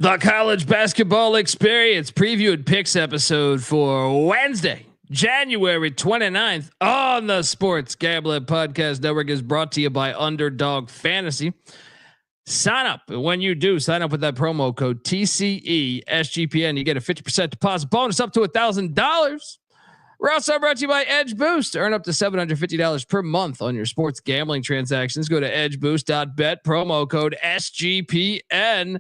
The college basketball experience preview and picks episode for Wednesday, January 29th on the Sports Gambling Podcast Network is brought to you by Underdog Fantasy. Sign up. And when you do, sign up with that promo code TCESGPN. You get a 50% deposit bonus up to $1,000. We're also brought to you by Edge Boost. Earn up to $750 per month on your sports gambling transactions. Go to edgeboost.bet, promo code SGPN.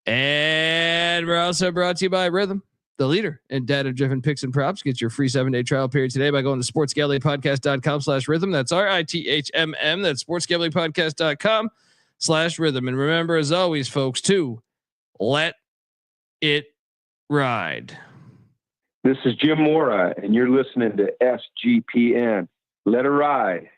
And we're also brought to you by Rhythm, the leader in data-driven picks and props. Get your free 7-day trial period today by going to sportsgamblingpodcast.com/rhythm. That's RITHMM. That's sportsgamblingpodcast.com/rhythm. And remember, as always, folks, to let it ride. This is Jim Mora, and you're listening to SGPN. Let it ride.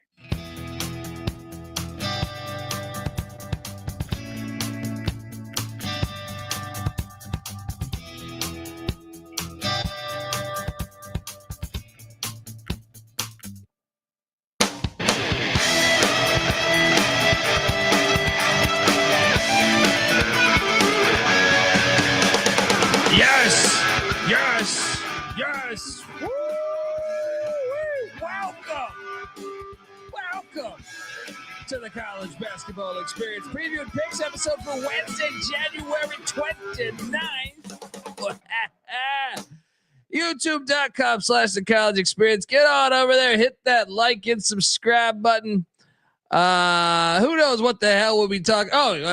Yes. Woo! Welcome to the college basketball experience preview and picks episode for Wednesday, January 29th. YouTube.com/the college experience. Get on over there, hit that like and subscribe button. Who knows what the hell we'll be talking?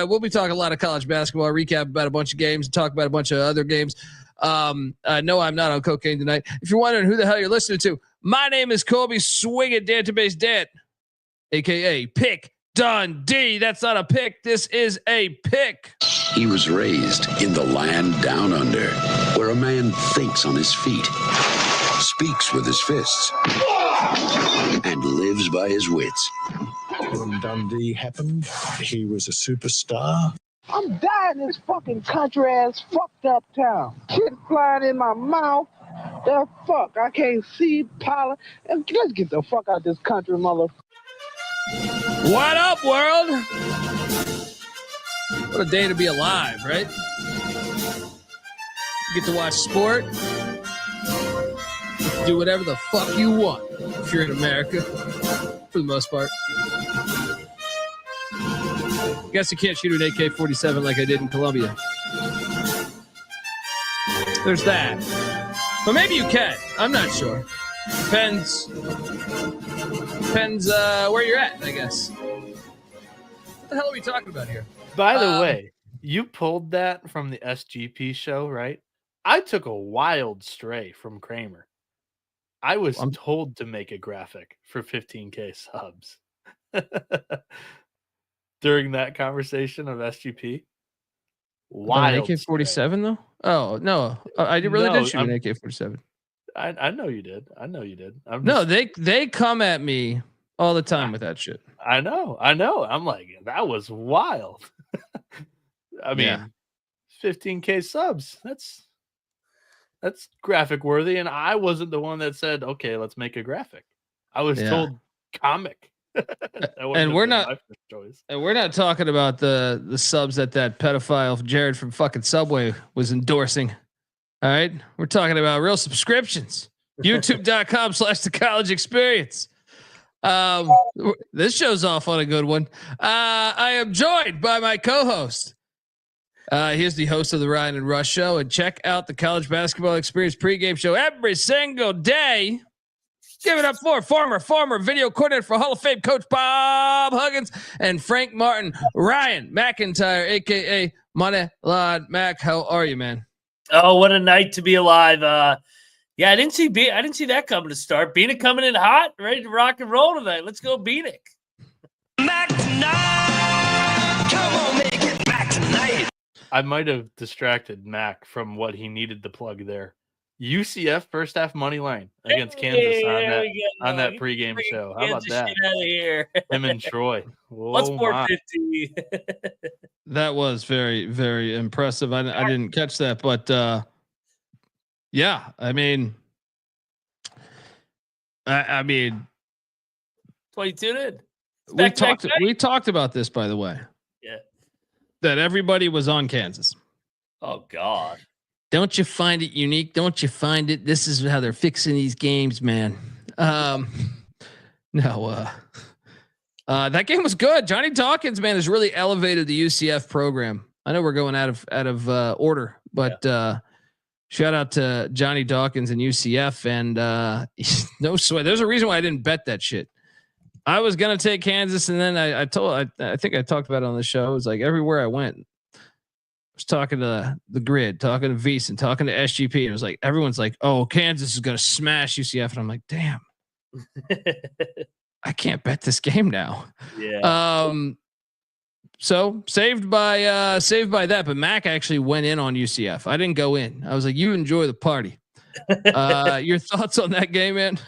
We'll be talking a lot of college basketball, recap about a bunch of games, talk about a bunch of other games. No, I'm not on cocaine tonight. If you're wondering who the hell you're listening to, my name is Colby Swinging Database Dant, aka Pick Dundee. That's not a pick. This is a pick. He was raised in the land down under, where a man thinks on his feet, speaks with his fists, and lives by his wits. When Dundee happened, he was a superstar. I'm dying in this fucking country ass fucked up town. Shit flying in my mouth. The fuck, I can't see pollen. Let's get the fuck out of this country, motherfucker. What up, world? What a day to be alive, right? You get to watch sport. You can do whatever the fuck you want if you're in America, for the most part. I guess you can't shoot an AK-47 like I did in Colombia. There's that. But maybe you can. I'm not sure. Depends where you're at, I guess. What the hell are we talking about here? By the way, you pulled that from the SGP show, right? I took a wild stray from Kramer. I was told to make a graphic for 15K subs. During that conversation of SGP. Wild AK-47 though? Oh no, I did shoot an AK-47. I know you did. They come at me all the time with that shit. I know. I'm like, that was wild. I mean, 15K subs. That's graphic worthy, and I wasn't the one that said, "Okay, let's make a graphic." I was told comic. And we're not talking about the subs that pedophile Jared from fucking Subway was endorsing. All right. We're talking about real subscriptions. YouTube.com/the college experience. This show's off on a good one. I am joined by my co-host. Here's the host of the Ryan and Rush show, and check out the college basketball experience pregame show every single day. Give it up for former video coordinator for Hall of Fame coach Bob Huggins and Frank Martin, Ryan McIntyre, aka Money Lord Mac. How are you, man? Oh, what a night to be alive! I didn't see that coming to start. Bieniek coming in hot, ready to rock and roll tonight. Let's go, Bieniek. Back tonight. Come on, make it back tonight. I might have distracted Mac from what he needed to plug there. UCF first half money line against Kansas on that pregame show. How about that? Out of here. Him and Troy. What's 450? That was very, very impressive. I didn't catch that, but I mean, 22 in. We talked about this, by the way. Yeah. That everybody was on Kansas. Oh God. Don't you find it unique? Don't you find it? This is how they're fixing these games, man. No, that game was good. Johnny Dawkins, man, has really elevated the UCF program. I know we're going out of order, but shout out to Johnny Dawkins and UCF. And no sweat. There's a reason why I didn't bet that shit. I was gonna take Kansas, and then I think I talked about it on the show. It was like everywhere I went, I was talking to the grid, talking to V's, and talking to SGP. And it was like everyone's like, "Oh, Kansas is gonna smash UCF," and I'm like, "Damn, I can't bet this game now." Yeah. So saved by that, but Mac actually went in on UCF. I didn't go in. I was like, "You enjoy the party." Your thoughts on that game, man?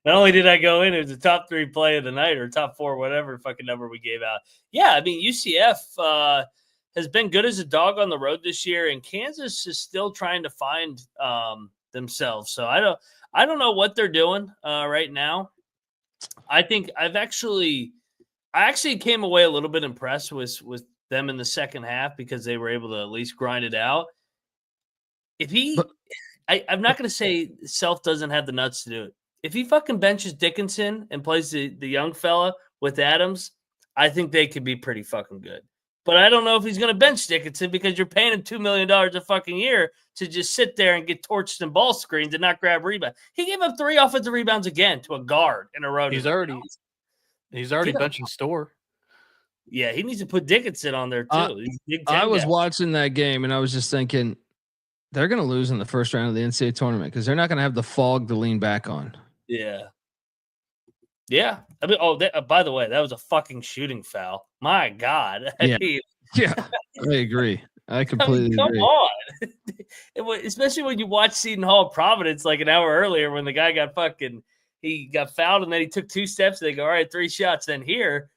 Not only did I go in, it was the top 3 play of the night or top 4, whatever fucking number we gave out. Yeah, I mean UCF has been good as a dog on the road this year, and Kansas is still trying to find themselves. So I don't know what they're doing right now. I think I actually came away a little bit impressed with them in the second half because they were able to at least grind it out. I'm not going to say Self doesn't have the nuts to do it. If he fucking benches Dickinson and plays the young fella with Adams, I think they could be pretty fucking good. But I don't know if he's going to bench Dickinson because you're paying him $2 million a fucking year to just sit there and get torched in ball screens and not grab rebound. He gave up 3 offensive rebounds again to a guard in a row. He's already benching Store. Yeah, he needs to put Dickinson on there too. I was watching that game and I was just thinking they're going to lose in the first round of the NCAA tournament because they're not going to have the fog to lean back on. Yeah. Yeah. I mean, by the way, that was a fucking shooting foul. My God. I agree. I completely come agree. on. Especially when you watch Seton Hall Providence like an hour earlier when the guy got fouled and then he took 2 steps and they go, all right, 3 shots. Then here,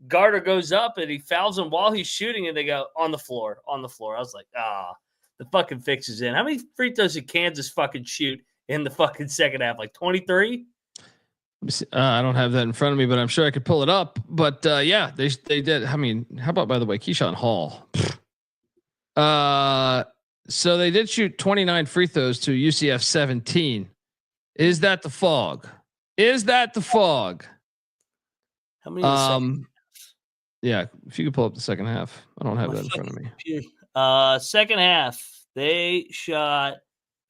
Garter goes up and he fouls him while he's shooting and they go on the floor. I was like, the fucking fix is in. How many free throws did Kansas fucking shoot in the fucking second half? Like 23? I don't have that in front of me, but I'm sure I could pull it up. But yeah, they did. I mean, how about, by the way, Keyshawn Hall? So they did shoot 29 free throws to UCF 17. Is that the fog? How many? Yeah, if you could pull up the second half. I don't have that in front of me. Second half, they shot.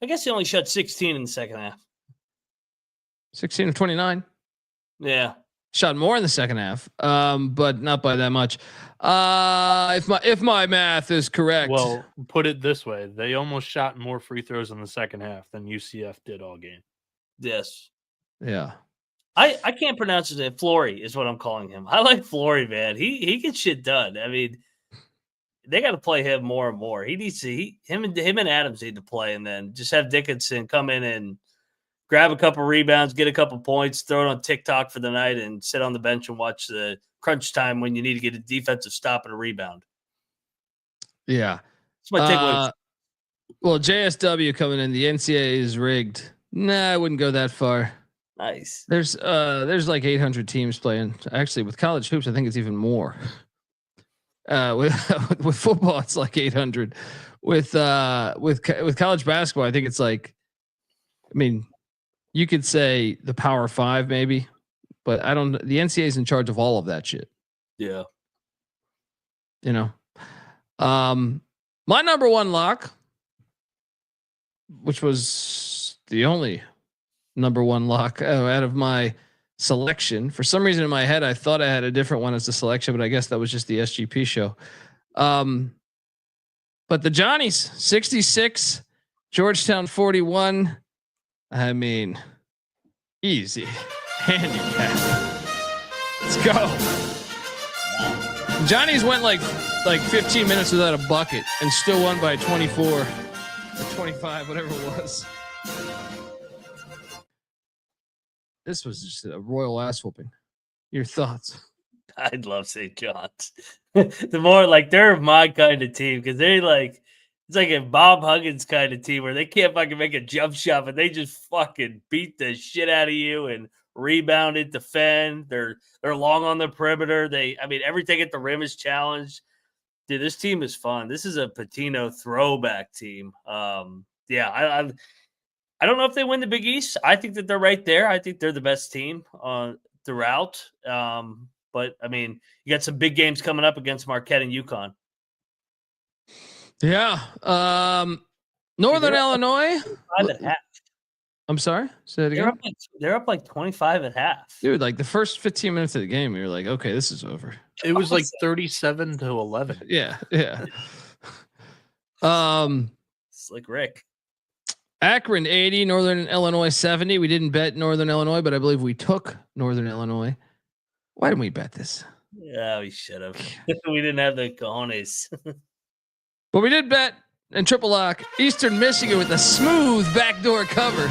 I guess they only shot 16 in the second half. 16 of 29. Yeah, shot more in the second half, but not by that much. If my math is correct. Well, put it this way: they almost shot more free throws in the second half than UCF did all game. Yes. Yeah. I can't pronounce his name. Flory is what I'm calling him. I like Flory, man. He gets shit done. I mean, they got to play him more and more. He needs to. Him and Adams need to play, and then just have Dickinson come in and grab a couple rebounds, get a couple points, throw it on TikTok for the night, and sit on the bench and watch the crunch time when you need to get a defensive stop and a rebound. Yeah. That's my takeaway. Well, JSW coming in. The NCAA is rigged. Nah, I wouldn't go that far. Nice. There's like 800 teams playing. Actually, with college hoops, I think it's even more. With football, it's like 800. With college basketball, I think it's like, I mean, you could say the Power 5 maybe, but I don't. The NCAA is in charge of all of that shit. Yeah. You know, my number one lock, which was the only number one lock out of my selection. For some reason in my head, I thought I had a different one as the selection, but I guess that was just the SGP show. But the Johnnies 66, Georgetown 41. I mean, easy handicap. Let's go. Johnnies went like 15 minutes without a bucket and still won by 24 or 25, whatever it was. This was just a royal ass whooping. Your thoughts? I'd love St. John's. The more like they're my kind of team because they like it's like a Bob Huggins kind of team where they can't fucking make a jump shot, but they just fucking beat the shit out of you and rebound it, defend. They're long on the perimeter. Everything at the rim is challenged. Dude, this team is fun. This is a Patino throwback team. Yeah, I don't know if they win the Big East. I think that they're right there. I think they're the best team throughout. But I mean, you got some big games coming up against Marquette and UConn. Yeah. Northern Illinois. I'm sorry. Say it again. They're up like 25 at half. Dude, like the first 15 minutes of the game, you're like, okay, this is over. It was like 37-11. Yeah. Slick Rick. Akron 80, Northern Illinois 70. We didn't bet Northern Illinois, but I believe we took Northern Illinois. Why didn't we bet this? Yeah, we should have. We didn't have the cojones. But we did bet in triple lock Eastern Michigan with a smooth backdoor cover.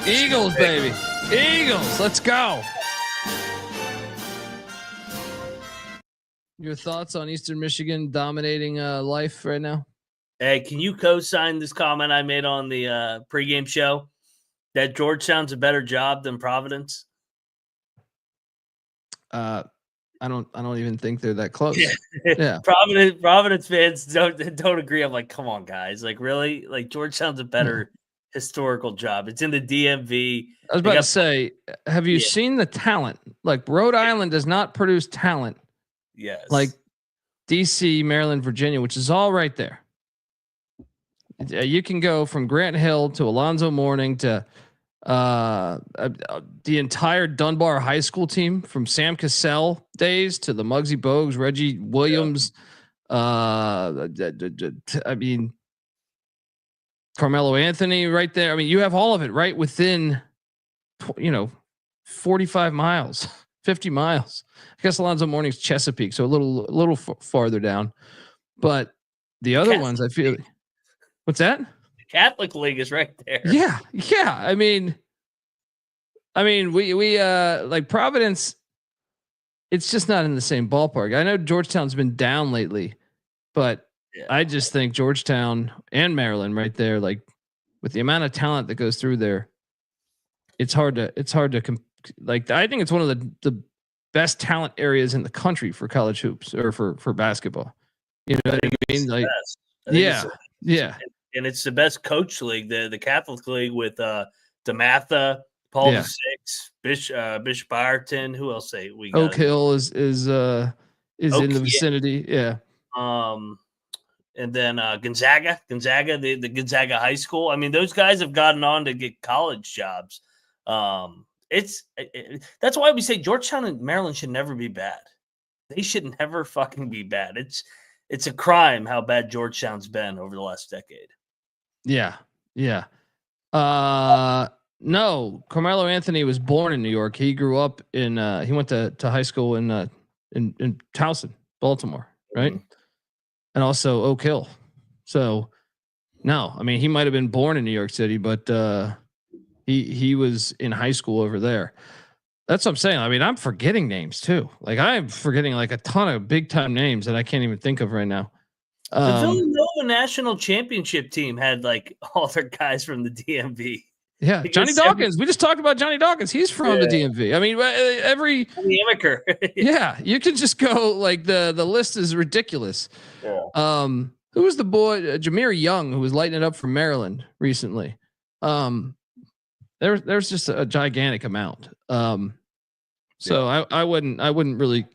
Eagles, baby. Eagles. Let's go. Your thoughts on Eastern Michigan dominating life right now? Hey, can you co-sign this comment I made on the pregame show that Georgetown's a better job than Providence? I don't even think they're that close. Yeah. Providence fans don't agree. I'm like, come on, guys. Like, really? Like, Georgetown's a better historical job. It's in the DMV. I was about to say, have you seen the talent? Like, Rhode Island does not produce talent. Yes. Like DC, Maryland, Virginia, which is all right there. You can go from Grant Hill to Alonzo Mourning to the entire Dunbar High School team, from Sam Cassell days to the Muggsy Bogues, Reggie Williams. I mean, Carmelo Anthony right there. I mean, you have all of it right within, 45 miles, 50 miles. I guess Alonzo Mourning's Chesapeake, so a little farther down. But the other ones, I feel. What's that? The Catholic League is right there. Yeah. I mean, we like Providence. It's just not in the same ballpark. I know Georgetown's been down lately, but I just think Georgetown and Maryland right there, like with the amount of talent that goes through there, it's hard to like. I think it's one of the best talent areas in the country for college hoops or for basketball. You know what I mean? Like, yeah. And it's the best coach league, the Catholic League, with DeMatha, Paul VI, Bishop Ireton. Who else say we got? Oak Hill is in the vicinity. Yeah. And then Gonzaga, the Gonzaga High School. I mean, those guys have gotten on to get college jobs. That's why we say Georgetown and Maryland should never be bad. They should never fucking be bad. It's a crime how bad Georgetown's been over the last decade. Yeah. No, Carmelo Anthony was born in New York. He grew up in. He went to high school in Towson, Baltimore, right? Mm-hmm. And also Oak Hill. So, no, I mean, he might have been born in New York City, but he was in high school over there. That's what I'm saying. I mean, I'm forgetting names too. Like, I'm forgetting like a ton of big time names that I can't even think of right now. The Villanova national championship team had like all their guys from the DMV. Yeah, Johnny Dawkins. We just talked about Johnny Dawkins. He's from the DMV. I mean, every amaker. Yeah, you can just go like the list is ridiculous. Yeah. Who was the boy Jameer Young who was lighting it up for Maryland recently? There's just a gigantic amount. So I wouldn't really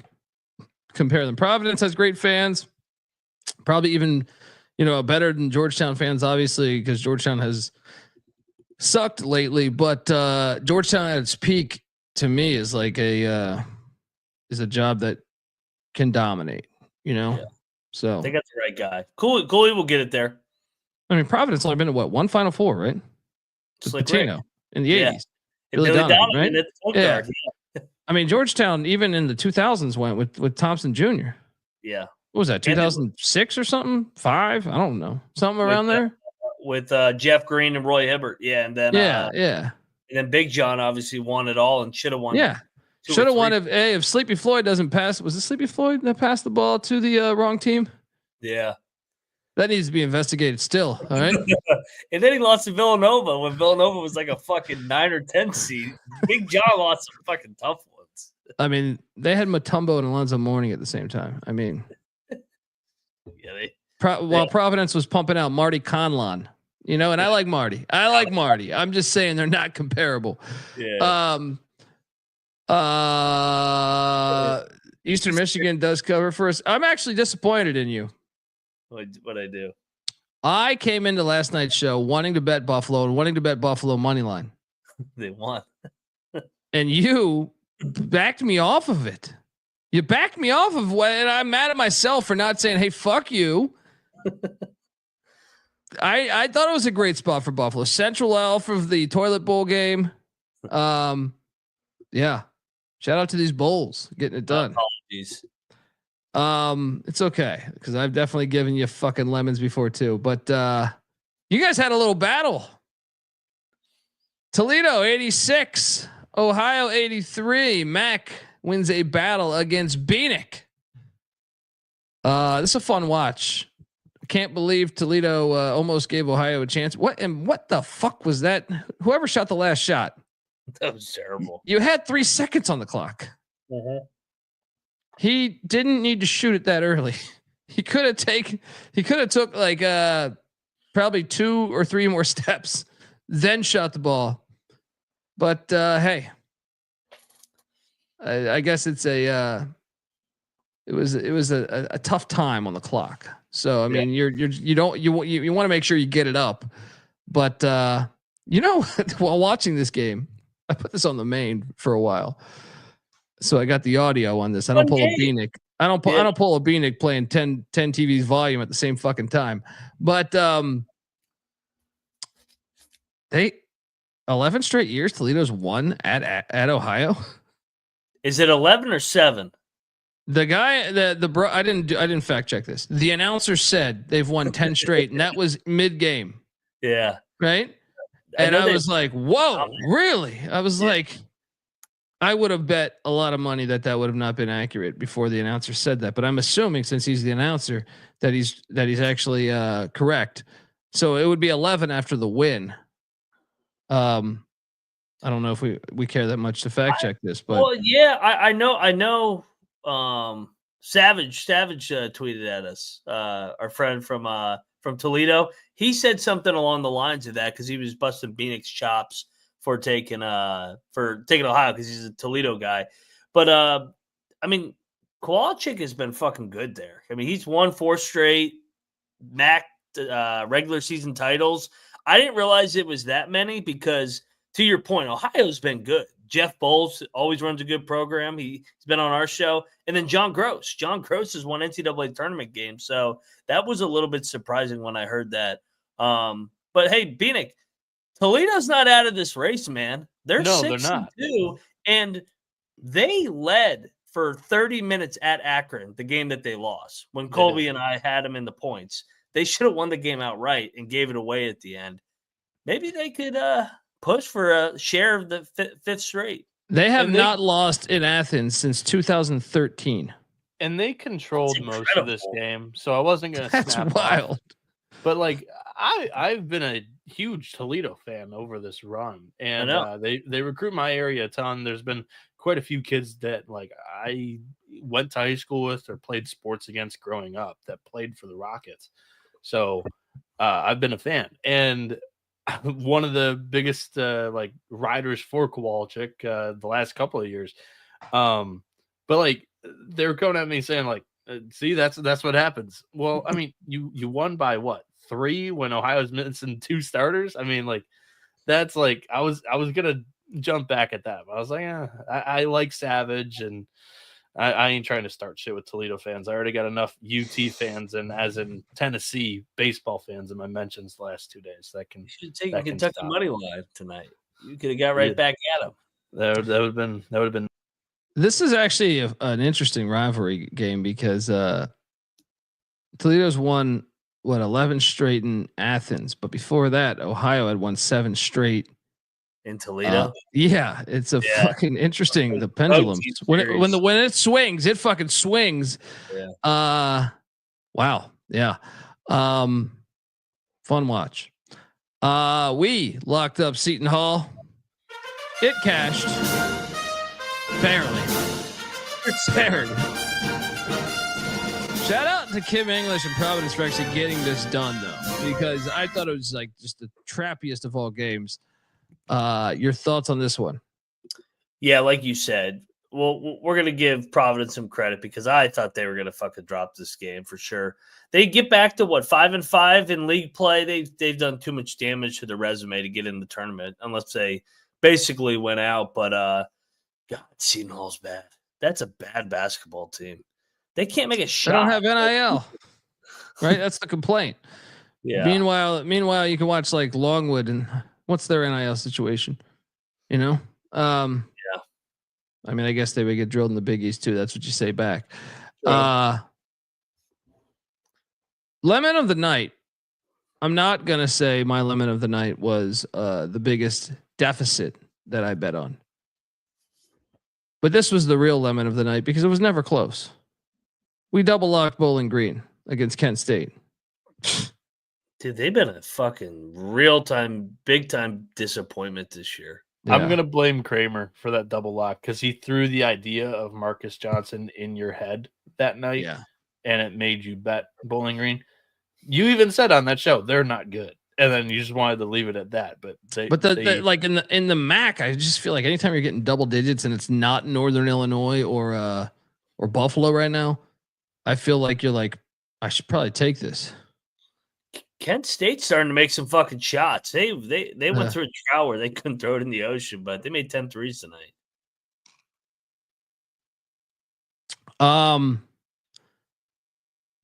compare them. Providence has great fans, probably even better than Georgetown fans, obviously, because Georgetown has sucked lately. But Georgetown at its peak to me is like is a job that can dominate. So they got the right guy. Cooley will get it there. I mean, Providence only been to one Final Four, right? Patino in the 80s. Billy Donovan, right? Yeah. I mean, Georgetown even in the 2000s went with Thompson Jr. Yeah. What was that? 2006 or something? 5? I don't know. Something around there. With Jeff Green and Roy Hibbert. Yeah, and then and then Big John obviously won it all and should have won. Yeah. Should have won if Sleepy Floyd doesn't pass. Was it Sleepy Floyd that passed the ball to the wrong team? Yeah. That needs to be investigated still. All right. And then he lost to Villanova when Villanova was like a fucking 9 or 10 seed. Big John lost some fucking tough ones. I mean, they had Mutombo and Alonzo Mourning at the same time. I mean, Yeah, while Providence was pumping out Marty Conlon, you know, and I like Marty. I'm just saying they're not comparable. Yeah. Eastern Michigan does cover for us. I'm actually disappointed in you. What I do? I came into last night's show wanting to bet Buffalo and wanting to bet Buffalo money line. They won. And you backed me off of it. You backed me off of what, and I'm mad at myself for not saying, "Hey, fuck you." I thought it was a great spot for Buffalo. Central Elf of the toilet bowl game. Yeah. Shout out to these bowls getting it done. Apologies. It's okay because I've definitely given you fucking lemons before too. But you guys had a little battle. Toledo 86, Ohio 83. Mac wins a battle against Bieniek. This is a fun watch. Can't believe Toledo almost gave Ohio a chance. What the fuck was that? Whoever shot the last shot. That was terrible. You had 3 seconds on the clock. Mm-hmm. He didn't need to shoot it that early. He could have took like probably 2 or 3 more steps, then shot the ball. But hey, I guess it's it was a tough time on the clock. So I mean, you want to make sure you get it up. But while watching this game, I put this on the main for a while. So I got the audio on this. I don't pull a Bieniek. I don't pull a Bieniek playing 10 TV's volume at the same fucking time. But they 11 straight years Toledo's won at Ohio. Is it 11 or 7? The guy, the bro, I didn't fact check this. The announcer said they've won 10 straight, and that was mid game. Yeah. Right. And I was like, whoa, really? I was like, I would have bet a lot of money that would have not been accurate before the announcer said that. But I'm assuming since he's the announcer that he's actually correct. So it would be 11 after the win. I don't know if we care that much to fact check this, but well, yeah, I know. Savage tweeted at us, our friend from Toledo. He said something along the lines of that because he was busting Bieniek's chops for taking Ohio because he's a Toledo guy. But I mean, Kowalczyk has been fucking good there. I mean, he's won 4 straight MAC regular season titles. I didn't realize it was that many because, to your point, Ohio's been good. Jeff Bowles always runs a good program. He's been on our show. And then John Gross. John Gross has won NCAA tournament games. So that was a little bit surprising when I heard that. But hey, Bieniek, Toledo's not out of this race, man. They're 6-2, and they led for 30 minutes at Akron, the game that they lost. When Colby and I had them in the points, they should have won the game outright and gave it away at the end. Maybe they could push for a share of the fifth straight. They have not lost in Athens since 2013. And they controlled most of this game, so I wasn't going to That's snap wild. off. But like I've been a huge Toledo fan over this run, and they recruit my area a ton. There's been quite a few kids that like I went to high school with or played sports against growing up that played for the Rockets. So I've been a fan, and one of the biggest like riders for Kowalczyk the last couple of years. But like they were coming at me saying like, see, that's what happens. Well, I mean, you won by what, 3 when Ohio's missing 2 starters? I mean, like that's like I was gonna jump back at that, but I was like, I like Savage, and I ain't trying to start shit with Toledo fans. I already got enough UT fans and as in Tennessee baseball fans in my mentions the last 2 days. That can you should take a Kentucky money line tonight. You could have got right back at them. That would have been. This is actually an interesting rivalry game because Toledo's won 11 straight in Athens, but before that, Ohio had won 7 straight in Toledo. Yeah, it's a fucking interesting. The pendulum when it swings, it fucking swings. Yeah. Wow. Yeah. Fun watch. We locked up Seton Hall. It cashed barely. prepared. Shout out to Kim English and Providence for actually getting this done, though, because I thought it was like just the trappiest of all games. Your thoughts on this one? Yeah, like you said, well, we're going to give Providence some credit because I thought they were going to fucking drop this game for sure. They get back to 5-5 in league play. They've done too much damage to their resume to get in the tournament, unless they basically went out. But God, Seton Hall's bad. That's a bad basketball team. They can't make a shot. They don't have NIL, right? That's the complaint. Yeah. Meanwhile, you can watch like Longwood and what's their NIL situation? You know. Yeah. I mean, I guess they would get drilled in the Big East too. That's what you say back. Sure. Lemon of the night. I'm not gonna say my lemon of the night was the biggest deficit that I bet on, but this was the real lemon of the night because it was never close. We double locked Bowling Green against Kent State. Dude, they've been a fucking real time, big time disappointment this year. Yeah. I'm gonna blame Kramer for that double lock because he threw the idea of Marcus Johnson in your head that night, and it made you bet Bowling Green. You even said on that show they're not good, and then you just wanted to leave it at that. But they like in the MAC, I just feel like anytime you're getting double digits and it's not Northern Illinois or Buffalo right now, I feel like you're like, I should probably take this. Kent State's starting to make some fucking shots. They went through a drought where they couldn't throw it in the ocean, but they made 10 threes tonight.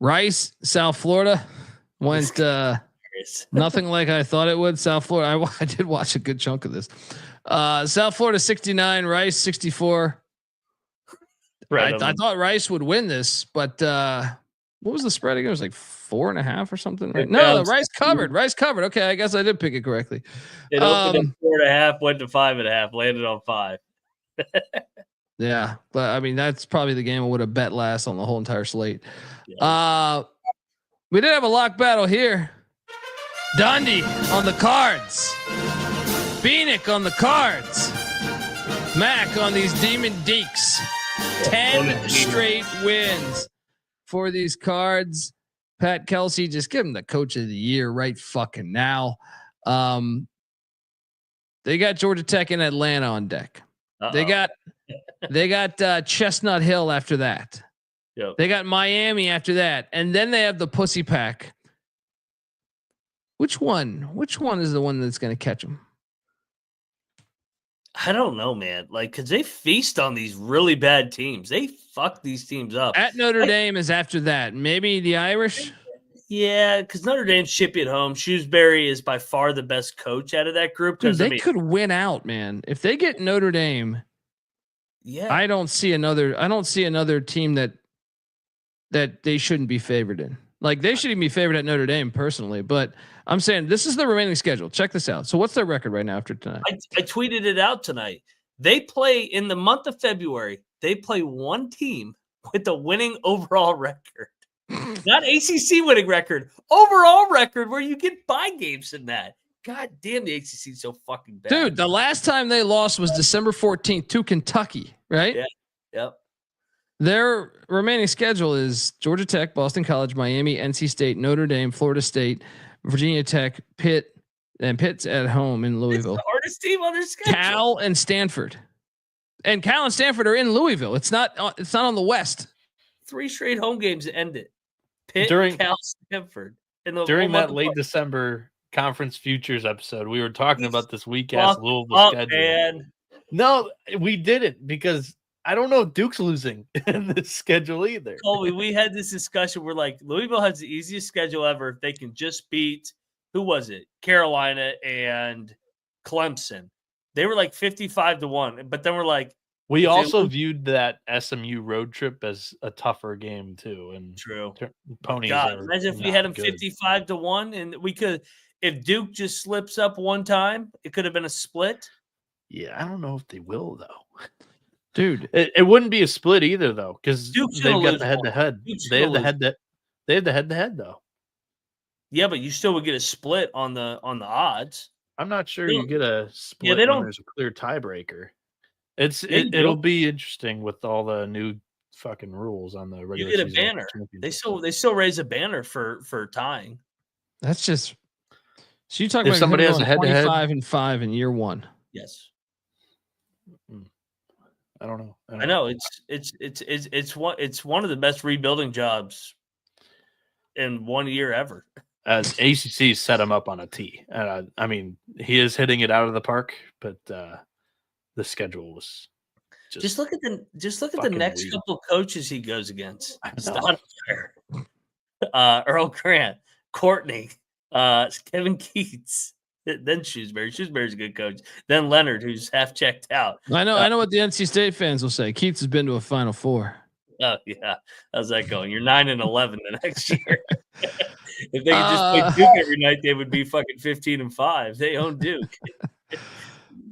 Rice, South Florida went nothing like I thought it would. South Florida, I did watch a good chunk of this. South Florida 69, Rice 64. Right, I thought Rice would win this, but what was the spread again? It was like 4.5 or something, right? No, Rice covered. Rice covered. Okay, I guess I did pick it correctly. It opened at 4.5, went to 5.5, landed on 5. Yeah, but I mean that's probably the game I would have bet last on the whole entire slate. Yeah. We did have a lock battle here. Dundee on the cards. Bieniek on the cards. Mac on these Demon Deeks. 10 straight wins for these cards. Pat Kelsey, just give him the coach of the year right fucking now. They got Georgia Tech and Atlanta on deck. They got Chestnut Hill after that. Yep. They got Miami after that, and then they have the Pussy Pack. Which one is the one that's going to catch them? I don't know, man. Like, cause they feast on these really bad teams. They fuck these teams up. At Notre Dame is after that. Maybe the Irish. Yeah, because Notre Dame's shippy at home. Shrewsbury is by far the best coach out of that group. Dude, they could win out, man. If they get Notre Dame, I don't see another team that they shouldn't be favored in. Like they shouldn't be favored at Notre Dame personally, but I'm saying this is the remaining schedule. Check this out. So what's their record right now after tonight? I tweeted it out tonight. They play in the month of February. They play one team with a winning overall record. Not ACC winning record, overall record where you get bye games in that. God damn, the ACC is so fucking bad. Dude, the last time they lost was December 14th to Kentucky, right? Yeah. Yep. Their remaining schedule is Georgia Tech, Boston College, Miami, NC State, Notre Dame, Florida State, Virginia Tech, Pitt, and Pitt's at home in Louisville. It's the hardest team on their schedule. Cal and Stanford. And Cal and Stanford are in Louisville. It's not on the West. 3 straight home games to end it. Pitt, Cal, Stanford. During that late December conference futures episode, we were talking about this weak ass Louisville schedule. Man. No, we didn't because I don't know if Duke's losing in this schedule either. Colby, we had this discussion. We're like, Louisville has the easiest schedule ever if they can just beat, who was it? Carolina and Clemson. They were like 55-1, but then we're like, we also viewed that SMU road trip as a tougher game too. And true. Ponies. God, imagine if we had them 55-1, and we could. If Duke just slips up one time, it could have been a split. Yeah, I don't know if they will though. Dude, it wouldn't be a split either though, because they've got the head-to-head. They have the head-to-head though. Yeah, but you still would get a split on the odds. I'm not sure you get a split when there's a clear tiebreaker. It'll be interesting with all the new fucking rules on the You regular get a season banner. championship. They still raise a banner for tying. That's just. So you talking If about somebody has a going head-to-head? 25-5 in year one? Yes. I don't know. I know it's one of the best rebuilding jobs in 1 year ever. ACC set him up on a tee. I mean, he is hitting it out of the park, but the schedule was just look at the next weird. couple coaches he goes against. I know. Stoudemire, Earl Grant, Courtney, Kevin Keats, then Shrewsbury. Shrewsbury's a good coach. Then Leonard, who's half checked out. I know what the NC State fans will say. Keats has been to a Final Four. Oh yeah, how's that going? You're 9-11 the next year. If they could just play Duke every night, they would be fucking 15-5. They own Duke.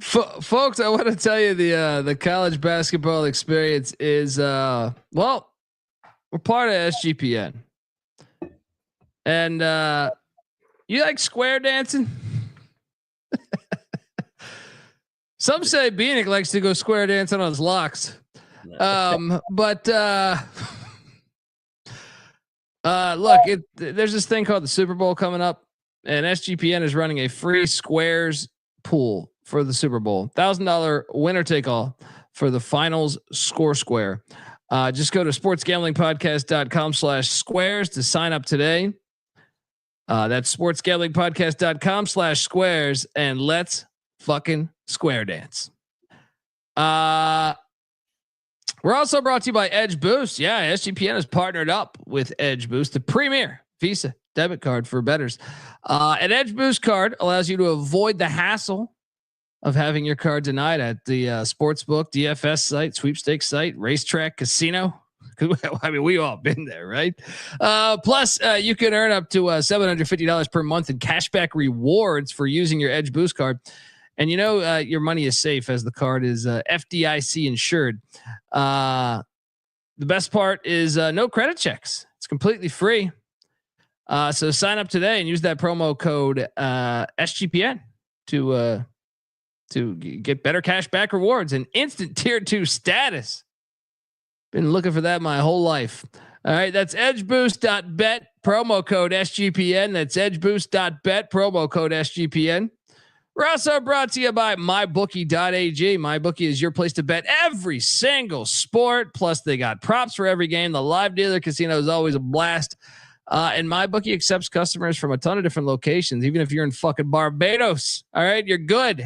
Folks, I want to tell you the college basketball experience is we're part of SGPN, and you like square dancing. Some say Bieniek likes to go square dancing on his locks. But look, there's this thing called the Super Bowl coming up, and SGPN is running a free squares pool for the Super Bowl. $1,000 winner take all for the finals square. Just go to sportsgamblingpodcast.com/squares to sign up today. That's sportsgamblingpodcast.com/squares, and let's fucking square dance. We're also brought to you by Edge Boost. Yeah, SGPN has partnered up with Edge Boost, the premier Visa debit card for bettors. An Edge Boost card allows you to avoid the hassle of having your card denied at the sportsbook, DFS site, sweepstakes site, racetrack, casino. I mean, we all been there, right? Plus, you can earn up to $750 per month in cashback rewards for using your Edge Boost card. And your money is safe as the card is FDIC insured. The best part is no credit checks. It's completely free. So sign up today and use that promo code SGPN to get better cashback rewards and instant tier 2 status. Been looking for that my whole life. All right, that's edgeboost.bet, promo code SGPN. That's edgeboost.bet, promo code SGPN. We're also brought to you by mybookie.ag. MyBookie is your place to bet every single sport. Plus, they got props for every game. The live dealer casino is always a blast. And MyBookie accepts customers from a ton of different locations, even if you're in fucking Barbados. All right, you're good.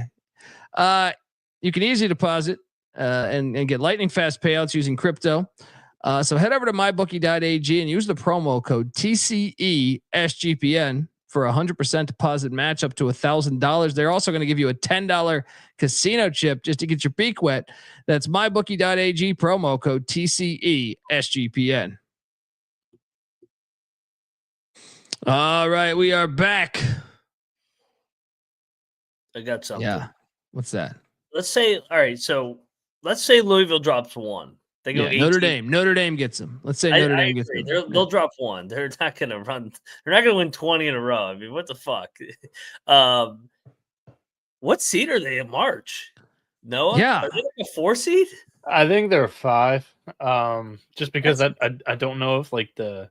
You can easily deposit and get lightning fast payouts using crypto. So head over to mybookie.ag and use the promo code TCESGPN for 100% deposit match up to $1,000. They're also going to give you a $10 casino chip just to get your beak wet. That's mybookie.ag, promo code TCESGPN. All right, we are back. I got something. Yeah. What's that? Let's say Louisville drops one. They go 18. Notre Dame gets them. Let's say Notre Dame gets them. They'll drop one. They're not going to run. They're not going to win 20 in a row. I mean, what the fuck? What seed are they in March? Noah? Yeah. Are they like a 4 seed? I think they're 5. Just because I don't know if like the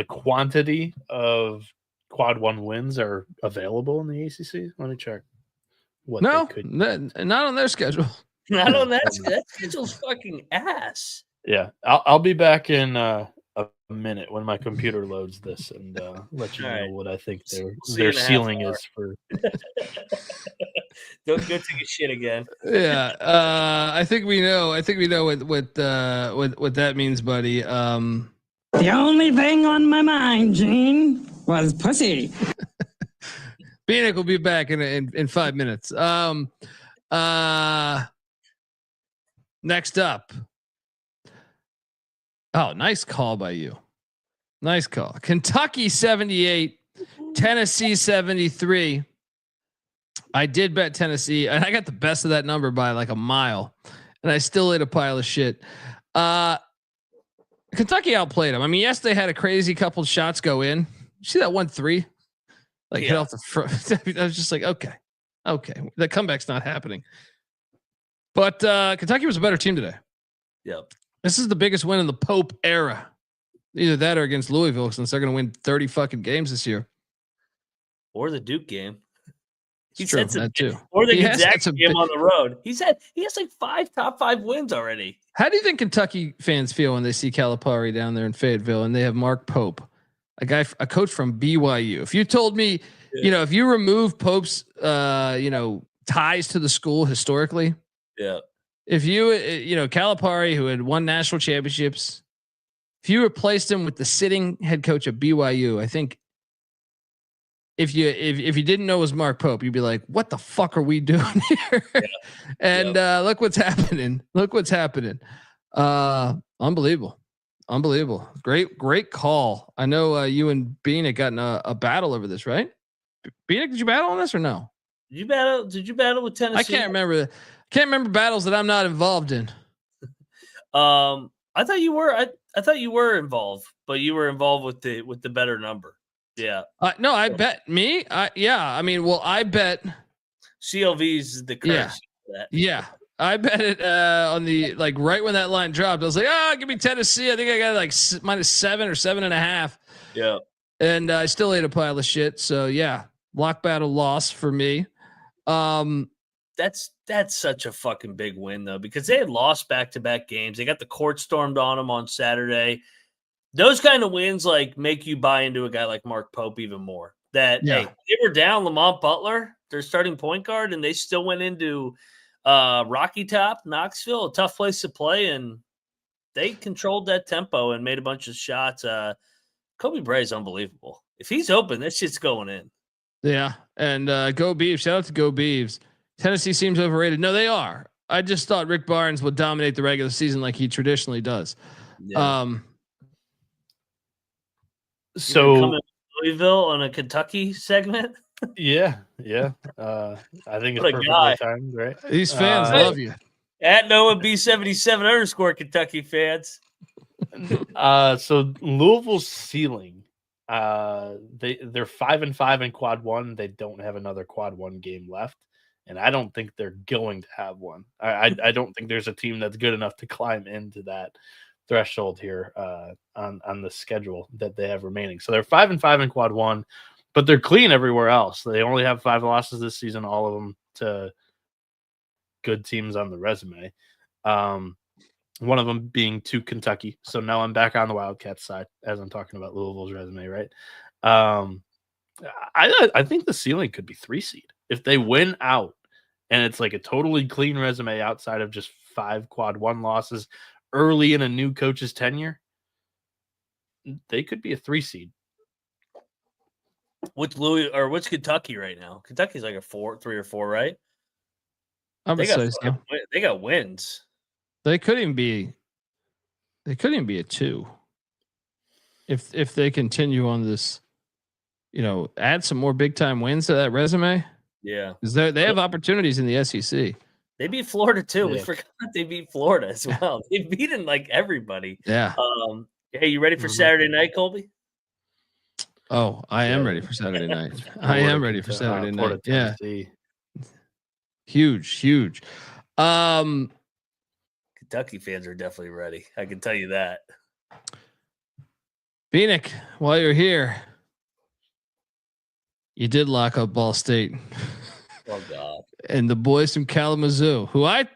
quantity of quad 1 wins are available in the ACC. Let me check. Not on their schedule. Not on that. That schedule's fucking ass. Yeah, I'll be back in a minute when my computer loads this and let you know what I think their ceiling is for. Don't go take a shit again. Yeah, I think we know. what that means, buddy. The only thing on my mind, Gene, was pussy. Bieniek will be back in 5 minutes. Next up. Oh, nice call by you. Nice call. Kentucky 78, Tennessee 73. I did bet Tennessee, and I got the best of that number by like a mile, and I still ate a pile of shit. Kentucky outplayed them. I mean, yes, they had a crazy couple shots go in. You see that 1-3? Hit off the front. I was just like, okay. The comeback's not happening. But Kentucky was a better team today. Yep. This is the biggest win in the Pope era. Either that or against Louisville, since they're going to win 30 fucking games this year. Or the Duke game. It's true, that too. Or the Gonzaga game on the road. He has like 5 top 5 wins already. How do you think Kentucky fans feel when they see Calipari down there in Fayetteville and they have Mark Pope, a coach from BYU? If you told me, if you remove Pope's, ties to the school historically, if you, Calipari, who had won national championships, if you replaced him with the sitting head coach of BYU, I think if you didn't know it was Mark Pope, you'd be like, what the fuck are we doing here? And look what's happening. Unbelievable. Great call. I know you and Bieniek got in a battle over this, right? Bieniek, did you battle on this or no? Did you battle with Tennessee? I can't remember battles that I'm not involved in. I thought you were. I thought you were involved, but you were involved with the better number. Yeah. No, I bet me. I bet CLV's the curse. Yeah. I bet it on the right when that line dropped. I was like, give me Tennessee. I think I got like -7 or 7.5. Yeah. And I still ate a pile of shit. So yeah, lock battle loss for me. That's such a fucking big win though, because they had lost back-to-back games. They got the court stormed on them on Saturday. Those kind of wins make you buy into a guy like Mark Pope even more. Hey, they were down Lamont Butler, their starting point guard, and they still went into Rocky Top, Knoxville, a tough place to play, and they controlled that tempo and made a bunch of shots. Kobe Bray is unbelievable. If he's open, that shit's going in. Yeah, and go Beavs. Shout out to Go Beavs. Tennessee seems overrated. No, they are. I just thought Rick Barnes would dominate the regular season like he traditionally does. Yeah. So Louisville on a Kentucky segment. Yeah. I think it's perfectly timed, right? These fans love you. At Noah B77 _ Kentucky fans. So Louisville's ceiling, they're 5-5 in quad one. They don't have another quad one game left, and I don't think they're going to have one. I don't think there's a team that's good enough to climb into that threshold here on the schedule that they have remaining. So they're 5-5 in quad one, but they're clean everywhere else. They only have 5 losses this season, all of them to good teams on the resume. One of them being to Kentucky. So now I'm back on the Wildcats side as I'm talking about Louisville's resume, right? I think the ceiling could be 3 seed if they win out, and it's like a totally clean resume outside of just 5 quad one losses early in a new coach's tenure. They could be a 3 seed. What's Kentucky right now? Kentucky's like a 3 or 4, right? I would say so. They got wins. They could even be a 2 if they continue on this. Add some more big time wins to that resume. Yeah, because they have opportunities in the SEC. They beat Florida too. Yeah. We forgot they beat Florida as well. They've beaten everybody. Yeah. Hey, you ready for Saturday night, Colby? Oh, I am ready for Saturday night. I am ready for Saturday night. Yeah. Huge. Kentucky fans are definitely ready. I can tell you that. Bieniek, while you're here, you did lock up Ball State. Oh God! And the boys from Kalamazoo, who I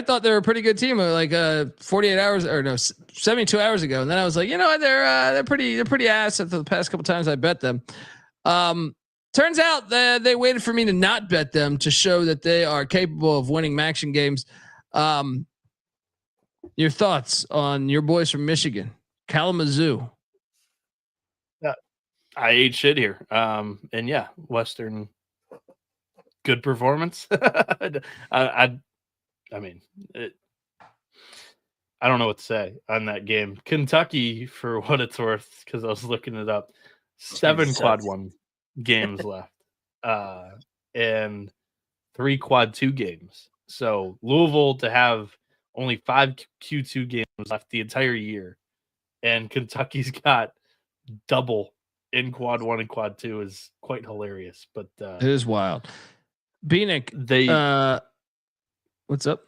thought they were a pretty good team, 48 hours or no, 72 hours ago, and then I was like, they're pretty ass after the past couple times I bet them. Turns out that they waited for me to not bet them to show that they are capable of winning action games. Your thoughts on your boys from Michigan, Kalamazoo? I ate shit here. And yeah, Western, good performance. I mean, I don't know what to say on that game. Kentucky, for what it's worth, because I was looking it up, 7 quad one games left, and 3 quad 2 games. So Louisville to have only 5 Q2 games left the entire year, and Kentucky's got double in quad 1 and quad 2 is quite hilarious. But it is wild. Bieniek, what's up?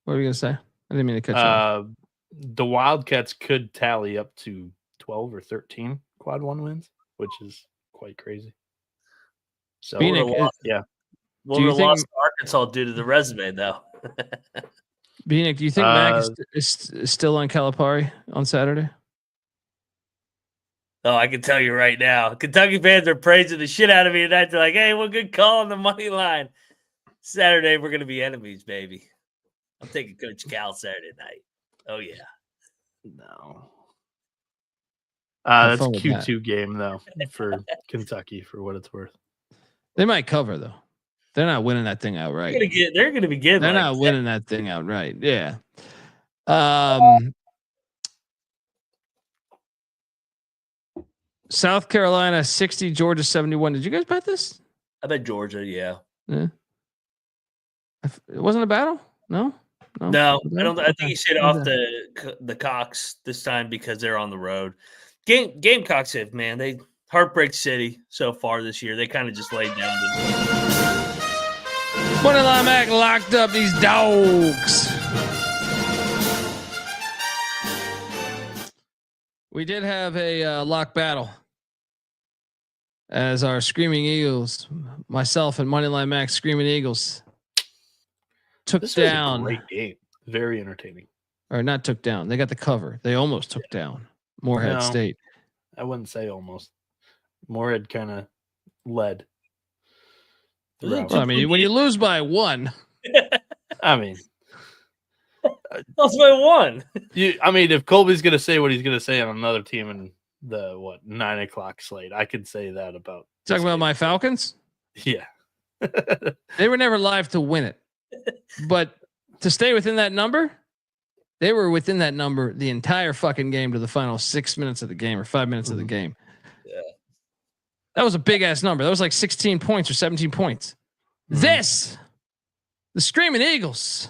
What are you gonna say? I didn't mean to cut you off. The Wildcats could tally up to 12 or 13 quad one wins, which is quite crazy. So yeah. What would a loss to Arkansas do to the resume, though? Bieniek, do you think Mac is still on Calipari on Saturday? Oh, I can tell you right now. Kentucky fans are praising the shit out of me tonight. They're like, hey, what good call on the money line. Saturday, we're going to be enemies, baby. I'm taking Coach Cal Saturday night. Oh, yeah. No. That's a Q2 game, though, for Kentucky, for what it's worth. They might cover, though. They're not winning that thing outright. They're going to be getting. They're not winning that thing outright. Yeah. South Carolina 60, Georgia 71. Did you guys bet this? I bet Georgia. Yeah. It wasn't a battle. No. I don't. I think he shit off the Cox this time because they're on the road. Gamecocks have, man, they heartbreak city so far this year. They kind of just laid down. Moneyline Mac locked up these dogs. We did have a lock battle as our Screaming Eagles, myself and Moneyline Mac Screaming Eagles, took down. Was a great game. Very entertaining. Or not took down. They got the cover. They almost took down Morehead State. I wouldn't say almost. Morehead kind of led. Well, I mean, when you lose by 1. I mean. Lost by 1. I mean, if Colby's going to say what he's going to say on another team in the 9 o'clock slate, I could say that about. Talking about my Falcons? Yeah. They were never live to win it. But to stay within that number, they were within that number the entire fucking game to the final 6 minutes of the game or 5 minutes of the game. Yeah. That was a big ass number. That was like 16 points or 17 points. The Screaming Eagles,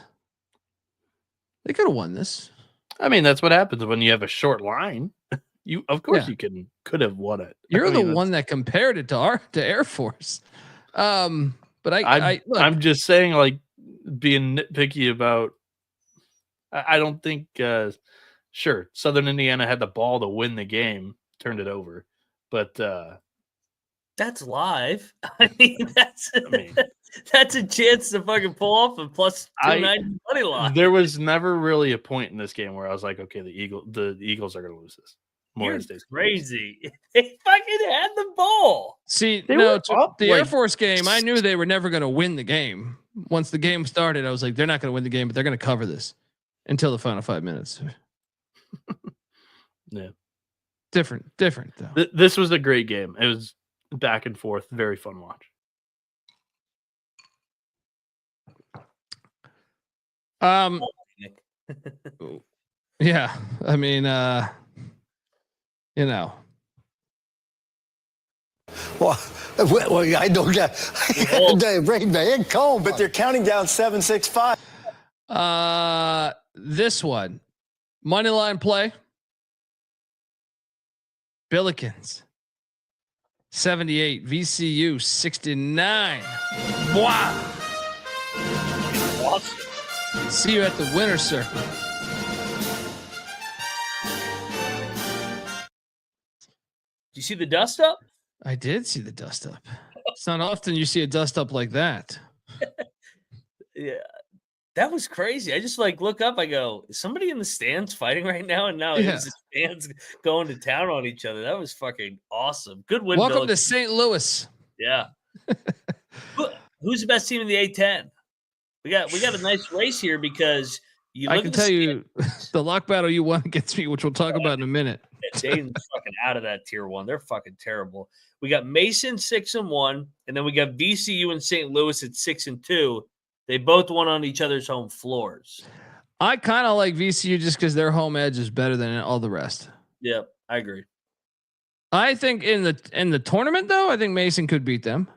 they could have won this. I mean, that's what happens when you have a short line. You could have won it. You're the one that compared it to Air Force. But I'm just saying, like, being nitpicky about. I don't think. Sure, Southern Indiana had the ball to win the game, turned it over, but that's live. I mean, that's a chance to fucking pull off a plus 290 money line. There was never really a point in this game where I was like, okay, the Eagles are going to lose this. You're crazy. They fucking had the ball. See, the Air Force game, I knew they were never going to win the game. Once the game started, I was like, they're not going to win the game, but they're going to cover this until the final 5 minutes. Yeah. Different though. This was a great game. It was back and forth, very fun watch. Yeah, I mean, you know. Well, I know that. Rain man, cold, but they're counting down 7-6-5. This one, money line play. Billikens 78, VCU 69. Wow. Awesome. See you at the winner circle. Did you see the dust up? I did see the dust up. It's not often you see a dust up like that. Yeah. That was crazy. I just look up. I go, is somebody in the stands fighting right now? And now it's the stands going to town on each other. That was fucking awesome. Good win. Welcome to St. Louis. Yeah. Who's the best team in the A10? We got a nice race here because I can tell you the lock battle you won against me, which we'll talk about in a minute. Dayton's fucking out of that tier 1. They're fucking terrible. We got Mason 6-1, and then we got VCU and St. Louis at 6-2. They both won on each other's home floors. I kind of like VCU just because their home edge is better than all the rest. Yep, I agree. I think in the tournament though, I think Mason could beat them.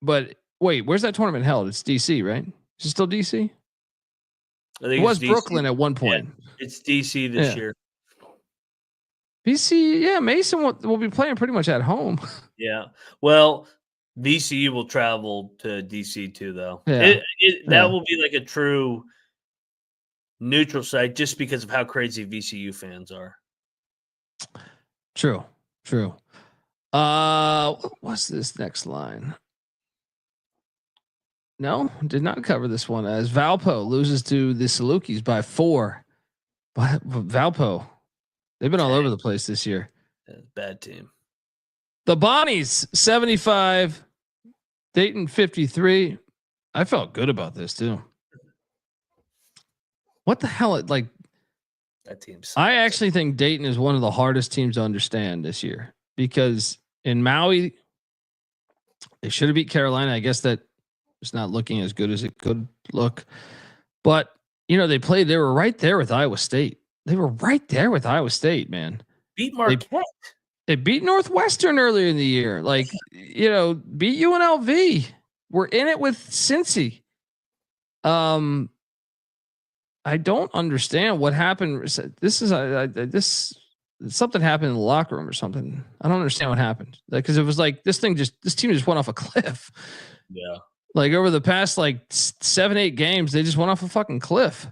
But wait, where's that tournament held? It's DC, right? Is it still DC? I think it was DC. Brooklyn at one point. Yeah, it's DC this year. BC, Mason will be playing pretty much at home. Yeah. Well, VCU will travel to DC too, though. Yeah. That will be like a true neutral site just because of how crazy VCU fans are. True. What's this next line? No, did not cover this one. As Valpo loses to the Salukis by 4. But Valpo, they've been all over the place this year. Bad team. The Bonnies 75, Dayton 53. I felt good about this too. What the hell? Like that team's. I actually think Dayton is one of the hardest teams to understand this year because in Maui, they should have beat Carolina. I guess that it's not looking as good as it could look, but they were right there with Iowa State. They were right there with Iowa State, man. Beat Marquette. They beat Northwestern earlier in the year. Like, beat UNLV. We're in it with Cincy. I don't understand what happened. This is something happened in the locker room or something. I don't understand what happened because it was like this team just went off a cliff. Yeah. Like over the past 7-8 games, they just went off a fucking cliff.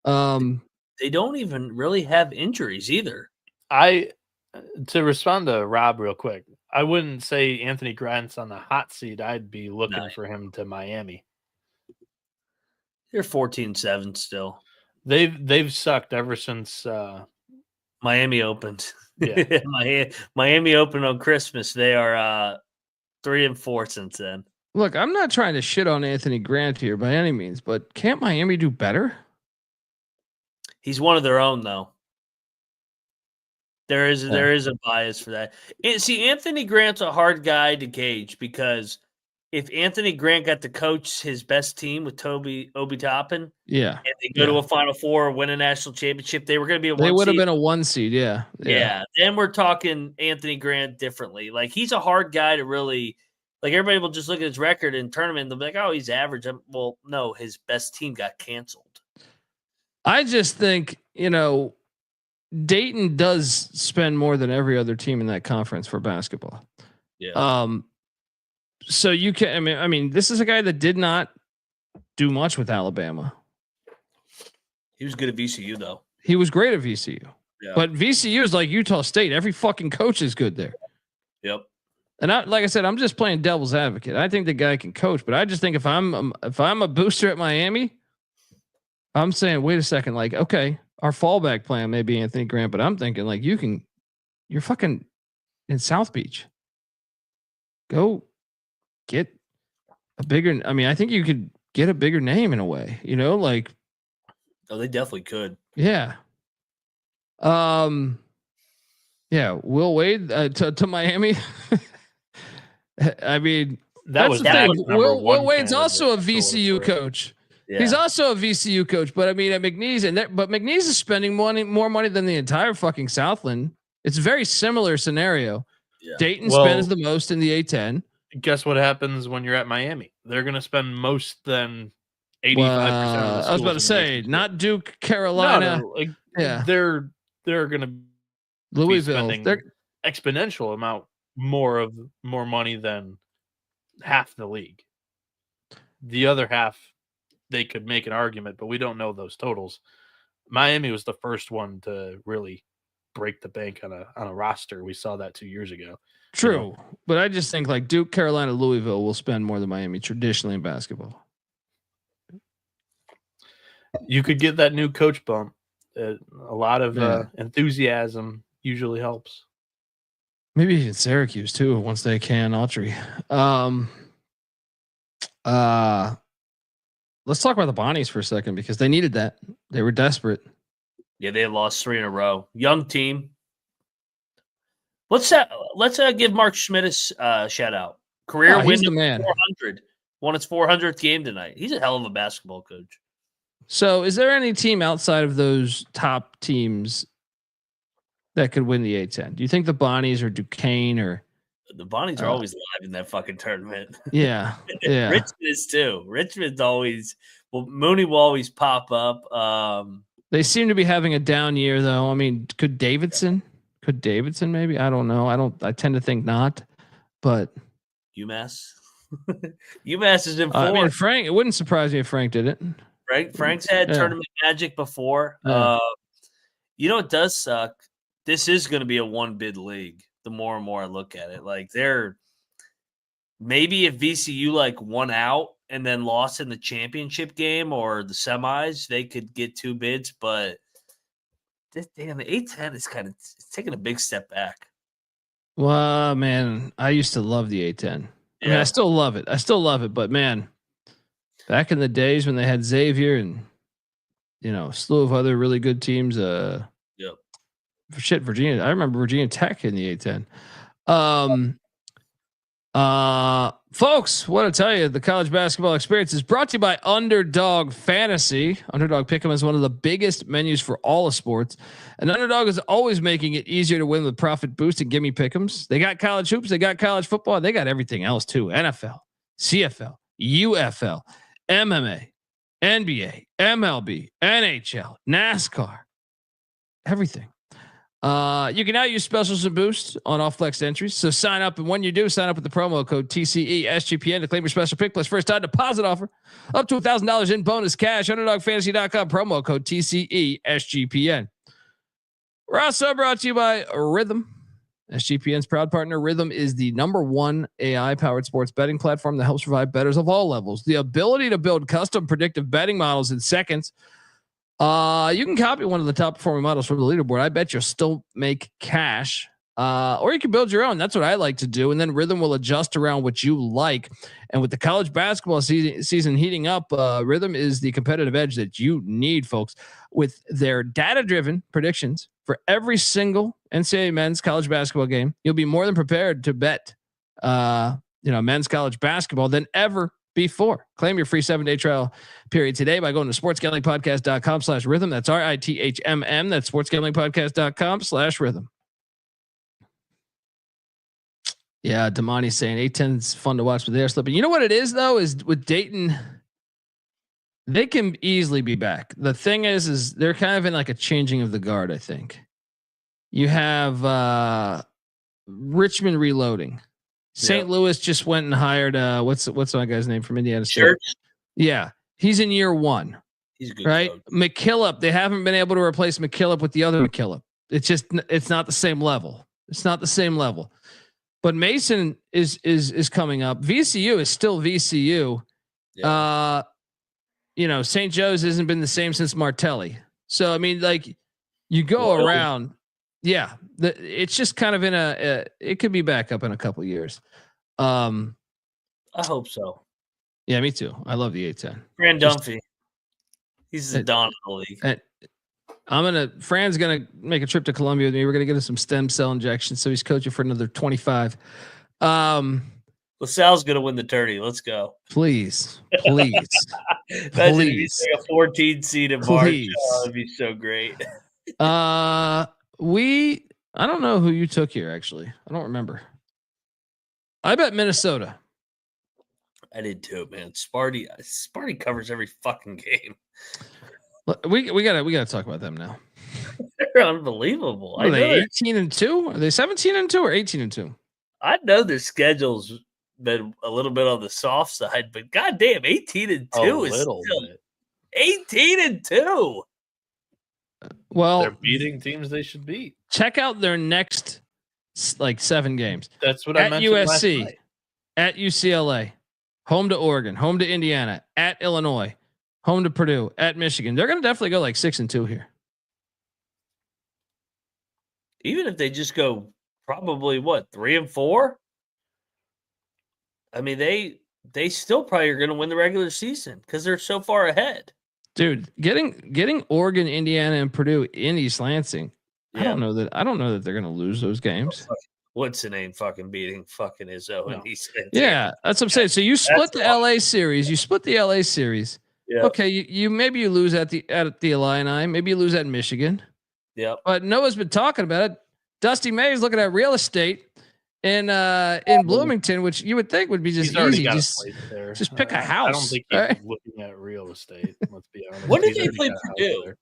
They don't even really have injuries either. To respond to Rob real quick, I wouldn't say Anthony Grant's on the hot seat. I'd be looking for him to Miami. They're 14-7 still. They've sucked ever since Miami opened. Yeah. Miami opened on Christmas. They are 3-4 since then. Look, I'm not trying to shit on Anthony Grant here by any means, but can't Miami do better? He's one of their own, though. There is a bias for that. And see, Anthony Grant's a hard guy to gauge because if Anthony Grant got to coach his best team with Obi Toppin, and they go to a Final Four or win a national championship, they were going to be a 1 seed. They would have been a 1 seed, yeah. Then we're talking Anthony Grant differently. Like he's a hard guy to really like. Everybody will just look at his record in tournament. They'll be like, "Oh, he's average." Well, no, his best team got canceled. I just think Dayton does spend more than every other team in that conference for basketball. Yeah. So you can. I mean, this is a guy that did not do much with Alabama. He was good at VCU, though. He was great at VCU. Yeah. But VCU is like Utah State. Every fucking coach is good there. Yep. And like I said, I'm just playing devil's advocate. I think the guy can coach, but I just think if I'm a booster at Miami, I'm saying, wait a second, like, okay, our fallback plan may be Anthony Grant, but I'm thinking like you're fucking in South Beach. Go get a bigger. I mean, I think you could get a bigger name in a way, like. Oh, they definitely could. Yeah. Yeah. Will Wade to Miami. I mean, that was the thing. Will Wade's candidate also a VCU coach. Yeah. He's also a VCU coach, but I mean, at McNeese but McNeese is spending more money than the entire fucking Southland. It's a very similar scenario. Yeah. Dayton spends the most in the A10. Guess what happens when you're at Miami? They're going to spend most than 85%. Of the I was about to say, not Duke, Carolina. No, they're going to Louisville. They're exponential amount more money than half the league. The other half, they could make an argument, but we don't know those totals. Miami was the first one to really break the bank on a roster. We saw that 2 years ago. True, but I just think like Duke, Carolina, Louisville will spend more than Miami traditionally in basketball. You could get that new coach bump. A lot of enthusiasm usually helps. Maybe even Syracuse too once they can Autry. Let's talk about the Bonnies for a second because they needed that. They were desperate. Yeah, they lost 3 in a row. Young team. Let's give Mark Schmidt a shout out. Career win of 400. Won its 400th game tonight. He's a hell of a basketball coach. So, is there any team outside of those top teams that could win the A10? Do you think the Bonnies or Duquesne or the Bonnies are always live in that fucking tournament? Yeah, yeah. Richmond is too. Richmond's always Mooney will always pop up. They seem to be having a down year, though. I mean, could Davidson maybe? I don't know. I tend to think not, but UMass. UMass is in 4. I mean, Frank. It wouldn't surprise me if Frank did it. Frank's had tournament magic before. Yeah. You know, it does suck. This is going to be a one bid league. The more and more I look at it, like maybe if VCU like won out and then lost in the championship game or the semis, they could get 2 bids. But the A10 is it's taking a big step back. Well, man, I used to love the A10. I mean, I still love it. But man, back in the days when they had Xavier and a slew of other really good teams, Virginia. I remember Virginia Tech in the A10. Folks, what to tell you, the college basketball experience is brought to you by Underdog Fantasy. Underdog Pick'em is one of the biggest menus for all of sports, and Underdog is always making it easier to win with profit boost and gimme pick'ems. They got college hoops, they got college football, they got everything else too: NFL, CFL, UFL, MMA, NBA, MLB, NHL, NASCAR, everything. You can now use specials and boosts on all flex entries. So sign up, and when you do, sign up with the promo code TCESGPN to claim your special pick plus first time deposit offer up to $1,000 in bonus cash. UnderdogFantasy.com promo code TCESGPN. We're also brought to you by Rhythm. SGPN's proud partner. Rhythm is the #1 AI-powered sports betting platform that helps provide bettors of all levels the ability to build custom predictive betting models in seconds. You can copy one of the top performing models from the leaderboard. I bet you'll still make cash. Or you can build your own. That's what I like to do. And then Rhythm will adjust around what you like. And with the college basketball season heating up, Rhythm is the competitive edge that you need, folks. With their data-driven predictions for every single NCAA men's college basketball game, you'll be more than prepared to bet, men's college basketball than ever before. Claim your free 7-day trial period today by going to sportsgamblingpodcast.com/rhythm. That's RITHMM. That's sportsgamblingpodcast.com/rhythm. Yeah, Damani's saying A10's fun to watch, but they're slipping. You know what it is though, is with Dayton, they can easily be back. The thing is they're kind of in like a changing of the guard. I think you have Richmond reloading. St. Louis just went and hired what's that guy's name from Indiana State? Church. Yeah, he's in year 1. He's a good right? coach. McKillop, they haven't been able to replace McKillop with the other McKillop. It's not the same level. It's not the same level. But Mason is coming up. VCU is still VCU. Yeah. St. Joe's hasn't been the same since Martelli. So I mean, like you go around. Yeah, it's just kind of in it could be back up in a couple of years. I hope so. Yeah, me too. I love the A10. Fran Dunphy. He's the don of the league. Fran's gonna make a trip to Columbia with me. We're gonna get him some stem cell injections. So he's coaching for another 25. LaSalle's gonna win the tourney. Let's go. Please. Imagine if he's like a 14 seed in March. Oh, that'd be so great. I don't know who you took here. Actually, I don't remember. I bet Minnesota. I did too, man. Sparty covers every fucking game. We gotta talk about them now. They're unbelievable. Are they 18-2? Are they 17-2 or 18-2? I know their schedule's been a little bit on the soft side, but goddamn, 18-2 is still 18-2. Well, they're beating teams they should beat. Check out their next 7 games. That's what I mentioned last USC, night. at UCLA, home to Oregon, home to Indiana, at Illinois, home to Purdue, at Michigan. They're going to definitely go 6-2 here. Even if they just go probably 3-4. I mean, they still probably are going to win the regular season because they're so far ahead. Dude, getting Oregon, Indiana, and Purdue in East Lansing. Yeah. I don't know that they're going to lose those games. What's the name? Fucking beating fucking Izzo and East Lansing. Yeah, that's what I'm saying. So you split the LA series. Yeah. Okay, you maybe you lose at the Illini. Maybe you lose at Michigan. Yeah. But Noah's been talking about it. Dusty May's looking at real estate in Bloomington, which you would think would be just easy. Just pick a house. I don't think he's looking at real estate. Let's be honest. When did they play Purdue?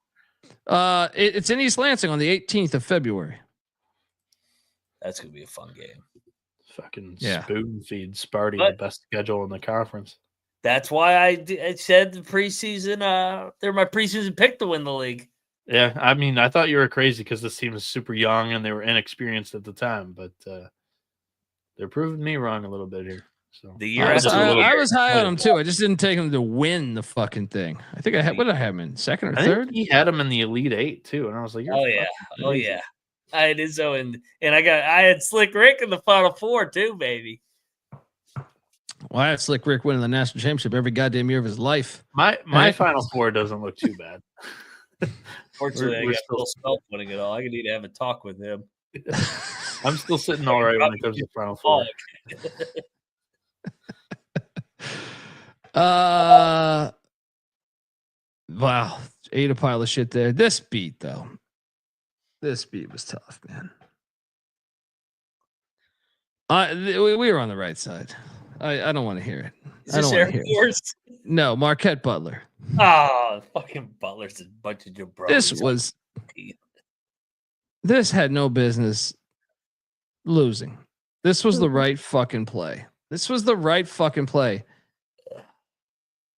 It's in East Lansing on the 18th of February. That's gonna be a fun game. Fucking Yeah. spoon feed Sparty But- the best schedule in the conference. That's why I said the preseason. They're my preseason pick to win the league. Yeah, I mean, I thought you were crazy because this team is super young and they were inexperienced at the time, but they're proving me wrong a little bit here. So The year I was, after I was high on him too. I just didn't take him to win the fucking thing. I think I had. What did I have him in? Second or I third? think he had him in the Elite Eight too, and I was like, Oh yeah, oh yeah. I did so, and I had Slick Rick in the Final Four too, baby. Well, I had Slick Rick winning the national championship every goddamn year of his life. My Right. Final Four doesn't look too bad. Fortunately, We're I got still- Bill Self winning it all. I need to have a talk with him. I'm still sitting all right when it comes to Final Four. Wow, ate a pile of shit there. This beat though, this beat was tough, man. We were on the right side. I don't want to hear it. Is I this don't want Air to hear Force? it. No, Marquette Butler. Oh, fucking Butler's a bunch of jabronis. This had no business losing. This was the right fucking play. This was the right fucking play.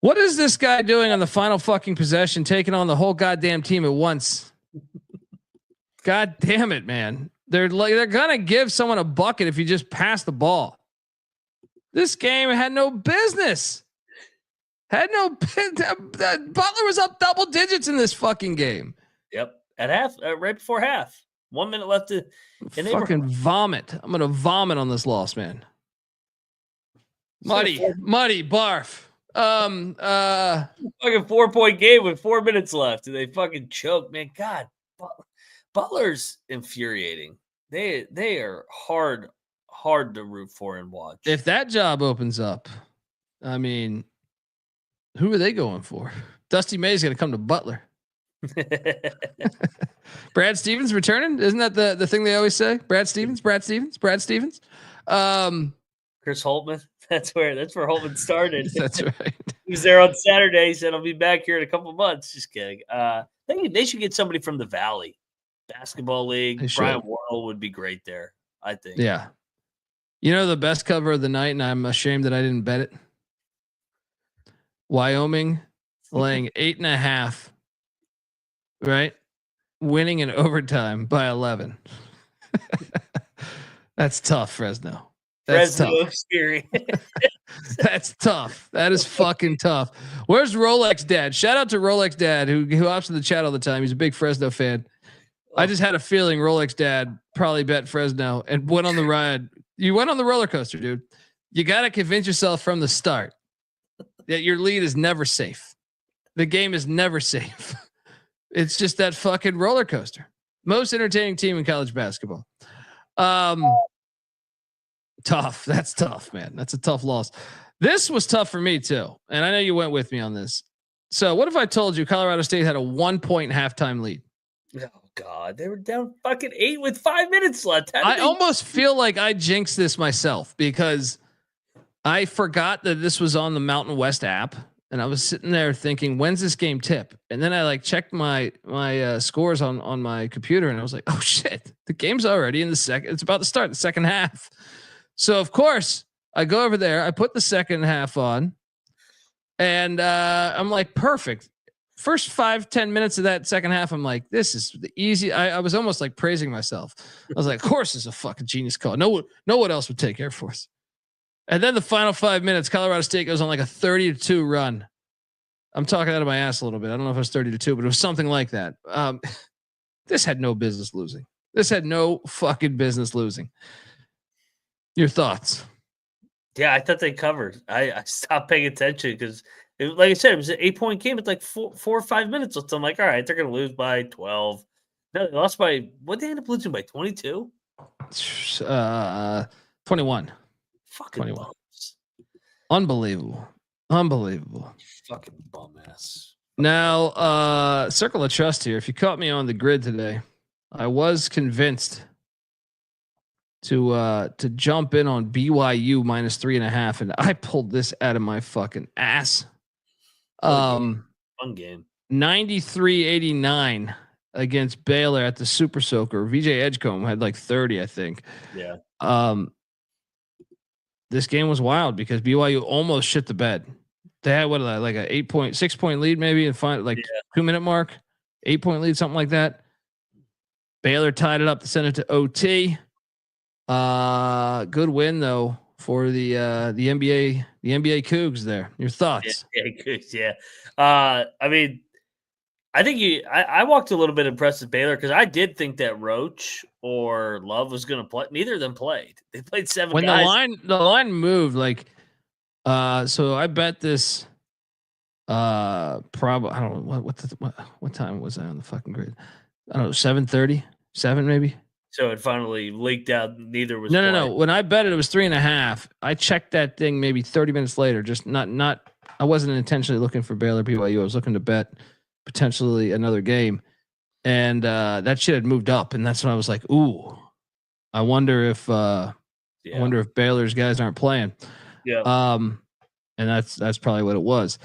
What is this guy doing on the final fucking possession, taking on the whole goddamn team at once? God damn it, man. They're gonna give someone a bucket if you just pass the ball. This game had no business. Butler was up double digits in this fucking game. Yep. At half, right before half. 1 minute left to. And they Fucking vomit. I'm gonna vomit on this loss, man. Muddy, barf. Fucking 4-point game with 4 minutes left, and they fucking choke, man. God, Butler's infuriating. They are hard to root for and watch. If that job opens up, I mean, who are they going for? Dusty May's going to come to Butler. Brad Stevens returning. Isn't that the thing they always say? Brad Stevens. Chris Holtman. That's where Holtman started. That's right. He was there on Saturday. He said, I'll be back here in a couple of months. Just kidding. They should get somebody from the Valley Basketball League. Brian Worrell would be great there, I think. Yeah. You know the best cover of the night, and I'm ashamed that I didn't bet it. Wyoming laying 8.5, right? Winning in overtime by 11. That's tough, Fresno. That's Fresno tough. experience. That's tough. That is fucking tough. Where's Rolex Dad? Shout out to Rolex Dad who hops in the chat all the time. He's a big Fresno fan. I just had a feeling Rolex Dad probably bet Fresno and went on the ride. You went on the roller coaster, dude. You got to convince yourself from the start that your lead is never safe. The game is never safe. It's just that fucking roller coaster. Most entertaining team in college basketball. Tough. That's tough, man. That's a tough loss. This was tough for me too. And I know you went with me on this. So what if I told you Colorado State had a 1-point halftime lead? Oh God, they were down fucking 8 with 5 minutes left. I almost feel like I jinxed this myself because I forgot that this was on the Mountain West app, and I was sitting there thinking, "When's this game tip?" And then I checked my scores on my computer, and I was like, "Oh shit, the game's already in the second. It's about to start the second half." So of course I go over there, I put the second half on, and I'm like, perfect. First 5-10 minutes of that second half, I'm like, this is the easy. I was almost like praising myself. I was like, of course, it's a fucking genius call. No one else would take Air Force. And then the final 5 minutes, Colorado State goes on like a 30-2 run. I'm talking out of my ass a little bit. I don't know if it was 30-2, but it was something like that. This had no business losing. This had no fucking business losing. Your thoughts? Yeah, I thought they covered. I stopped paying attention because, like I said, it was an 8-point game. It's like 4 or 5 minutes left. I'm like, all right, they're going to lose by 12. No, they lost by, what did they end up losing by, 22? 21. Fucking 21. bums. Unbelievable. Fucking bum ass. Now, circle of trust here. If you caught me on the grid today, I was convinced to jump in on BYU -3.5, and I pulled this out of my fucking ass. Fun game. 93-89 against Baylor at the Super Soaker. VJ Edgecombe had like 30, I think. Yeah. this game was wild because BYU almost shit the bed. They had like a 6 point lead maybe and 2 minute mark, 8 point lead, something like that. Baylor tied it up to send it to OT. Good win though for the NBA Cougs there. Your thoughts? Yeah, Cougs, yeah. I mean, I think I walked a little bit impressed with Baylor because I did think that Roach or Love was going to play. Neither of them played. They played 7 when guys. the line moved so I bet this probably I don't know what time was I on the fucking grid? I don't know, 7:30, 7 maybe. So it finally leaked out. Neither was no. When I bet it was 3.5. I checked that thing maybe 30 minutes later. Just not. I wasn't intentionally looking for Baylor BYU. I was looking to bet potentially another game, and that shit had moved up, and that's when I was like, "Ooh, I wonder if Baylor's guys aren't playing." Yeah. And that's probably what it was.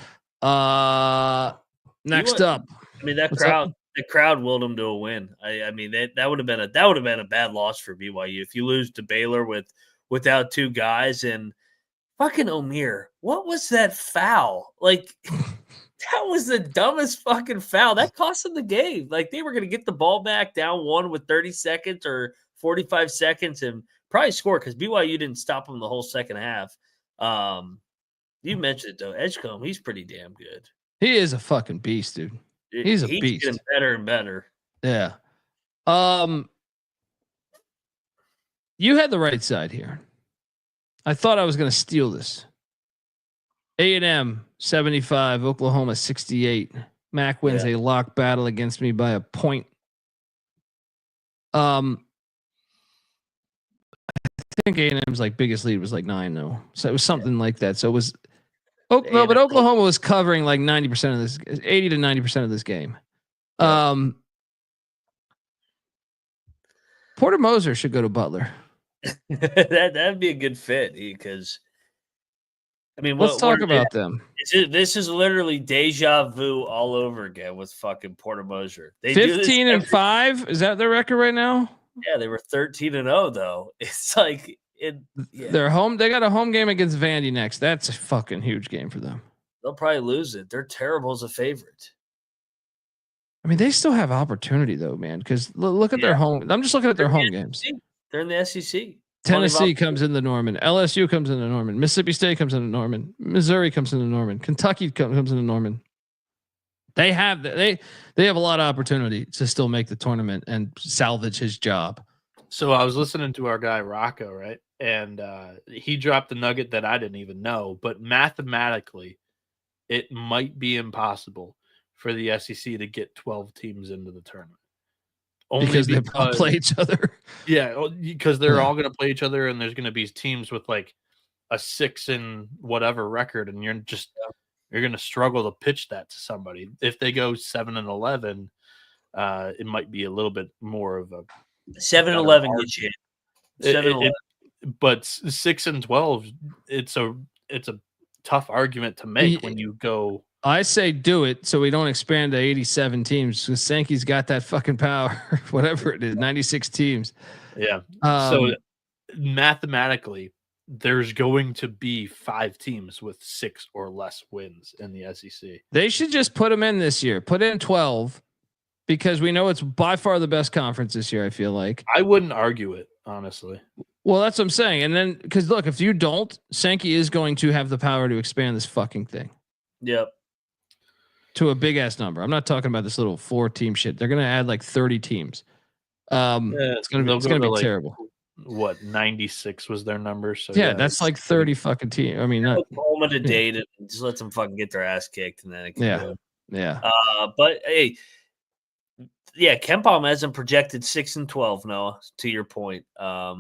Next up, I mean the crowd willed them to a win. I mean that would have been a bad loss for BYU if you lose to Baylor without 2 guys. And fucking Omier, what was that foul? Like that was the dumbest fucking foul that cost them the game. Like they were going to get the ball back down 1 with 30 seconds or 45 seconds and probably score because BYU didn't stop them the whole second half. You mentioned it though, Edgecombe, he's pretty damn good. He is a fucking beast, dude. He's a beast. Getting better and better. Yeah. You had the right side here. I thought I was going to steal this. A&M 75, Oklahoma 68. Mac wins a lock battle against me by a point. I think A&M's biggest lead was 9 though. So it was something like that. So it was but Oklahoma was covering 90% of this, 80 to 90% of this game. Porter Moser should go to Butler. That'd be a good fit because I mean, let's talk about them. This is literally deja vu all over again with fucking Porter Moser. 15-5. Is that their record right now? Yeah, they were 13-0 though. It's like they're home. They got a home game against Vandy next. That's a fucking huge game for them. They'll probably lose it. They're terrible as a favorite. I mean, they still have opportunity though, man. Because look at their home. I'm just looking at their home games. They're in the SEC. Tennessee comes into Norman. LSU comes into Norman. Mississippi State comes into Norman. Missouri comes into Norman. Kentucky comes into Norman. They have a lot of opportunity to still make the tournament and salvage his job. So I was listening to our guy Rocco, right? And he dropped a nugget that I didn't even know, but mathematically it might be impossible for the SEC to get 12 teams into the tournament. Only because they all play each other. Yeah, because they're all going to play each other, and there's going to be teams with a 6 and whatever record, and you're going to struggle to pitch that to somebody. If they go 7-11, it might be a little bit more of a 7-11 gets you. 7-11. But 6-12, it's a tough argument to make when you go. I say do it so we don't expand to 87 teams. Because Sankey's got that fucking power, whatever it is, 96 teams. Yeah. So mathematically, there's going to be 5 teams with 6 or less wins in the SEC. They should just put them in this year. Put in 12 because we know it's by far the best conference this year. I feel like I wouldn't argue it, honestly. Well, that's what I'm saying. And then because look, if you don't, Sankey is going to have the power to expand this fucking thing. Yep. To a big ass number. I'm not talking about this little 4-team shit. They're going to add 30 teams. It's going to be terrible. What 96 was their number? So yeah, that's 30 fucking teams. I mean, not moment of date and just let them fucking get their ass kicked and then yeah. But hey, yeah, Kempom hasn't projected 6-12. Noah, to your point. I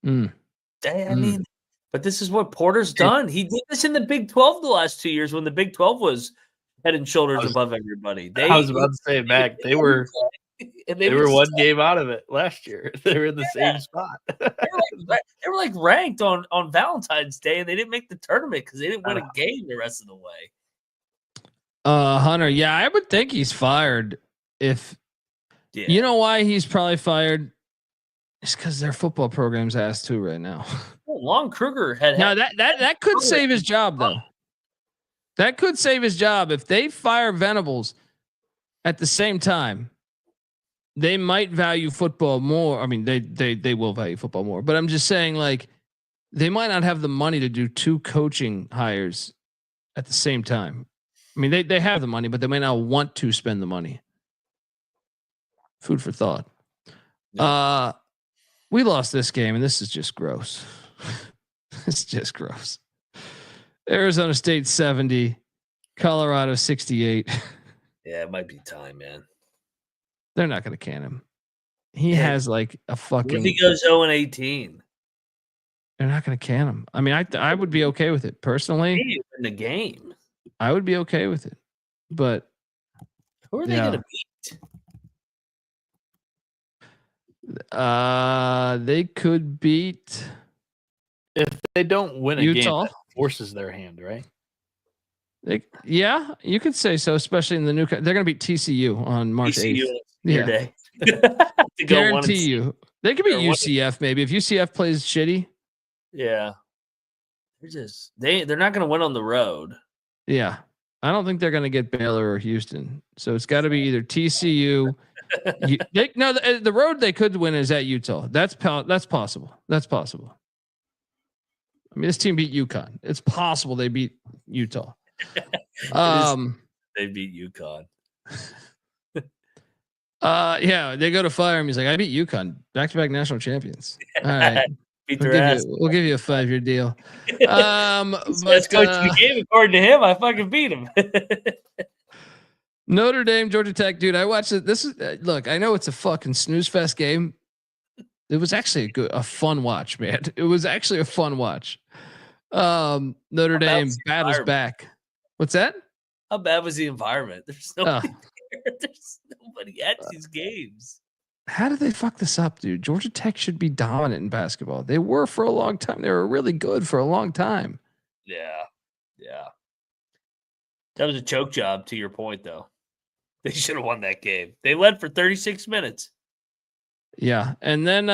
mean, but this is what Porter's done. He did this in the Big 12 the last 2 years when the Big 12 was head and shoulders above everybody. I was about to say, Mac, they were one game out of it last year. They were in the same spot. they were ranked on Valentine's Day, and they didn't make the tournament because they didn't win a game the rest of the way. Hunter, yeah, I would think he's fired. If you know why he's probably fired, It's because their football program's ass too right now. Well, Lon Kruger had Now that could save his job though. That could save his job if they fire Venables at the same time. They might value football more. I mean, they will value football more. But I'm just saying, like, they might not have the money to do 2 coaching hires at the same time. I mean, they have the money, but they may not want to spend the money. Food for thought. Yeah. We lost this game, and this is just gross. It's just gross. Arizona State 70, Colorado 68. Yeah, it might be time, man. They're not going to can him. He has like a fucking. If he goes 0-18, they're not going to can him. I mean, I would be okay with it personally. In the game, I would be okay with it, but who are they going to beat? They could beat. If they don't win a Utah. game, that forces their hand, right? Yeah, you could say so, especially in the new. They're going to beat TCU on March 8th. Yeah, day. Guarantee you. They could beat UCF maybe if UCF plays shitty. Yeah, they're not going to win on the road. Yeah, I don't think they're going to get Baylor or Houston. So it's got to be either TCU. The road they could win is at Utah. That's possible. That's possible. I mean, this team beat UConn. It's possible they beat Utah. They beat UConn. Yeah, they go to fire him. He's like, I beat UConn, back-to-back national champions. All right, we'll give you a 5-year deal. Best coach in the game, according to him. I fucking beat him. Notre Dame, Georgia Tech, dude. I watched it. This is look. I know it's a fucking snooze fest game. It was actually a fun watch, man. It was actually a fun watch. Notre Dame battles back. What's that? How bad was the environment? There's nobody there. There's nobody at these games. How did they fuck this up, dude? Georgia Tech should be dominant in basketball. They were for a long time. They were really good for a long time. Yeah. That was a choke job, to your point, though. They should have won that game. They led for 36 minutes. Yeah. And then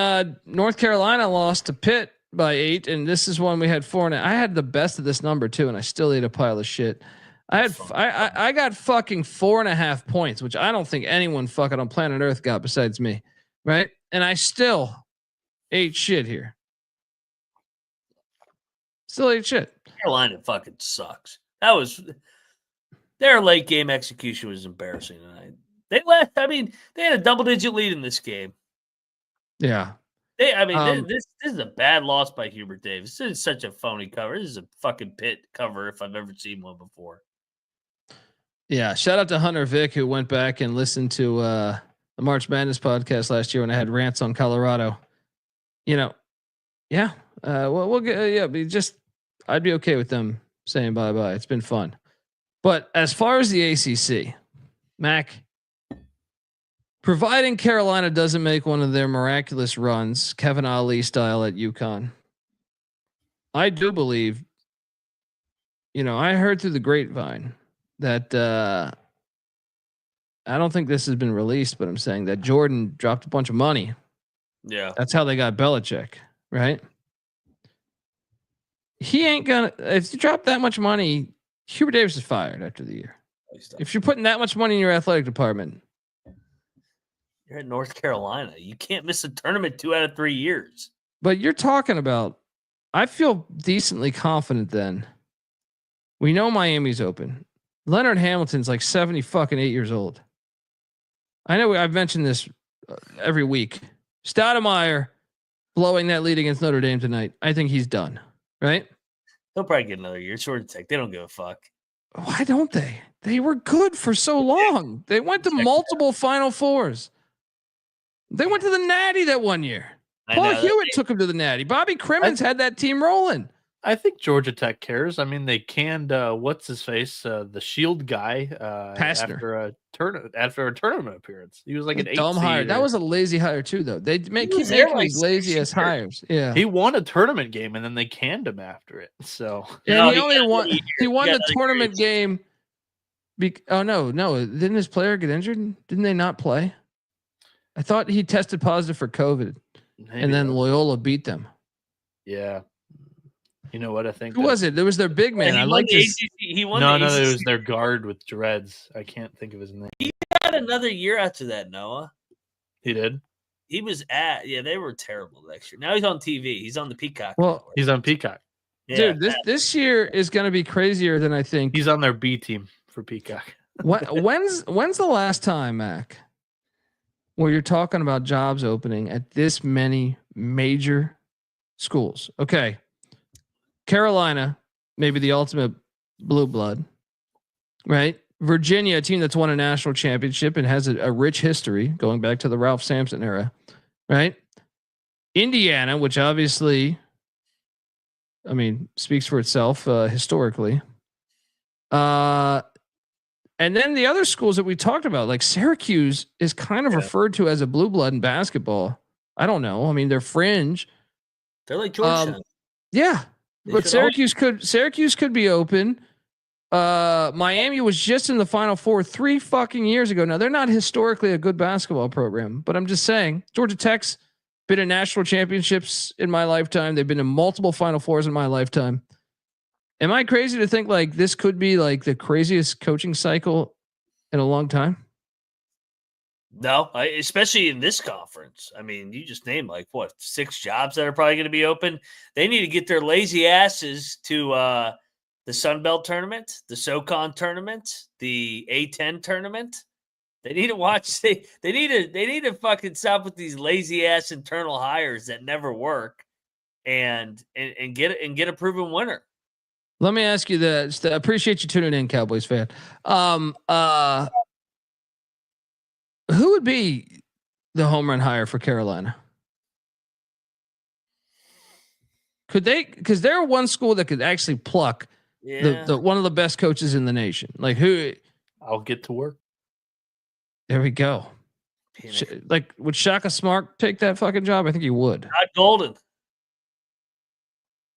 North Carolina lost to Pitt by 8. And this is one we had 4. And I had the best of this number too. And I still ate a pile of shit. I got fucking 4.5 points, which I don't think anyone fucking on planet Earth got besides me. Right. And I still ate shit here. Still ate shit. Carolina fucking sucks. Their late game execution was embarrassing tonight. They had a double-digit lead in this game. Yeah. This is a bad loss by Hubert Davis. This is such a phony cover. This is a fucking Pitt cover if I've ever seen one before. Yeah. Shout out to Hunter Vick, who went back and listened to the March Madness podcast last year when I had rants on Colorado. Yeah. We'll get, I'd be okay with them saying bye-bye. It's been fun. But as far as the ACC, Mac, providing Carolina doesn't make one of their miraculous runs, Kevin Ali style at UConn, I do believe, I heard through the grapevine that I don't think this has been released, but I'm saying that Jordan dropped a bunch of money. Yeah. That's how they got Belichick, right? He ain't gonna, if you drop that much money, Hubert Davis is fired after the year. If you're putting that much money in your athletic department, you're at North Carolina. You can't miss a tournament 2 out of 3 years. But you're talking about, I feel decently confident then. We know Miami's open. Leonard Hamilton's like 78 years old. I know I've mentioned this every week. Stoudemire blowing that lead against Notre Dame tonight. I think he's done, right? He'll probably get another year. Georgia Tech. They don't give a fuck. Why don't they? They were good for so long. They went to multiple Final Fours. They went to the Natty that one year. Paul Hewitt took him to the Natty. Bobby Crimmins had that team rolling. I think Georgia Tech cares. I mean, they canned what's his face, the Shield guy, after a tournament appearance. He was like an dumb hire. That was a lazy hire too, though. They keep making these lazy ass hires. Yeah, he won a tournament game and then they canned him after it. So yeah, he won the tournament game. No, didn't his player get injured? Didn't they not play? I thought he tested positive for COVID. and then Loyola beat them. Yeah. You know what I think? Who was it? There was their big man. I like this. He won No, the ACC. it was their guard with dreads. I can't think of his name. He had another year after that, Noah. He did? He was they were terrible next year. Now he's on TV. He's on the Peacock. Well, Network. He's on Peacock. Yeah, dude, this year is going to be crazier than I think. He's on their B team for Peacock. When's the last time, Mac, where you're talking about jobs opening at this many major schools? Okay. Carolina, maybe the ultimate blue blood, right? Virginia, a team that's won a national championship and has a rich history going back to the Ralph Sampson era, right? Indiana, which obviously, I mean, speaks for itself historically. And then the other schools that we talked about, like Syracuse, is kind of referred to as a blue blood in basketball. I don't know. I mean, they're fringe. They're like Georgetown. Yeah. But Syracuse could be open. Miami was just in the Final Four 3 fucking years ago. Now they're not historically a good basketball program, but I'm just saying Georgia Tech's been in national championships in my lifetime. They've been in multiple Final Fours in my lifetime. Am I crazy to think like this could be like the craziest coaching cycle in a long time? No, especially in this conference. I mean, you just named 6 jobs that are probably going to be open. They need to get their lazy asses to the Sun Belt tournament, the SoCon tournament, the A10 tournament. They need to watch. They need to fucking stop with these lazy ass internal hires that never work, and get a proven winner. Let me ask you this. I appreciate you tuning in, Cowboys fan. Who would be the home run hire for Carolina? Could they? Because they're one school that could actually pluck the one of the best coaches in the nation. Like who? I'll get to work. There we go. Would Shaka Smart take that fucking job? I think he would. Not Golden.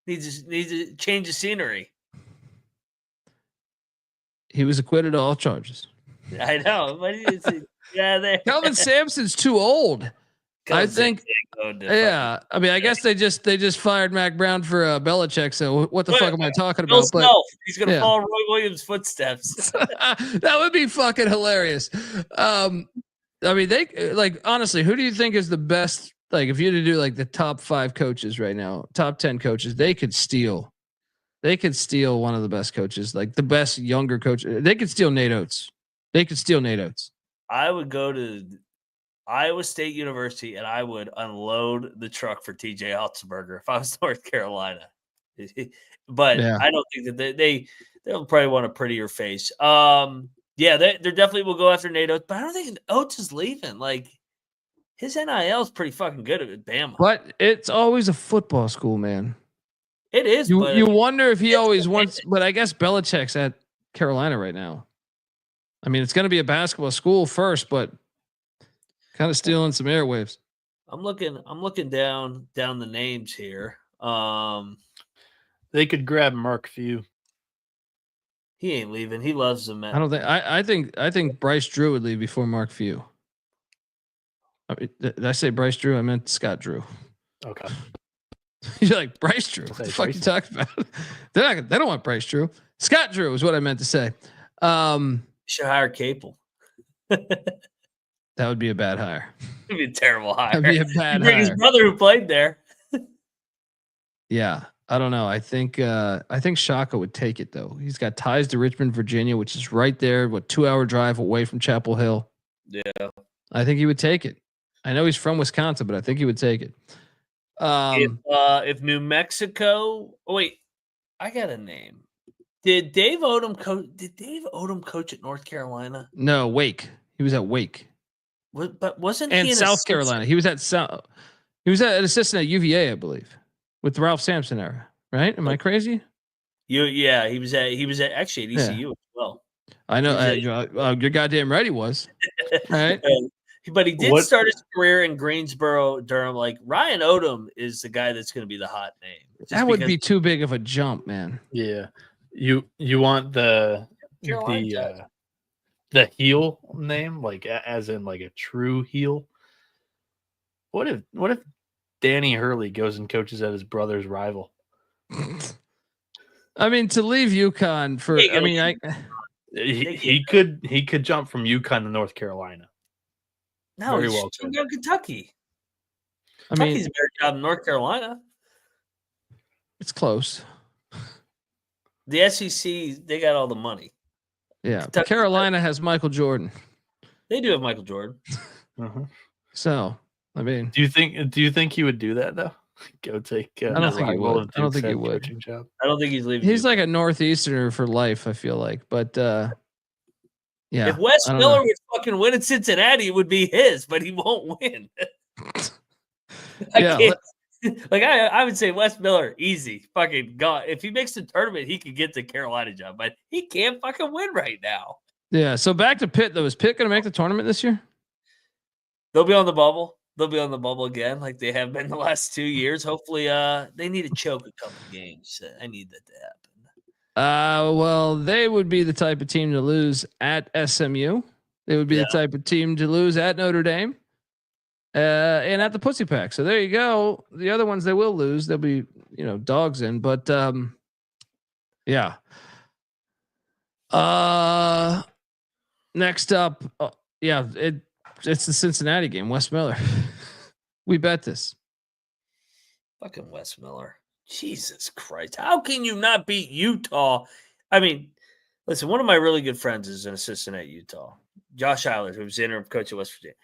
Needs to change the scenery. He was acquitted of all charges. I know. Kelvin Sampson's too old. I think. Yeah, I mean, I guess they just fired Mac Brown for Belichick. So what the fuck am I talking about? But he's gonna follow Roy Williams' footsteps. That would be fucking hilarious. I mean, they honestly, who do you think is the best? Like, if you had to do like the top 5 coaches right now, top 10 coaches, they could steal one of the best coaches, like the best younger coach. They could steal Nate Oates. I would go to Iowa State University and I would unload the truck for TJ Otzelberger if I was North Carolina. But I don't think that they'll probably want a prettier face. They definitely will go after Nate Oates, but I don't think Oates is leaving. Like, his NIL is pretty fucking good at Bama. But it's always a football school, man. It is. You wonder if he always wants, but I guess Belichick's at Carolina right now. I mean, it's going to be a basketball school first, but kind of stealing some airwaves. I'm looking down the names here. They could grab Mark Few. He ain't leaving. He loves them, man. I don't think. I think Bryce Drew would leave before Mark Few. I mean, did I say Bryce Drew? I meant Scott Drew. Okay. You're like Bryce Drew. What the fuck you talking about? They don't want Bryce Drew. Scott Drew is what I meant to say. Should hire Capel. That would be a bad hire. It'd be a terrible hire. That'd be a bad hire. His brother who played there. Yeah. I don't know. I think Shaka would take it though. He's got ties to Richmond, Virginia, which is right there, 2-hour drive away from Chapel Hill. Yeah. I think he would take it. I know he's from Wisconsin, but I think he would take it. If New Mexico, I got a name. Did Dave Odom coach at North Carolina? No, Wake. He was at Wake. But wasn't he in South assistant? Carolina? He was at an assistant at UVA, I believe, with the Ralph Sampson era. Right? Am I crazy? He was at actually at ECU as well. I know. You're goddamn right. He was. Right. But he did start his career in Greensboro, Durham. Like, Ryan Odom is the guy that's going to be the hot name. That would be too big of a jump, man. Yeah. You want the heel name, like as in like a true heel? What if Danny Hurley goes and coaches at his brother's rival. I mean, to leave UConn for, I mean, he could jump from UConn to North Carolina. No, Very he well should go to Kentucky. I mean, Kentucky's a better job than North Carolina. it's close. The SEC, they got all the money. Yeah. Kentucky's Carolina has Michael Jordan. They do have Michael Jordan. So, I mean, do you think he would do that though? Go take. I don't think he would. I don't think he would. I don't think he's leaving. He's like a Northeasterner for life, I feel like. But yeah. If Wes Miller was fucking win in Cincinnati, it would be his, but he won't win. I would say Wes Miller, easy. Fucking God. If he makes the tournament, he could get the Carolina job, but he can't fucking win right now. Yeah. So back to Pitt though. Is Pitt going to make the tournament this year? They'll be on the bubble. They'll be on the bubble again, like they have been the last 2 years. Hopefully, they need to choke a couple games. I need that to happen. Well, they would be the type of team to lose at SMU. They would be the type of team to lose at Notre Dame, and at the Pussy Pack. So there you go. The other ones they will lose. They'll be, dogs in. But yeah. Next up, it's the Cincinnati game. Wes Miller. We bet this. Fucking Wes Miller. Jesus Christ. How can you not beat Utah? I mean, listen, one of my really good friends is an assistant at Utah, Josh Eilers, who's interim coach at West Virginia.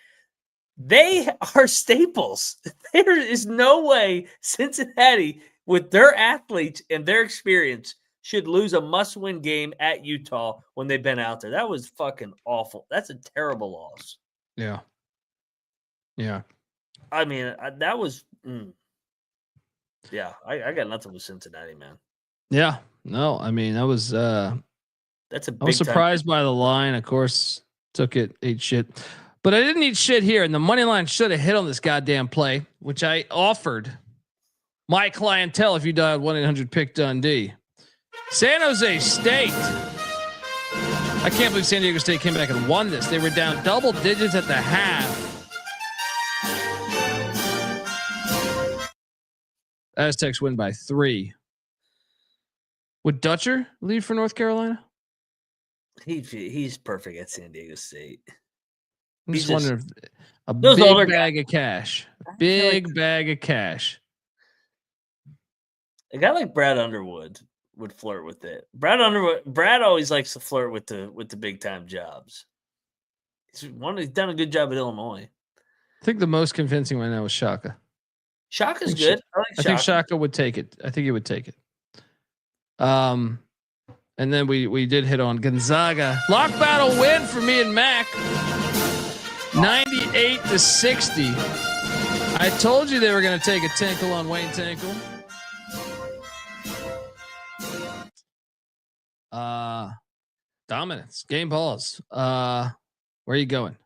They are staples. There is no way Cincinnati, with their athletes and their experience, should lose a must-win game at Utah when they've been out there. That was fucking awful. That's a terrible loss. Yeah. Yeah. I mean, that was... Yeah, I got nothing with Cincinnati, man. Yeah, no, I mean that was that's a big I was surprised by the line. Of course, ate shit, but I didn't eat shit here. And the money line should have hit on this goddamn play, which I offered my clientele. If you dialed 1-800-PICK-DUNDEE, San Jose State. I can't believe San Diego State came back and won this. They were down double digits at the half. Aztecs win by 3. Would Dutcher leave for North Carolina? He's perfect at San Diego State. I'm just wondering if a big bag of cash. Big bag of cash. A guy like Brad Underwood would flirt with it. Brad always likes to flirt with the big time jobs. He's done a good job at Illinois. I think the most convincing one now was Shaka. Shaka's good. I think Shaka would take it. I think he would take it. And then we did hit on Gonzaga. Lock battle win for me and Mac. 98-60. I told you they were going to take a tinkle on Wayne Tinkle. Dominance. Game balls. Where are you going?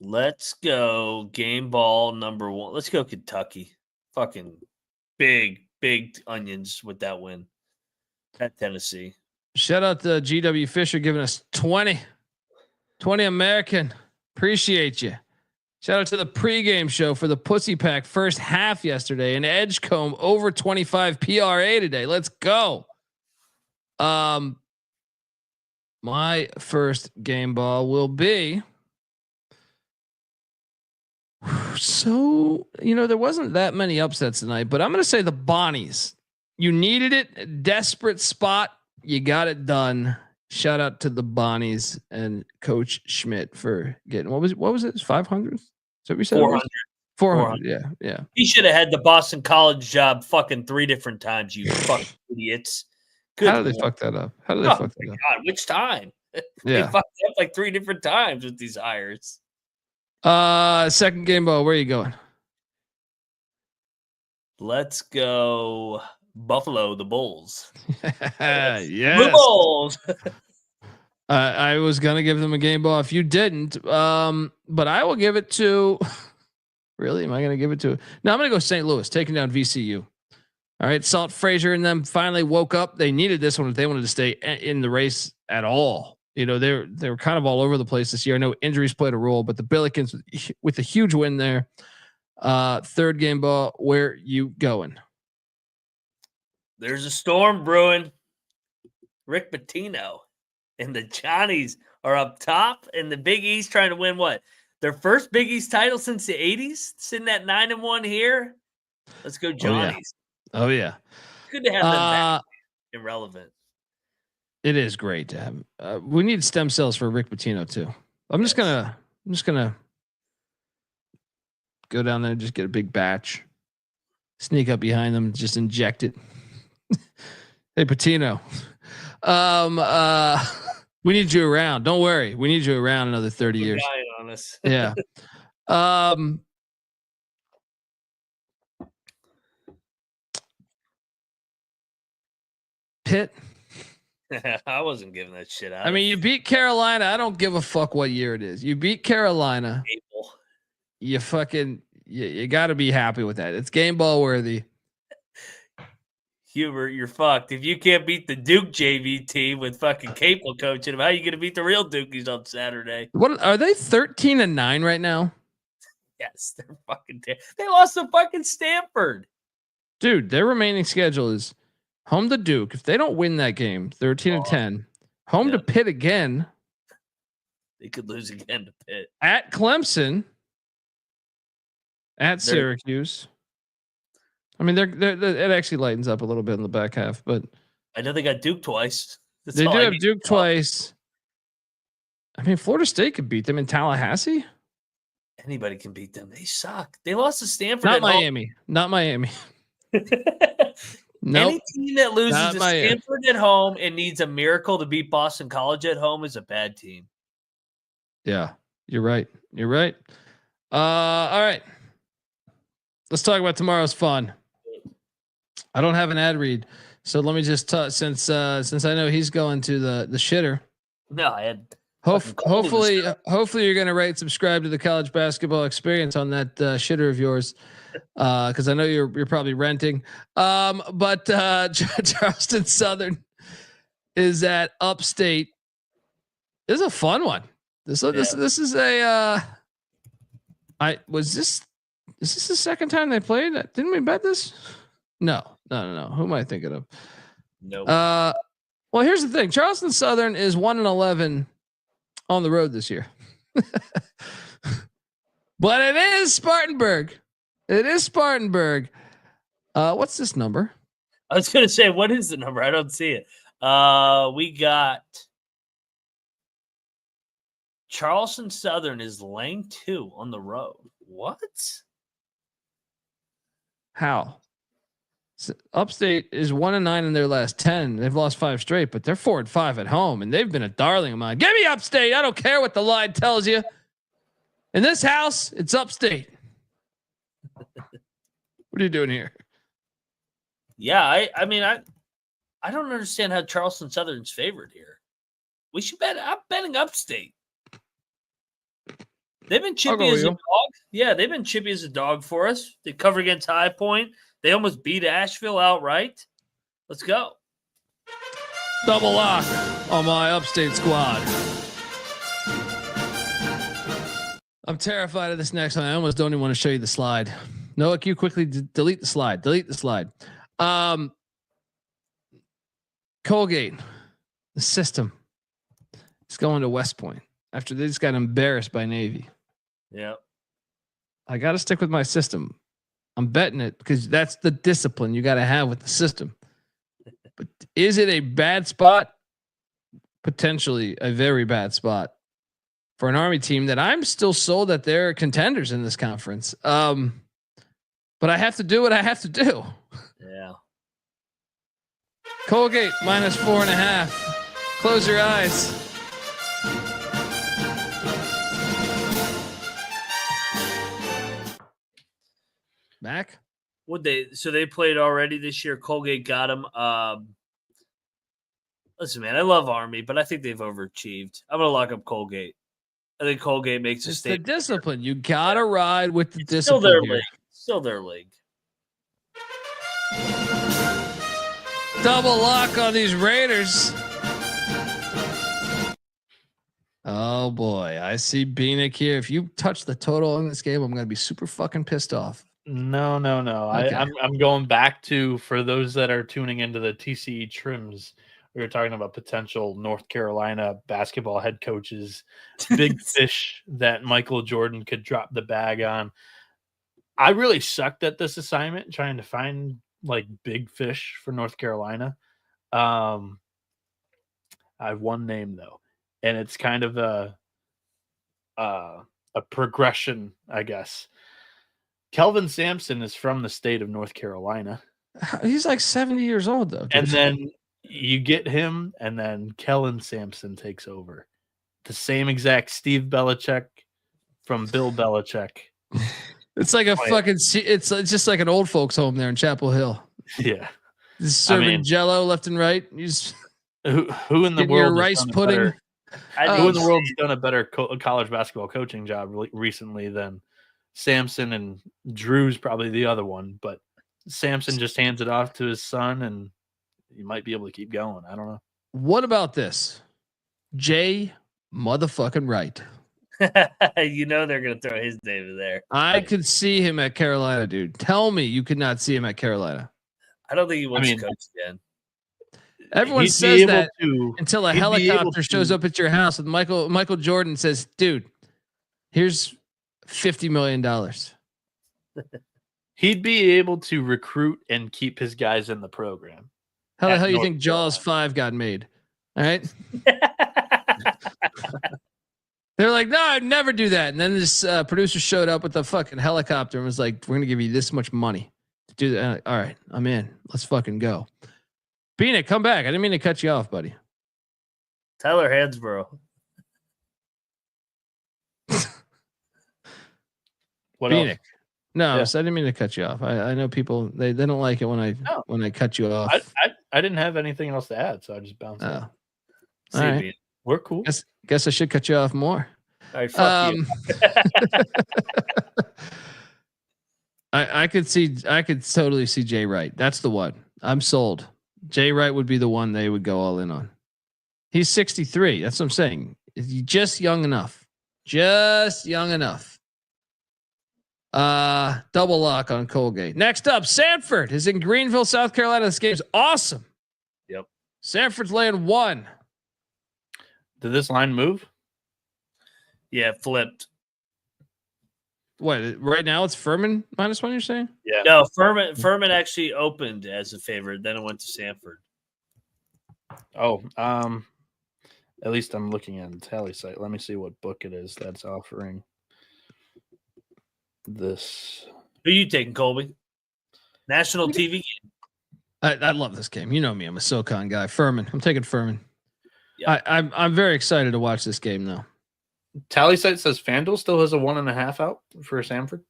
Let's go game ball number 1. Let's go Kentucky. Fucking big onions with that win at Tennessee. Shout out to GW Fisher giving us 20 American. Appreciate you. Shout out to the pregame show for the Pussy Pack first half yesterday and Edgecombe over 25 PRA today. Let's go. My first game ball will be. So, there wasn't that many upsets tonight, but I'm going to say the Bonnies. You needed it. Desperate spot. You got it done. Shout out to the Bonnies and Coach Schmidt for getting, what was it? 500? So we said 400. Yeah. He should have had the Boston College job fucking 3 different times, you fucking idiots. Good. How did they fuck that up? God, which time? They fucked up like 3 different times with these hires. Second game ball. Where are you going? Let's go Buffalo, the Bulls. Yes. The Bulls. I was gonna give them a game ball if you didn't. But I will give it to. Really? Am I gonna give it to? No, I'm gonna go St. Louis, taking down VCU. All right, Salt Frazier and them finally woke up. They needed this one if they wanted to stay in the race at all. They were kind of all over the place this year. I know injuries played a role, but the Billikens with a huge win there. Third game ball. Where you going? There's a storm brewing. Rick Pitino and the Johnnies are up top, and the Big East trying to win what? Their first Big East title since the 80s? Sitting at 9-1 here. Let's go, Johnnies. Oh, yeah. Good to have them back. Irrelevant. It is great to have. We need stem cells for Rick Pitino too. I'm just gonna go down there and just get a big batch, sneak up behind them, just inject it. Hey, Pitino. We need you around. Don't worry. We need you around another 30 years. On us. Yeah. Pitt. I wasn't giving that shit out. I mean, you beat Carolina. I don't give a fuck what year it is. You beat Carolina. April. You got to be happy with that. It's game ball worthy. Hubert, you're fucked. If you can't beat the Duke JV team with fucking Capel coaching them, how are you going to beat the real Dukies on Saturday? What are they 13-9 right now? Yes, they're fucking. They lost to fucking Stanford. Dude, their remaining schedule is home to Duke. If they don't win that game, 13-10. Home to Pitt again. They could lose again to Pitt. At Clemson. At Syracuse. I mean, it actually lightens up a little bit in the back half, but I know they got Duke twice. They do have Duke twice. I mean, Florida State could beat them in Tallahassee. Anybody can beat them. They suck. They lost to Stanford. Not Miami. Not Miami. Nope. Any team that loses to Stanford at home and needs a miracle to beat Boston College at home is a bad team. Yeah, you're right. You're right. All right. Let's talk about tomorrow's fun. I don't have an ad read, so let me just since I know he's going to the shitter. No, I had. Hopefully you're going to rate, subscribe to the College Basketball Experience on that shitter of yours, because I know you're probably renting. But Charleston Southern is at Upstate. This is a fun one. This is a. Is this the second time they played? Didn't we bet this? No. Who am I thinking of? No. Well, here's the thing. Charleston Southern is 1-11 on the road this year. But it is Spartanburg. What's this number? I was going to say, what is the number? I don't see it. We got Charleston Southern is lane 2 on the road. What? How? Upstate is 1-9 in their last 10. They've lost 5 straight, but they're 4-5 at home, and they've been a darling of mine. Give me Upstate. I don't care what the line tells you. In this house, it's Upstate. What are you doing here? Yeah, I mean, I don't understand how Charleston Southern's favored here. We should bet. I'm betting Upstate. They've been chippy as a dog. Yeah, they've been chippy as a dog for us. They cover against High Point. They almost beat Asheville outright. Let's go. Double lock on my Upstate squad. I'm terrified of this next one. I almost don't even want to show you the slide. Noah, can you quickly delete the slide? Delete the slide. Colgate, the system, is going to West Point after they just got embarrassed by Navy. Yeah. I got to stick with my system. I'm betting it because that's the discipline you got to have with the system. But is it a bad spot? Potentially a very bad spot for an Army team that I'm still sold that they're contenders in this conference. But I have to do what I have to do. Yeah. Colgate -4.5. Close your eyes. Mac? So they played already this year. Colgate got them. Listen, man, I love Army, but I think they've overachieved. I'm gonna lock up Colgate. I think Colgate makes a statement. The discipline. You gotta ride with the discipline. Still their here. league. Still their league. Double lock on these Raiders. Oh boy, I see Bieniek here. If you touch the total in this game, I'm gonna be super fucking pissed off. No. Okay. I'm going back to, for those that are tuning into the TCE trims, we were talking about potential North Carolina basketball head coaches, big fish that Michael Jordan could drop the bag on. I really sucked at this assignment, trying to find like big fish for North Carolina. I have one name though, and it's kind of a progression, I guess. Kelvin Sampson is from the state of North Carolina. He's like 70 years old though. And then you get him, and then Kellen Sampson takes over. The same exact Steve Belichick from Bill Belichick. It's like a fucking. It's just like an old folks home there in Chapel Hill. Yeah, just serving Jello left and right. You just who in the world? Your rice pudding. Who in the world's done a better college basketball coaching job recently than Sampson? And Drew's probably the other one, but Sampson just hands it off to his son, and you might be able to keep going. I don't know. What about this? Jay motherfucking Wright. You know they're gonna throw his name in there. I could see him at Carolina, dude. Tell me you could not see him at Carolina. I don't think he wants to coach again. Everyone says that until a helicopter shows up at your house with Michael Jordan says, "Dude, here's $50 million." He'd be able to recruit and keep his guys in the program. How the hell you think Jaws 5 got made? All right. They're like, no, I'd never do that. And then this producer showed up with the fucking helicopter and was like, we're going to give you this much money to do that. All right, I'm in. Let's fucking go. Bieniek, come back. I didn't mean to cut you off, buddy. Tyler Hansborough. What Bieniek. else? No, so I didn't mean to cut you off. I know people, they don't like it when I cut you off. I didn't have anything else to add, so I just bounced it. All right. We're cool. Guess I should cut you off more. All right, fuck you. I could totally see Jay Wright. That's the one. I'm sold. Jay Wright would be the one they would go all in on. He's 63. That's what I'm saying. He's just young enough. Just young enough. Double lock on Colgate. Next up, Samford is in Greenville, South Carolina. This game's awesome. Yep. Samford's laying 1. Did this line move? Yeah, it flipped. What, right now it's Furman -1, you're saying? Yeah. No, Furman actually opened as a favorite, then it went to Samford. Oh, at least I'm looking at the tally site. Let me see what book it is that's offering this. Who you taking, Colby? National TV game. I love this game. You know me. I'm a SoCon guy. Furman. I'm taking Furman. Yeah. I'm very excited to watch this game though. Tally site says FanDuel still has a 1.5 out for Samford.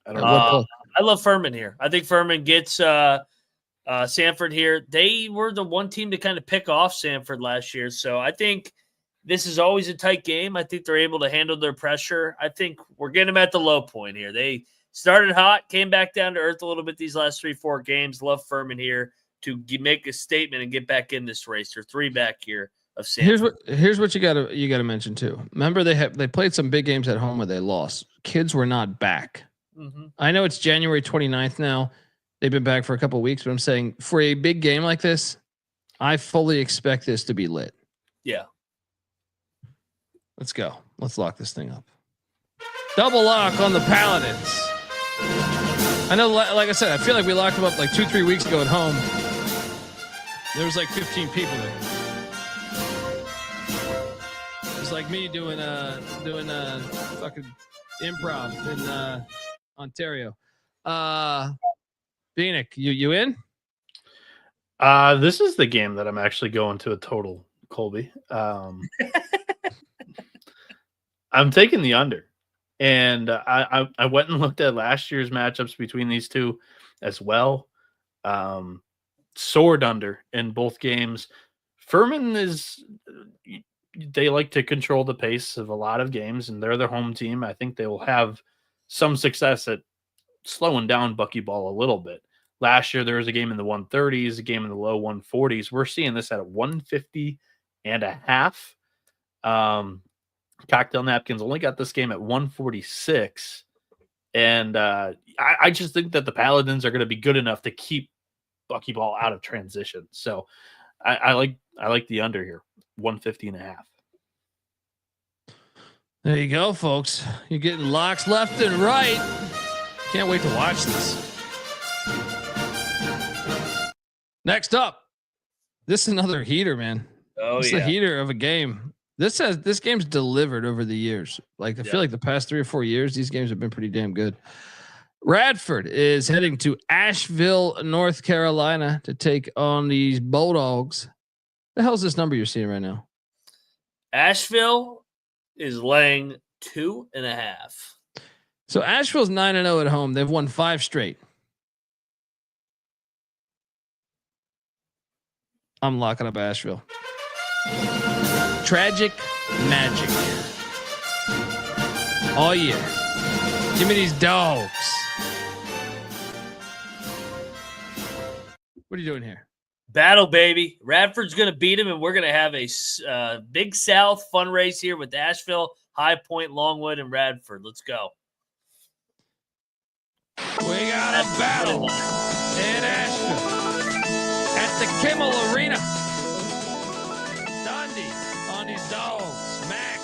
I don't know. I love Furman here. I think Furman gets Samford here. They were the one team to kind of pick off Samford last year. So I think this is always a tight game. I think they're able to handle their pressure. I think we're getting them at the low point here. They started hot, came back down to earth a little bit these last 3-4 games. Love Furman here to make a statement and get back in this race. They're 3 back here of Samford. Here's what you gotta mention too. Remember they played some big games at home where they lost. Kids were not back. Mm-hmm. I know it's January 29th now. They've been back for a couple of weeks, but I'm saying for a big game like this, I fully expect this to be lit. Yeah. Let's go. Let's lock this thing up. Double lock on the Paladins. I know, like I said, I feel like we locked them up like 2-3 weeks ago at home. There was like 15 people there. It was like me doing fucking improv in Ontario. Bieniek, you in? This is the game that I'm actually going to a total, Colby. I'm taking the under. And I went and looked at last year's matchups between these two as well. Soared under in both games. Furman they like to control the pace of a lot of games, and they're their home team. I think they will have some success at slowing down buckyball a little bit. Last year, there was a game in the 130s, a game in the low 140s. We're seeing this at a 150.5. Cocktail Napkins only got this game at 146. And I just think that the Paladins are going to be good enough to keep Buckyball out of transition. So I like the under here, 150.5. There you go, folks. You're getting locks left and right. Can't wait to watch this. Next up, this is another heater, man. Oh, it's a heater of a game. This game's delivered over the years. Like I feel like the past 3 or 4 years, these games have been pretty damn good. Radford is heading to Asheville, North Carolina to take on these Bulldogs. The hell's this number you're seeing right now? Asheville is laying 2.5. So Asheville's 9-0 at home. They've won 5 straight. I'm locking up Asheville. Tragic magic. All year. Give me these dogs. What are you doing here? Battle, baby. Radford's going to beat him, and we're going to have a Big South fun race here with Asheville, High Point, Longwood, and Radford. Let's go. We got a battle in Asheville at the Kimmel Arena. Dundee on these dogs. Mac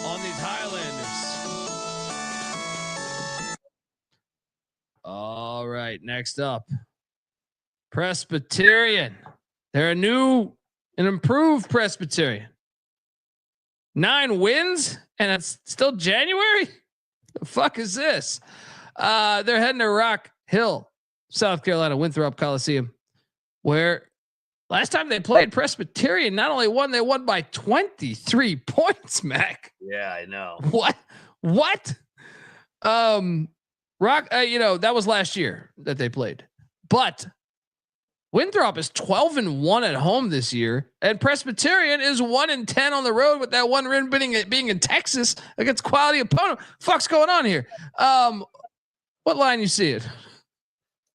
on these Highlanders. All right, next up. Presbyterian. They're an improved Presbyterian. 9 wins, and it's still January? The fuck is this? They're heading to Rock Hill, South Carolina, Winthrop Coliseum, where last time they played Presbyterian, not only won, they won by 23 points, Mac. Yeah, I know. What? Rock, that was last year that they played, but Winthrop is 12-1 at home this year, and Presbyterian is 1-10 on the road with that one win being in Texas against quality opponent. Fuck's going on here? What line you see it?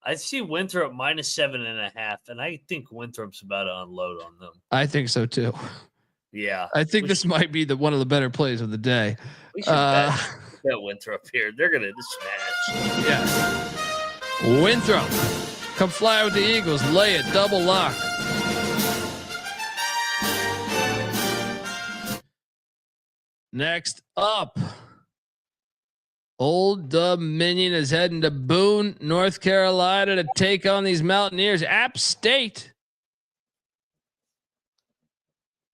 I see Winthrop -7.5, and I think Winthrop's about to unload on them. I think so too. Yeah, I think this might be one of the better plays of the day. We should bet Winthrop here. They're gonna smash. Yeah, Winthrop. Come fly with the Eagles. Lay it. Double lock. Next up, Old Dominion is heading to Boone, North Carolina to take on these Mountaineers. App State.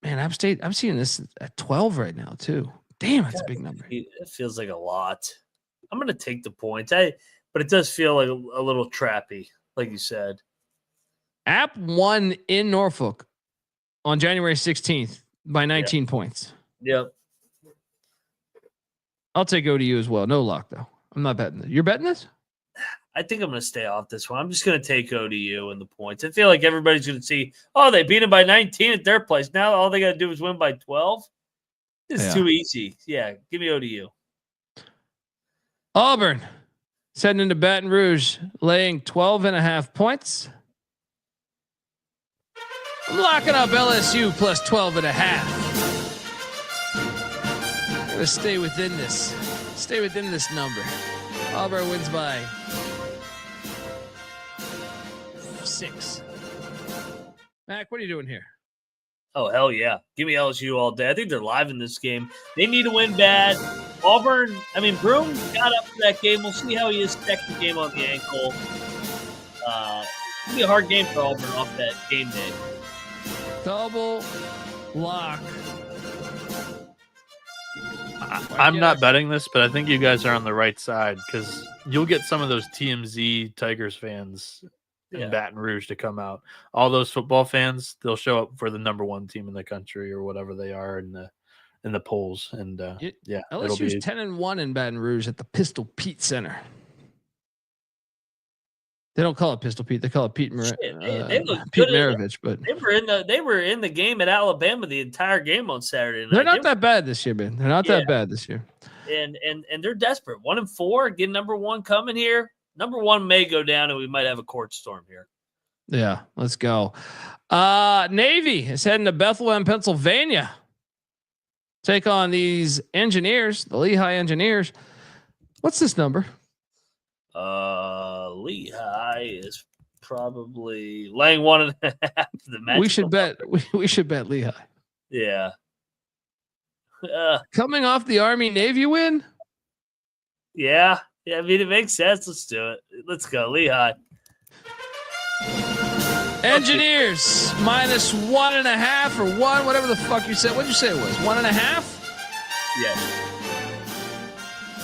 Man, App State, I'm seeing this at 12 right now too. Damn, that's a big number. It feels like a lot. I'm going to take the points. But it does feel like a little trappy. Like you said, App won in Norfolk on January 16th by 19 points. Yep. I'll take ODU as well. No lock though. I'm not betting this. You're betting this? I think I'm going to stay off this one. I'm just going to take ODU and the points. I feel like everybody's going to see, they beat them by 19 at their place. Now all they got to do is win by 12. This is too easy. Yeah, give me ODU. Auburn. Heading into Baton Rouge, laying 12.5 points. I'm locking up LSU plus 12.5. I'm gonna stay within this. Stay within this number. Auburn wins by 6. Mac, what are you doing here? Oh, hell yeah. Give me LSU all day. I think they're live in this game. They need to win bad. Auburn, Broome got up for that game. We'll see how he is second game on the ankle. It'll be a hard game for Auburn off that game day. Double lock. I'm not betting this, but I think you guys are on the right side because you'll get some of those TMZ Tigers fans in Baton Rouge to come out. All those football fans, they'll show up for the number 1 team in the country or whatever they are in the polls. And LSU's 10-1 in Baton Rouge at the Pistol Pete Center. They don't call it Pistol Pete; they call it Pete Maravich. But they were in the game at Alabama the entire game on Saturday night. They're not that bad this year, man. They're not that bad this year. And they're desperate. 1-4, get number 1 coming here. number one may go down, and we might have a court storm here. Yeah, let's go. Navy is heading to Bethlehem, Pennsylvania. Take on these engineers, the Lehigh Engineers. What's this number? Lehigh is probably laying 1.5. We should bet. We should bet Lehigh. Yeah. Coming off the Army Navy win. Yeah. I mean, it makes sense. Let's do it. Let's go, Lehigh. Engineers -1.5 or 1, whatever the fuck you said. What'd you say it was? 1.5? Yes.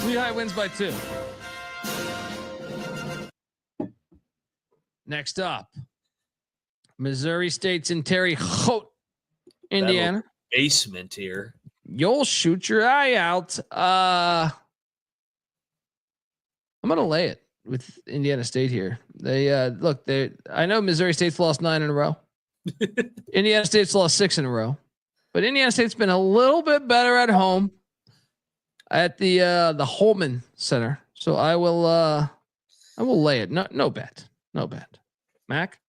Lehigh wins by 2. Next up, Missouri State's in Terre Haute, Indiana. Basement here. You'll shoot your eye out. I'm gonna lay it with Indiana State here. They look. I know Missouri State's lost 9 in a row. Indiana State's lost 6 in a row, but Indiana State's been a little bit better at home at the Holman Center. So I will lay it. No bet. Mac?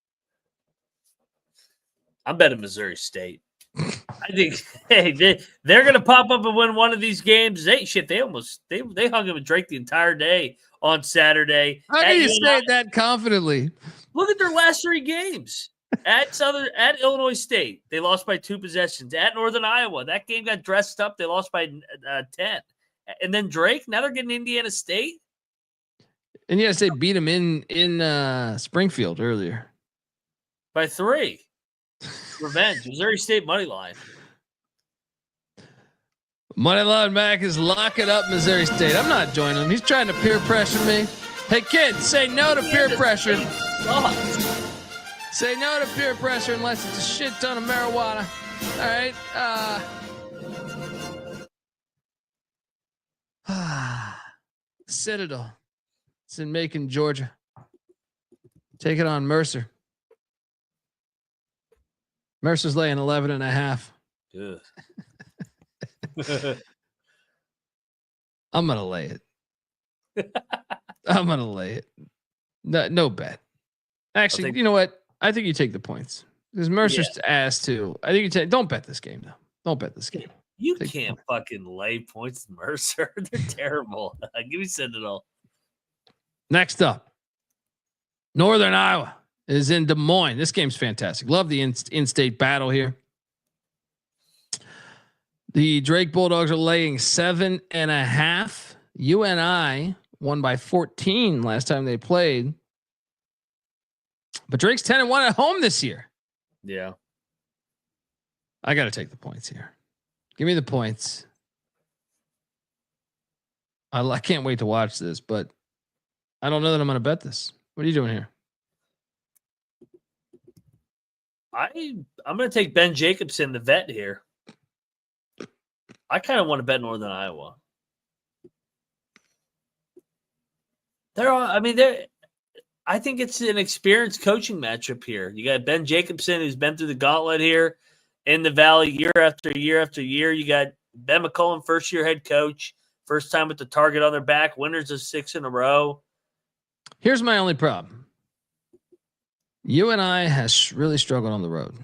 I'm betting Missouri State. I think they're gonna pop up and win one of these games. They hung him and Drake the entire day on Saturday. How can you say that confidently? Look at their last 3 games. At Illinois State, they lost by 2 possessions. At Northern Iowa, that game got dressed up. They lost by 10. And then Drake, now they're getting Indiana State. Indiana State beat them in Springfield earlier by 3. Revenge. Missouri State money line. Moneyline Mac is locking up Missouri State. I'm not joining him. He's trying to peer pressure me. Hey kids, say no to peer pressure. Say no to peer pressure unless it's a shit ton of marijuana. All right. Citadel. It's in Macon, Georgia. Take it on Mercer. Mercer's laying 11.5. I'm going to lay it. I'm going to lay it. No bet. Actually, you know what? I think you take the points. Because Mercer's ass too. I think you take. Don't bet this game though. Don't bet this game. You can't fucking lay points in Mercer. They're terrible. Give me Citadel. Next up, Northern Iowa is in Des Moines. This game's fantastic. Love the in-state battle here. The Drake Bulldogs are laying 7.5. UNI won by 14 last time they played. But Drake's 10-1 at home this year. Yeah. I got to take the points here. Give me the points. I can't wait to watch this, but I don't know that I'm going to bet this. What are you doing here? I'm going to take Ben Jacobson, the vet here. I kind of want to bet Northern Iowa. I think it's an experienced coaching matchup here. You got Ben Jacobson, who's been through the gauntlet here in the Valley year after year after year. You got Ben McCollum, first-year head coach, first time with the target on their back, winners of 6 in a row. Here's my only problem. UNI has really struggled on the road.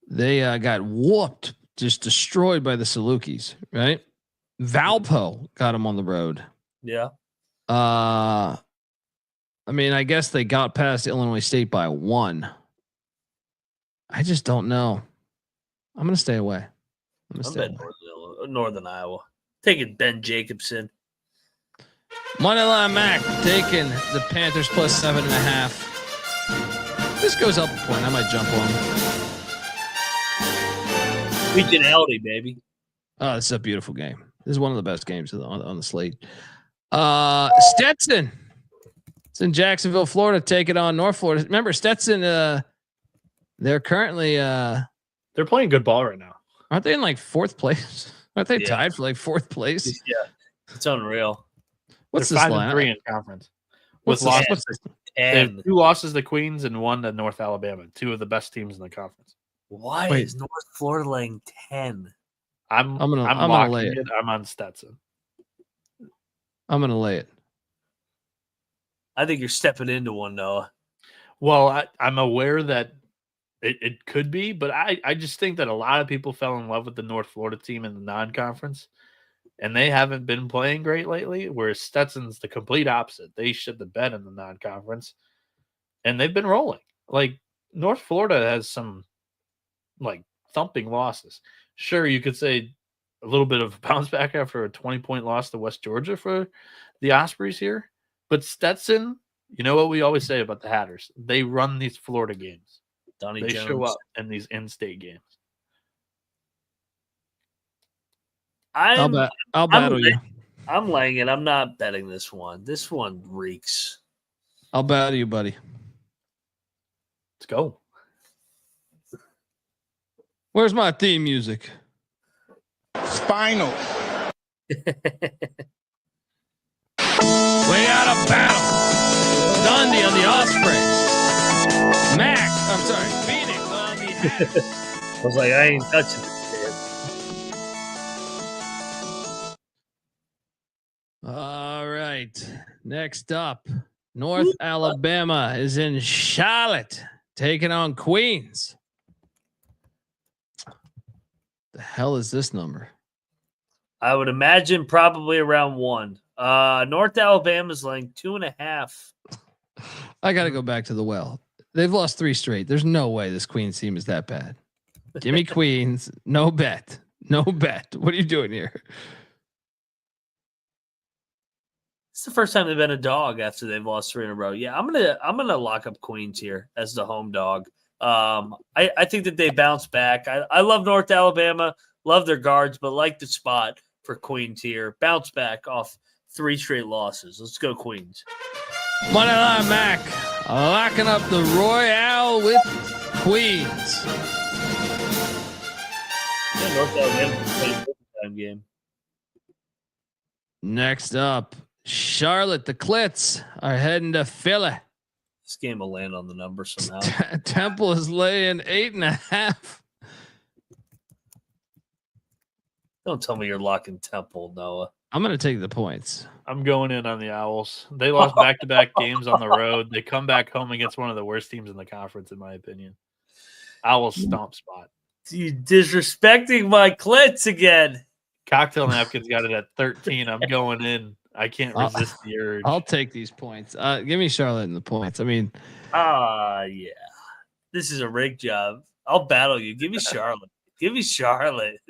They got whooped, just destroyed by the Salukis, right? Valpo got them on the road. Yeah. I mean, I guess they got past Illinois State by 1. I just don't know. I'm going to stay away. I'm betting Northern Iowa. Taking Ben Jacobson. Moneyline Mac taking the Panthers plus 7.5. This goes up a point. I might jump on. Regionality, baby. Oh, this is a beautiful game. This is one of the best games on the slate. Stetson. It's in Jacksonville, Florida. Take it on North Florida. Remember, Stetson. They're currently they're playing good ball right now. Aren't they in like 4th place? Aren't they tied for like 4th place? Yeah, it's unreal. What's they're this 5 line? 3 in conference. What's With this? losses, they have 2 losses to Queens and 1 to North Alabama. 2 of the best teams in the conference. Why is North Florida laying 10? I'm gonna lay it. I'm on Stetson. I'm gonna lay it. I think you're stepping into one, Noah. Well, I'm aware that it could be, but I just think that a lot of people fell in love with the North Florida team in the non-conference, and they haven't been playing great lately, whereas Stetson's the complete opposite. They shit the bed in the non-conference, and they've been rolling. Like, North Florida has some, like, thumping losses. Sure, you could say a little bit of a bounce back after a 20-point loss to West Georgia for the Ospreys here, but Stetson, you know what we always say about the Hatters? They run these Florida games. They show up in these in-state games. I'll battle you. I'm laying it. I'm not betting this one. This one reeks. I'll battle you, buddy. Let's go. Where's my theme music? Spinal. We got a battle. Dundee on the Ospreys. Bieniek on the Hatters. I was like, I ain't touching it. All right. Next up, North Alabama is in Charlotte, taking on Queens. The hell is this number? I would imagine probably around 1. North Alabama's like 2.5. I got to go back to the well. They've lost 3 straight. There's no way this Queens team is that bad. Give me Queens. No bet. No bet. What are you doing here? It's the first time they've been a dog after they've lost 3 in a row. Yeah, I'm gonna lock up Queens here as the home dog. I think that they bounce back. I love North Alabama, love their guards, but like the spot for Queens here. Bounce back off 3 straight losses. Let's go Queens. Money line Mac locking up the Royale with Queens. Yeah, North Alabama's playing time game. Next up, Charlotte, the Clits are heading to Philly. This game will land on the number somehow. Temple is laying 8.5. Don't tell me you're locking Temple, Noah. I'm going to take the points. I'm going in on the Owls. They lost back-to-back games on the road. They come back home against one of the worst teams in the conference, in my opinion. Owls stomp spot. You disrespecting my Clits again. Cocktail Napkins got it at 13. I'm going in. I can't resist the urge. I'll take these points. Give me Charlotte in the points. I mean, yeah. This is a rig job. I'll battle you. Give me Charlotte. Give me Charlotte.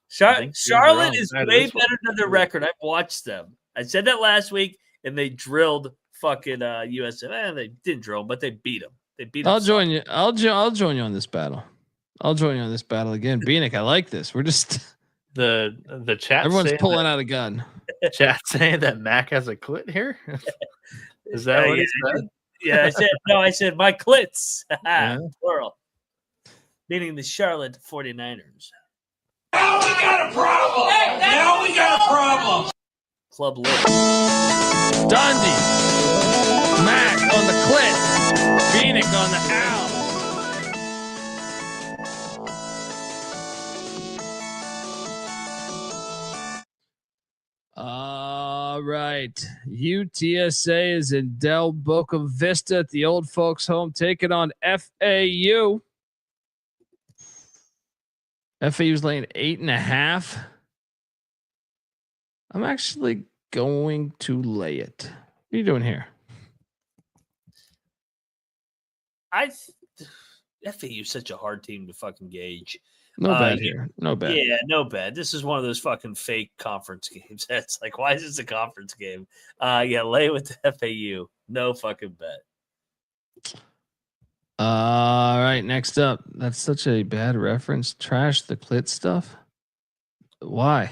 Charlotte is way better than their record. I've watched them. I said that last week, and they drilled fucking USF. They didn't drill, but they beat them. They beat them. I'll join you. I'll join you on this battle. I'll join you on this battle again. Bieniek, I like this. We're just the chat. Everyone's pulling out a gun. Chat saying that Mac has a clit here. Is that what he said? Yeah, I said my Clits. Plural. Meaning the Charlotte 49ers. Now we got a problem. Now we got a problem. Club lit. Dundee. Mac on the Clit. Bieniek on the Owl. All right. UTSA is in Del Boca Vista at the old folks home, taking on FAU. FAU's laying 8.5. I'm actually going to lay it. What are you doing here? FAU is such a hard team to fucking gauge. No bad here. No bad. Yeah, no bad. This is one of those fucking fake conference games. That's like, why is this a conference game? Yeah, lay with the FAU. No fucking bet. All right, next up. That's such a bad reference. Trash the Clit stuff. Why?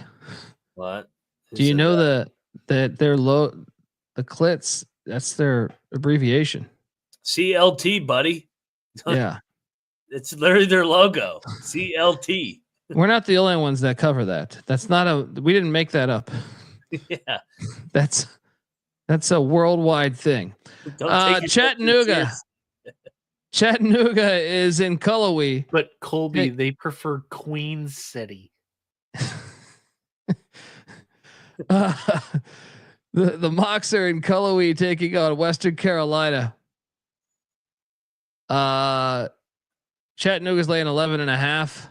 What? Do you know that they're low? The Clits. That's their abbreviation. CLT, buddy. Yeah. It's literally their logo. CLT. We're not the only ones that cover that. That's not we didn't make that up. Yeah. That's a worldwide thing. Chattanooga. Chattanooga is in Cullowhee. But Colby, they prefer Queen City. The Mocs are in Cullowhee taking on Western Carolina. Chattanooga's laying 11.5.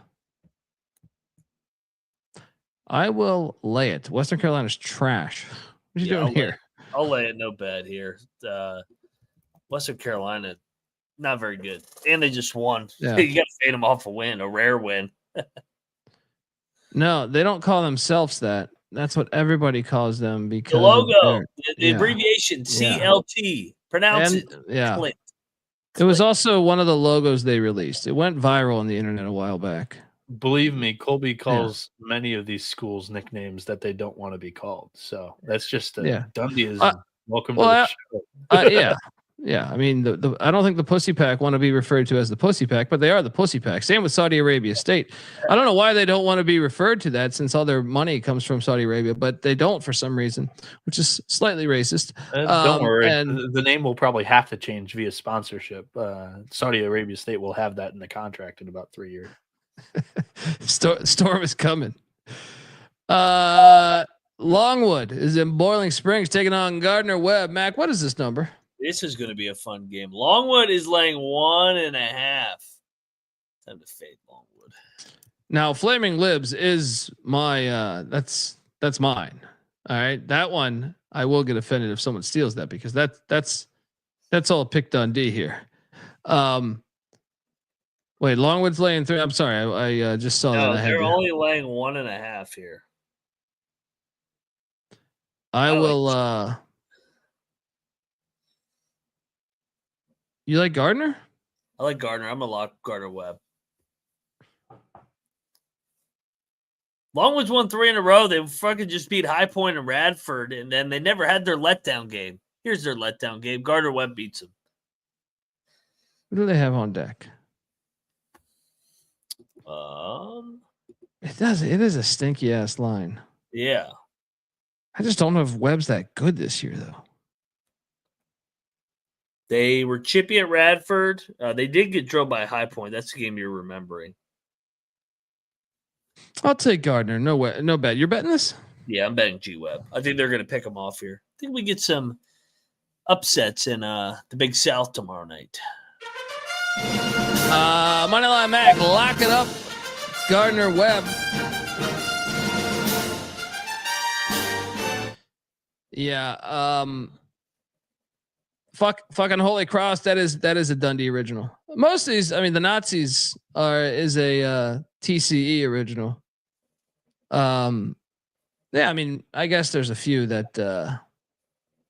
I will lay it. Western Carolina's trash. What are you doing here? I'll lay it. No bet here. Western Carolina, not very good, and they just won. Yeah. You got to fade them off a win, a rare win. No, they don't call themselves that. That's what everybody calls them because the logo, the abbreviation CLT. Pronounce it. Yeah. Clint. It was also one of the logos they released. It went viral on the internet a while back. Believe me, Colby calls many of these schools nicknames that they don't want to be called. So that's just Dundeeism. Welcome to the show. Yeah. I mean, I don't think the Pussy Pack want to be referred to as the Pussy Pack, but they are the Pussy Pack. Same with Saudi Arabia State. I don't know why they don't want to be referred to that since all their money comes from Saudi Arabia, but they don't for some reason, which is slightly racist. Don't worry. The name will probably have to change via sponsorship. Saudi Arabia State will have that in the contract in about 3 years. Storm is coming. Longwood is in Boiling Springs taking on Gardner Webb. Mac, what is this number? This is going to be a fun game. Longwood is laying 1.5. Time to fade Longwood. Now, Flaming Libs is my that's mine. All right, that one I will get offended if someone steals that because that's all pick Dundee here. Wait, Longwood's laying 3. I'm sorry, I just saw that. They're only laying 1.5 here. I will. You like Gardner? I like Gardner. I'm gonna lock Gardner Webb. Longwood's won 3 in a row. They fucking just beat High Point and Radford, and then they never had their letdown game. Here's their letdown game. Gardner Webb beats them. What do they have on deck? It is a stinky ass line. Yeah. I just don't know if Webb's that good this year though. They were chippy at Radford. They did get drilled by High Point. That's the game you're remembering. I'll take Gardner. No way. No bet. You're betting this? Yeah, I'm betting G-Web. I think they're going to pick them off here. I think we get some upsets in the Big South tomorrow night. Moneyline Mac, lock it up. Gardner Webb. Yeah. Fucking Holy Cross. That is a Dundee original. Most of these, I mean, the Nazis is a TCE original. Yeah, I mean, I guess there's a few that the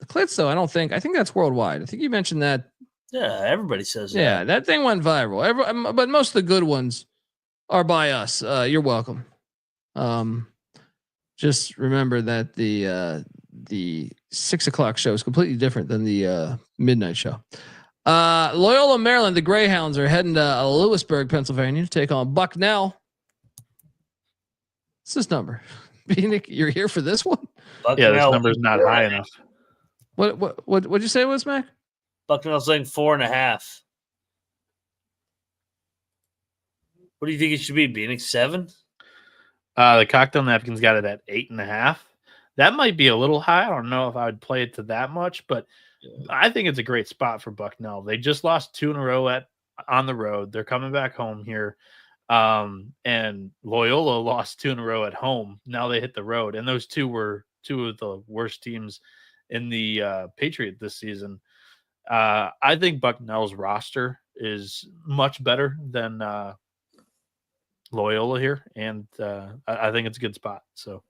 Clits though. I think that's worldwide. I think you mentioned that. Yeah, everybody says that. Yeah, that thing went viral. But most of the good ones are by us. You're welcome. Just remember that the 6 o'clock show is completely different than the midnight show. Loyola, Maryland, the Greyhounds are heading to Lewisburg, Pennsylvania to take on Bucknell. What's this number? Bieniek, you're here for this one? Bucknell, this number's not high enough. What'd you say it was, Mac? Bucknell's saying 4.5. What do you think it should be, Bieniek? 7? The cocktail napkins got it at 8.5. That might be a little high. I don't know if I would play it to that much, but I think it's a great spot for Bucknell. They just lost 2 in a row on the road. They're coming back home here. And Loyola lost 2 in a row at home. Now they hit the road. And those 2 were 2 of the worst teams in the Patriot this season. I think Bucknell's roster is much better than Loyola here. And I think it's a good spot. So.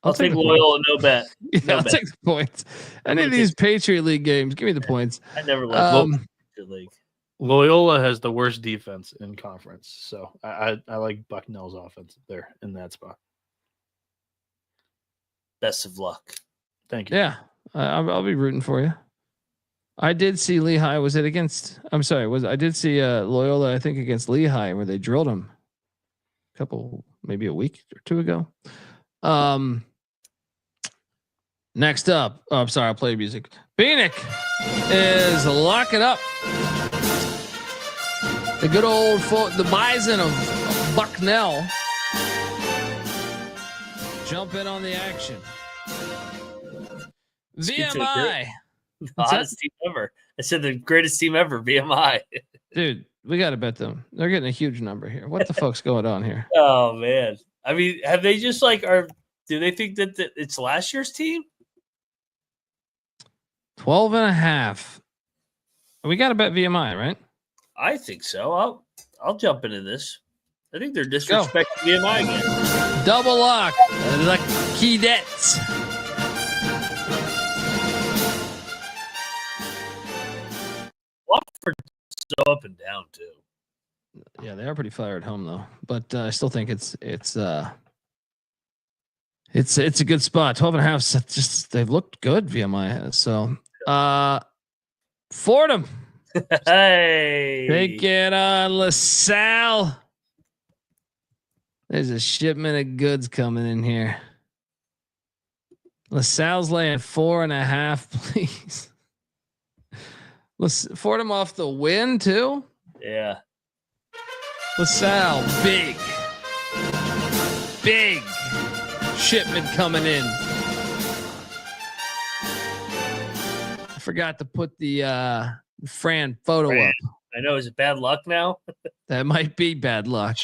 I'll take Loyola, no bet. I'll take the points. Any of these Patriot League games, give me the points. I never liked Patriot League. Loyola has the worst defense in conference, so I like Bucknell's offense there in that spot. Best of luck. Thank you. Yeah, I'll be rooting for you. I did see Lehigh. Was it against? I'm sorry. I did see Loyola? I think against Lehigh where they drilled them maybe a week or 2 ago. Next up, I'm sorry, I'll play music. Bieniek is locking up The good old the Bison of Bucknell jump in on the action. VMI. The hottest team ever. I said the greatest team ever, VMI. Dude, we got to bet them. They're getting a huge number here. What the fuck's going on here? Oh, man. I mean, have they just do they think that it's last year's team? 12.5. We got to bet VMI, right? I think so. I'll jump into this. I think they're disrespecting VMI again. Double lock. Lucky Dets. Watford's so up and down too. Yeah, they are pretty fire at home though, but I still think it's a good spot. 12.5. Just they've looked good. VMI has so. Fordham. Hey, take it on LaSalle. There's a shipment of goods coming in here. LaSalle's laying 4.5, please. Fordham off the win too. Yeah. LaSalle, big shipment coming in. I forgot to put the Fran photo up. I know. Is it bad luck now? That might be bad luck.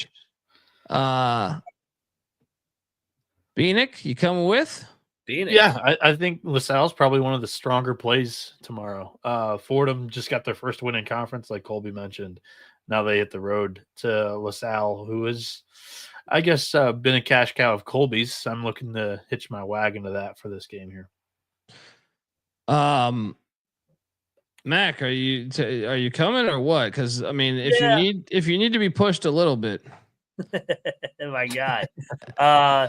Bieniek, you coming with? Bieniek. Yeah, I think LaSalle's probably one of the stronger plays tomorrow. Fordham just got their first win in conference, like Colby mentioned. Now they hit the road to LaSalle, who is, I guess, been a cash cow of Colby's. So I'm looking to hitch my wagon to that for this game here. Mac, are you coming or what? Because I mean, if you need to be pushed a little bit. Oh my God. I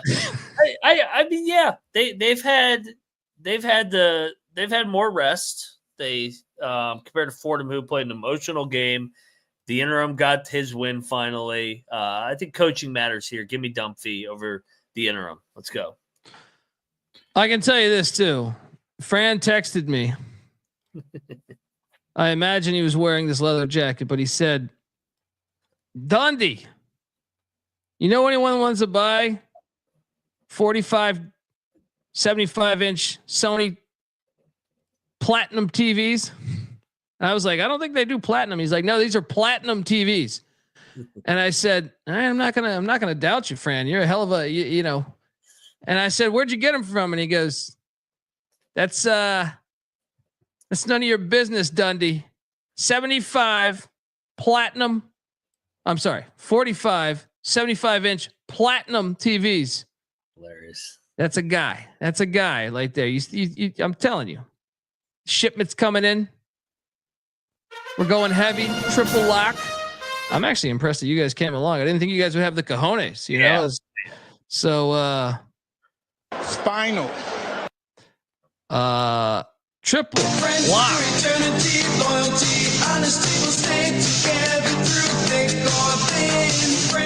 mean, yeah, they've had more rest. They compared to Fordham, who played an emotional game. The interim got his win finally. I think coaching matters here. Give me Dumphy over the interim. Let's go. I can tell you this too. Fran texted me. I imagine he was wearing this leather jacket, but he said, Dundee, you know anyone wants to buy 45, 75-inch Sony platinum TVs? And I was like, I don't think they do platinum. He's like, no, these are platinum TVs. And I said, I'm not gonna doubt you, Fran. You're a hell of a, you know. And I said, where'd you get them from? And he goes, that's none of your business, Dundee. 75 platinum. I'm sorry, 45, 75-inch platinum TVs. Hilarious. That's a guy. That's a guy right there. You, I'm telling you, shipments coming in. We're going heavy, triple lock. I'm actually impressed that you guys came along. I didn't think you guys would have the cojones, you know? So, Spinal. triple lock.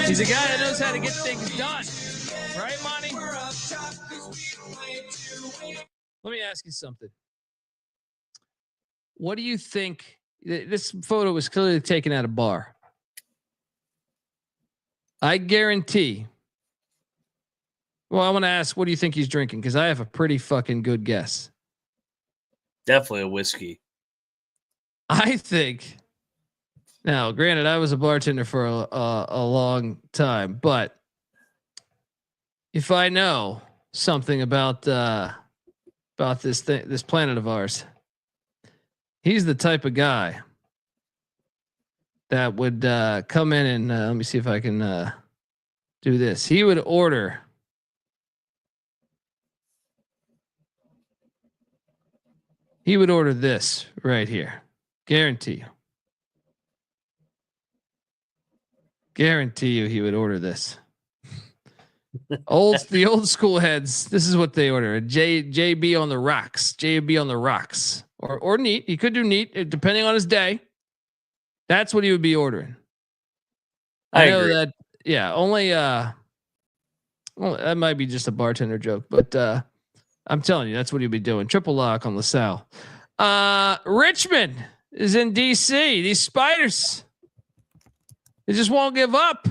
He's a guy that knows how to get things done. Right, Monty? Let me ask you something. What do you think? This photo was clearly taken at a bar. I guarantee. Well, I want to ask, what do you think he's drinking? Because I have a pretty fucking good guess. Definitely a whiskey. I think. Now, granted, I was a bartender for a long time, but if I know something about this thing, this planet of ours, he's the type of guy that would come in and let me see if I can do this. He would order. He would order this right here. Guarantee you. Guarantee you he would order this. The old school heads, this is what they order. A JB on the rocks. JB on the rocks. Or neat. He could do neat, depending on his day. That's what he would be ordering. I know agree. That, yeah, only well, that might be just a bartender joke, but I'm telling you, that's what he'd be doing. Triple lock on LaSalle. Richmond is in DC. These Spiders. They just won't give up.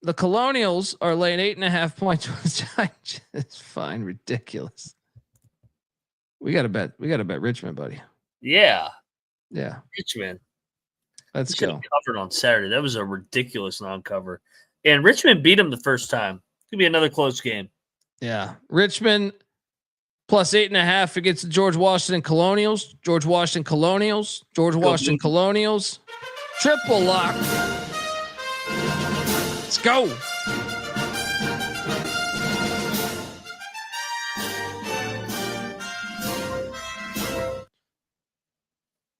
The Colonials are laying 8.5 points, which I just find ridiculous. We got to bet Richmond, buddy. Yeah. Richmond. Let's go. Covered on Saturday. That was a ridiculous non-cover. And Richmond beat them the first time. Could be another close game. Yeah. Richmond plus 8.5 against the George Washington Colonials. Triple lock. Let's go.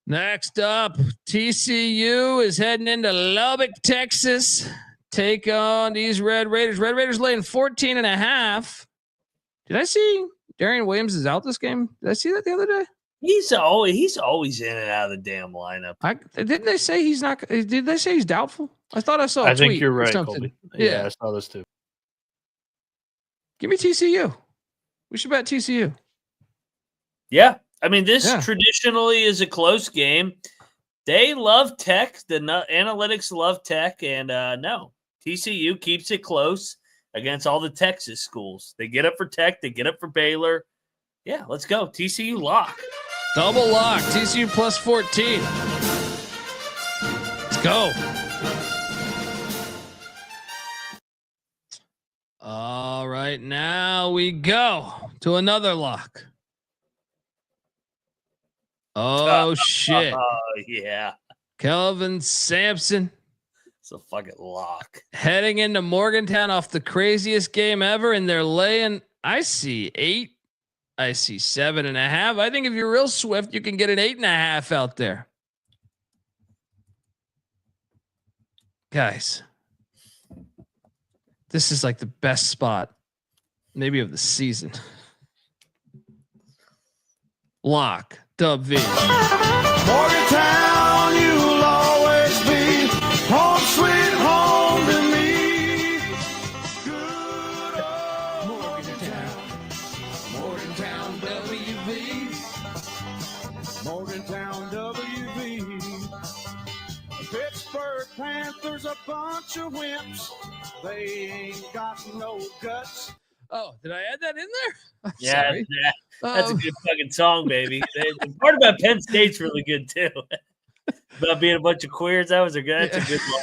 Next up, TCU is heading into Lubbock, Texas. Take on these Red Raiders. Red Raiders laying 14.5. Did I see Darian Williams is out this game? Did I see that the other day? He's always in and out of the damn lineup. Didn't they say he's not? Did they say he's doubtful? I thought I saw. I think you're right, Colby. Yeah, I saw this too. Give me TCU. We should bet TCU. Yeah, I mean this traditionally is a close game. They love Tech. The analytics love Tech, and no, TCU keeps it close against all the Texas schools. They get up for Tech. They get up for Baylor. Yeah, let's go. TCU lock. Double lock. TCU plus 14. Let's go. All right, now we go to another lock. Oh, shit. Oh, yeah. Kelvin Sampson. It's a fucking lock. Heading into Morgantown off the craziest game ever, and they're laying, I see 8. I see 7.5. I think if you're real swift, you can get an 8.5 out there. Guys, this is like the best spot, maybe of the season. Lock, Dub V. Morgantown, you'll always be home sweet home to me. Good old Morgantown, WV. Morgantown, WV. Pittsburgh Panthers, a bunch of wimps. They ain't got no guts. Oh, did I add that in there? I'm yeah, sorry. That's a good fucking song, baby. The part about Penn State's really good too. About being a bunch of queers, that's a good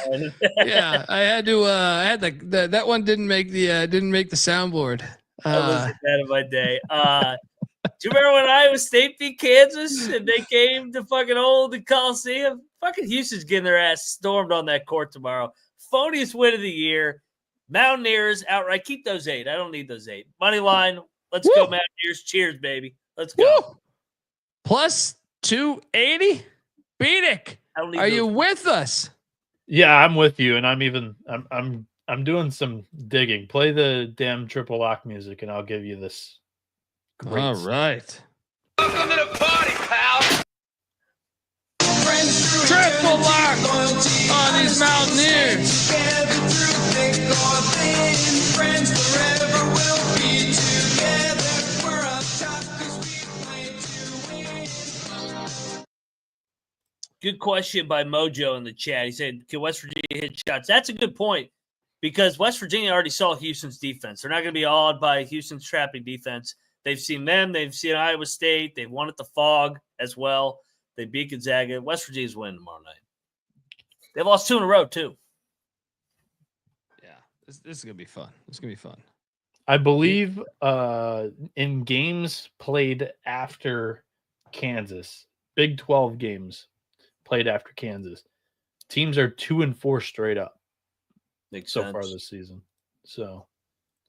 line. Yeah, I had to. I had that one didn't make the soundboard. I was that of my day. Do you remember when Iowa State beat Kansas and they came to fucking Old Coliseum? Fucking Houston's getting their ass stormed on that court tomorrow. Phoniest win of the year. Mountaineers outright. Keep those 8. I don't need those 8. Money line. Let's go, Mountaineers. Cheers, baby. Let's go. Woo! Plus 280. Beanick, are you with us? Yeah, I'm with you, and I'm doing some digging. Play the damn triple lock music, and I'll give you this. All right. Welcome to the party, pal. Triple lock on these Mountaineers. Good question by Mojo in the chat. He said, can West Virginia hit shots? That's a good point because West Virginia already saw Houston's defense. They're not going to be awed by Houston's trapping defense. They've seen them. They've seen Iowa State. They've won at the Fog as well. They beat Gonzaga. West Virginia's winning tomorrow night. They've lost 2 in a row, too. Yeah, this is going to be fun. It's going to be fun. I believe in games played after Kansas, Big 12 games played after Kansas, teams are 2-4 straight up. Makes so sense. far this season. So,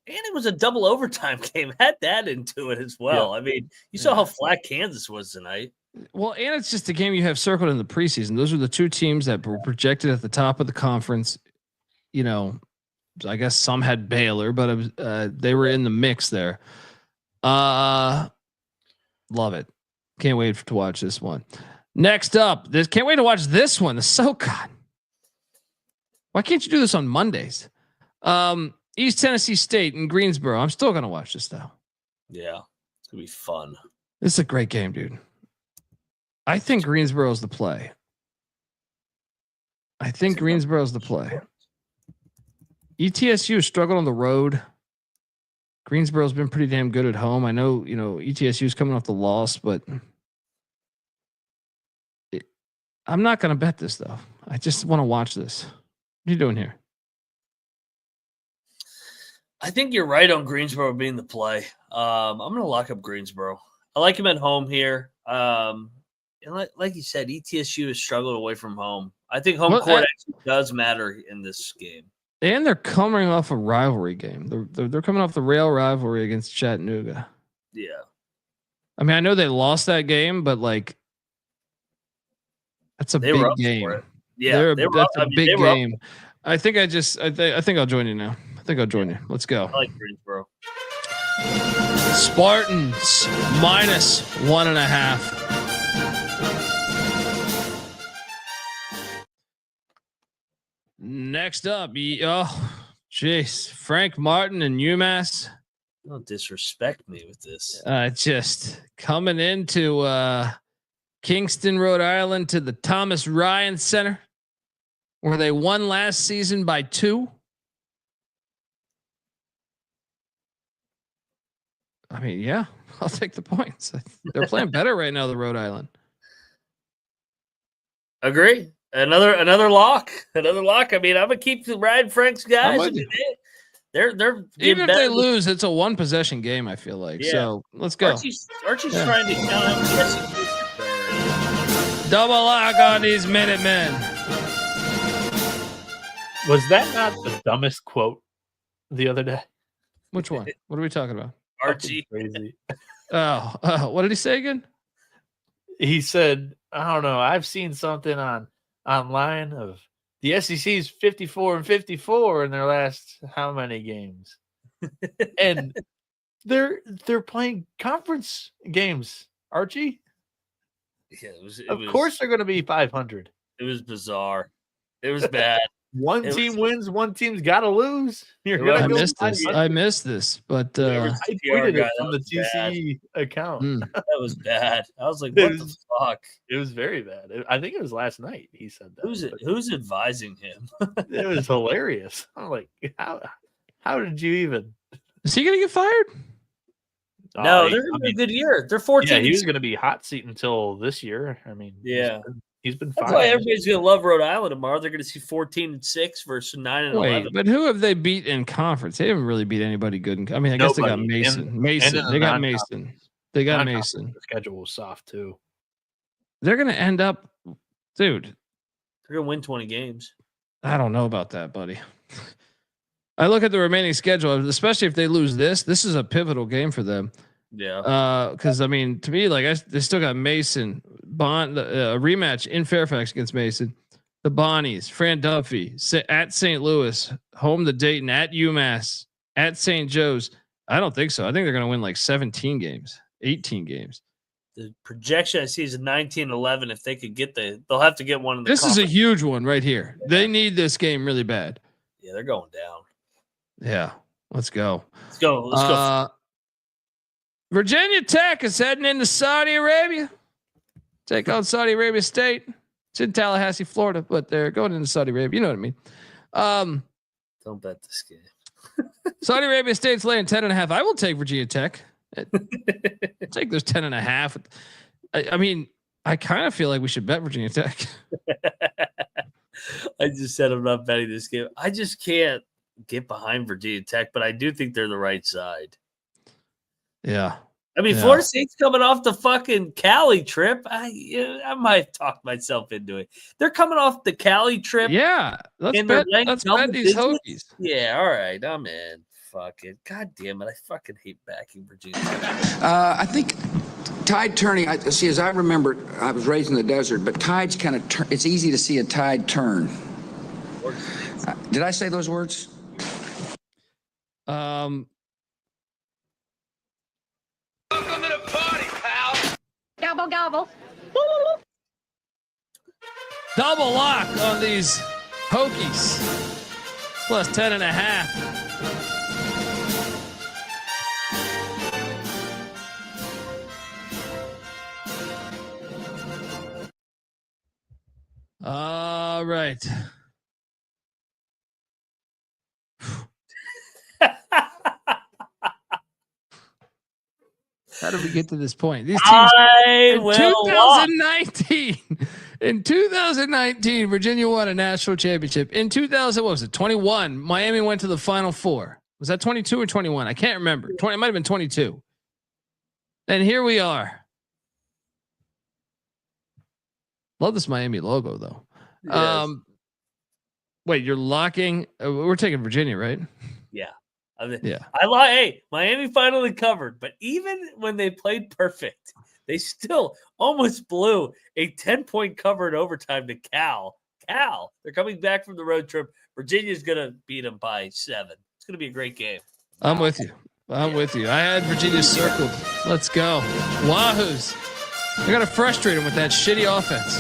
and it was a double overtime game. Had that into it as well. Yeah. I mean, you saw how flat Kansas was tonight. Well, and it's just a game you have circled in the preseason. Those are the 2 teams that were projected at the top of the conference. You know, I guess some had Baylor, but it was, they were in the mix there. Love it. Can't wait to watch this one. Next up, can't wait to watch this one. The SoCon. Why can't you do this on Mondays? East Tennessee State in Greensboro. I'm still gonna watch this though. Yeah, it's gonna be fun. This is a great game, dude. I think Greensboro's the play. ETSU struggled on the road. Greensboro's been pretty damn good at home. I know, ETSU's coming off the loss, but I'm not going to bet this though. I just want to watch this. What are you doing here? I think you're right on Greensboro being the play. I'm going to lock up Greensboro. I like him at home here. And like you said, ETSU has struggled away from home. I think home court actually does matter in this game. And they're coming off a rivalry game. They're coming off the rail rivalry against Chattanooga. Yeah. I mean, I know they lost that game, but like, that's a big game. Yeah, that's a big game. I think I'll join you now. I think I'll join you. Let's go. I like Greensboro. Spartans -1.5. Next up, Frank Martin and UMass. Don't disrespect me with this. Just coming into Kingston, Rhode Island, to the Thomas Ryan Center, where they won last season by 2. I mean, yeah, I'll take the points. They're playing better right now than Rhode Island. Agree. Another lock. I mean, I'm gonna keep riding Frank's guys. I mean, they're even if they lose, it's a 1 possession game. I feel like so. Let's go. Archie's trying to count out the double lock on these Minutemen. Was that not the dumbest quote the other day? Which one? What are we talking about? Archie. Crazy. What did he say again? He said, I don't know. I've seen something online of the SEC's 54-54 in their last how many games, and they're playing conference games. Archie, yeah, of course they're going to be 500. It was bizarre. It was bad. One team wins, one team's got to lose. I missed this, but I tweeted it from the TCE account. That was bad. I was like, "What the fuck?" It was very bad. I think it was last night. He said that. Who's advising him? It was hilarious. I'm like, how did you even? Is he gonna get fired? No, they're having a good year. They're 14. Yeah, he was going to be hot seat until this year. I mean, yeah. He's been That's fine. why everybody's going to love Rhode Island tomorrow. They're going to see 14-6 versus 9-11. But who have they beat in conference? They haven't really beat anybody good. I guess they got Mason. They got Mason. They got Mason. The schedule was soft too. They're going to end up, dude. They're going to win 20 games. I don't know about that, buddy. I look at the remaining schedule, especially if they lose this. This is a pivotal game for them. Yeah. Because I mean, to me, like they still got Mason, Bond, a rematch in Fairfax against Mason, the Bonnies, Fran Duffy at St. Louis, home to Dayton, at UMass, at St. Joe's. I don't think so. I think they're going to win like 17 games, 18 games. The projection I see is 19-11. If they could get they'll have to get one. This is a huge one right here. Yeah. They need this game really bad. Yeah, they're going down. Yeah, let's go. Let's go. Virginia Tech is heading into Saudi Arabia. Take on Saudi Arabia State. It's in Tallahassee, Florida, but they're going into Saudi Arabia. You know what I mean? Don't bet this game. Saudi Arabia State's laying 10.5. I will take Virginia Tech. Take those 10.5. I mean, I kind of feel like we should bet Virginia Tech. I just said I'm not betting this game. I just can't get behind Virginia Tech, but I do think they're the right side. Yeah. I mean, Florida State's coming off the fucking Cali trip. I might talk myself into it. They're coming off the Cali trip. Yeah. Let's bet these Hokies. Yeah. All right. I'm in. Fuck it. God damn it. I fucking hate backing Virginia. I think tide turning, as I remember, I was raised in the desert, but tides kind of turn. It's easy to see a tide turn. Did I say those words? Welcome to the party, pal. Gobble, gobble. Double lock on these Hokies. Plus 10.5. All right. How did we get to this point? These teams in 2019, Virginia won a national championship. In 2000, what was it? 21. Miami went to the Final Four. Was that 22 or 21? I can't remember. 20. It might have been 22. And here we are. Love this Miami logo though. Yes. Wait, you're locking? We're taking Virginia, right? Yeah. Yeah. Hey, Miami finally covered, but even when they played perfect, they still almost blew a 10-point cover in overtime to Cal. They're coming back from the road trip. Virginia's going to beat them by 7. It's going to be a great game. I'm with you. I had Virginia circled. Let's go. Wahoos. They're going to frustrate them with that shitty offense.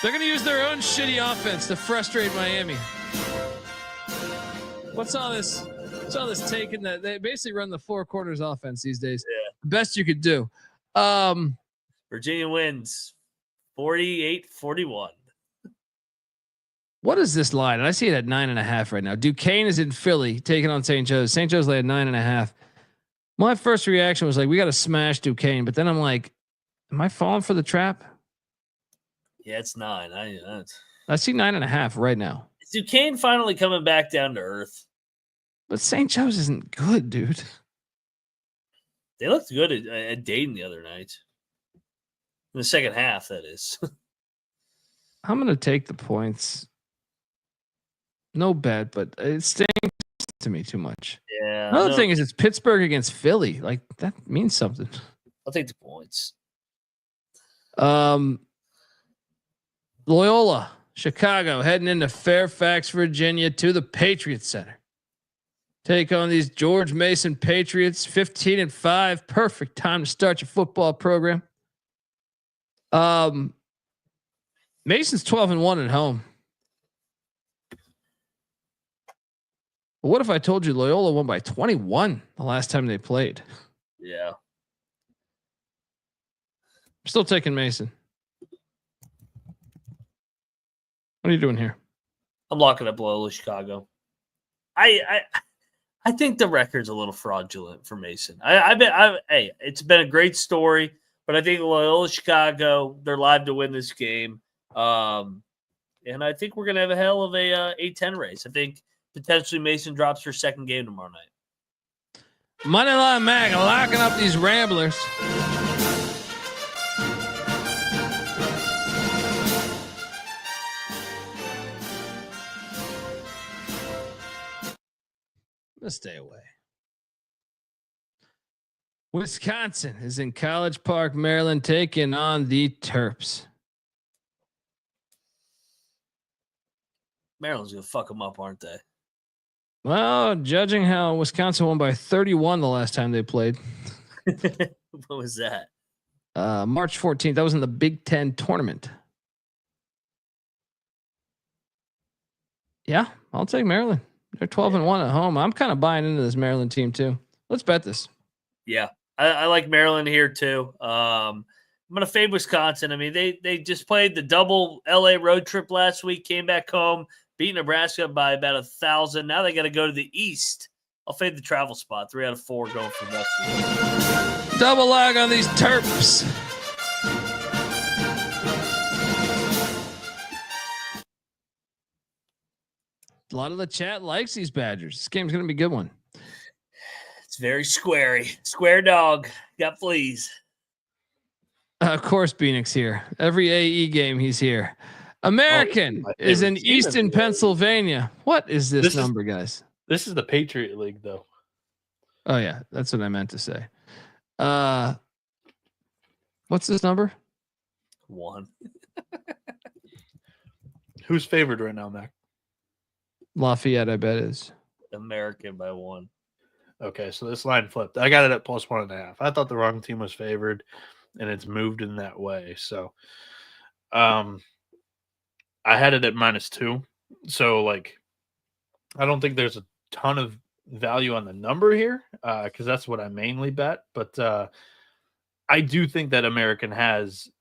They're going to use their own shitty offense to frustrate Miami. What's all this taking that? They basically run the 4 quarters offense these days. Yeah. Best you could do. Virginia wins 48-41. What is this line? And I see it at 9.5 right now. Duquesne is in Philly taking on St. Joe's. St. Joe's lay at 9.5. My first reaction was like, we got to smash Duquesne. But then I'm like, am I falling for the trap? Yeah, it's 9. I see 9.5 right now. Is Duquesne finally coming back down to earth? But St. Joe's isn't good, dude. They looked good at Dayton the other night. In the second half, that is. I'm going to take the points. No bet, but it stinks to me too much. Yeah. Another thing is it's Pittsburgh against Philly. Like that means something. I'll take the points. Loyola, Chicago, heading into Fairfax, Virginia to the Patriot Center. Take on these George Mason Patriots, 15-5. Perfect time to start your football program. Mason's 12-1 at home. But what if I told you Loyola won by 21 the last time they played? Yeah. I'm still taking Mason. What are you doing here? I'm locking up Loyola Chicago. I think the record's a little fraudulent for Mason. Hey, it's been a great story, but I think Loyola Chicago, they're live to win this game. And I think we're going to have a hell of a 8-10 race. I think potentially Mason drops her second game tomorrow night. Moneyline Mag locking up these Ramblers. Let's stay away. Wisconsin is in College Park, Maryland, taking on the Terps. Maryland's going to fuck them up, aren't they? Well, judging how Wisconsin won by 31 the last time they played. What was that? March 14th. That was in the Big Ten tournament. Yeah, I'll take Maryland. They're 12-1 at home. I'm kind of buying into this Maryland team too. Let's bet this. Yeah, I like Maryland here too. I'm going to fade Wisconsin. I mean, they just played the double LA road trip last week, came back home, beat Nebraska by about 1,000. Now they got to go to the East. I'll fade the travel spot. 3 out of 4 going for West. Double lag on these Terps. A lot of the chat likes these Badgers. This game's going to be a good one. It's very squarey. Square dog. Got fleas. Of course, Bieniek's here. Every AE game, he's here. American is in Easton, Pennsylvania. What is this number, guys? This is the Patriot League, though. Oh, yeah. That's what I meant to say. What's this number? 1. Who's favored right now, Mac? Lafayette, I bet, is. American by 1. Okay, so this line flipped. I got it at +1.5. I thought the wrong team was favored, and it's moved in that way. So, I had it at -2. So, like, I don't think there's a ton of value on the number here because that's what I mainly bet. But I do think that American has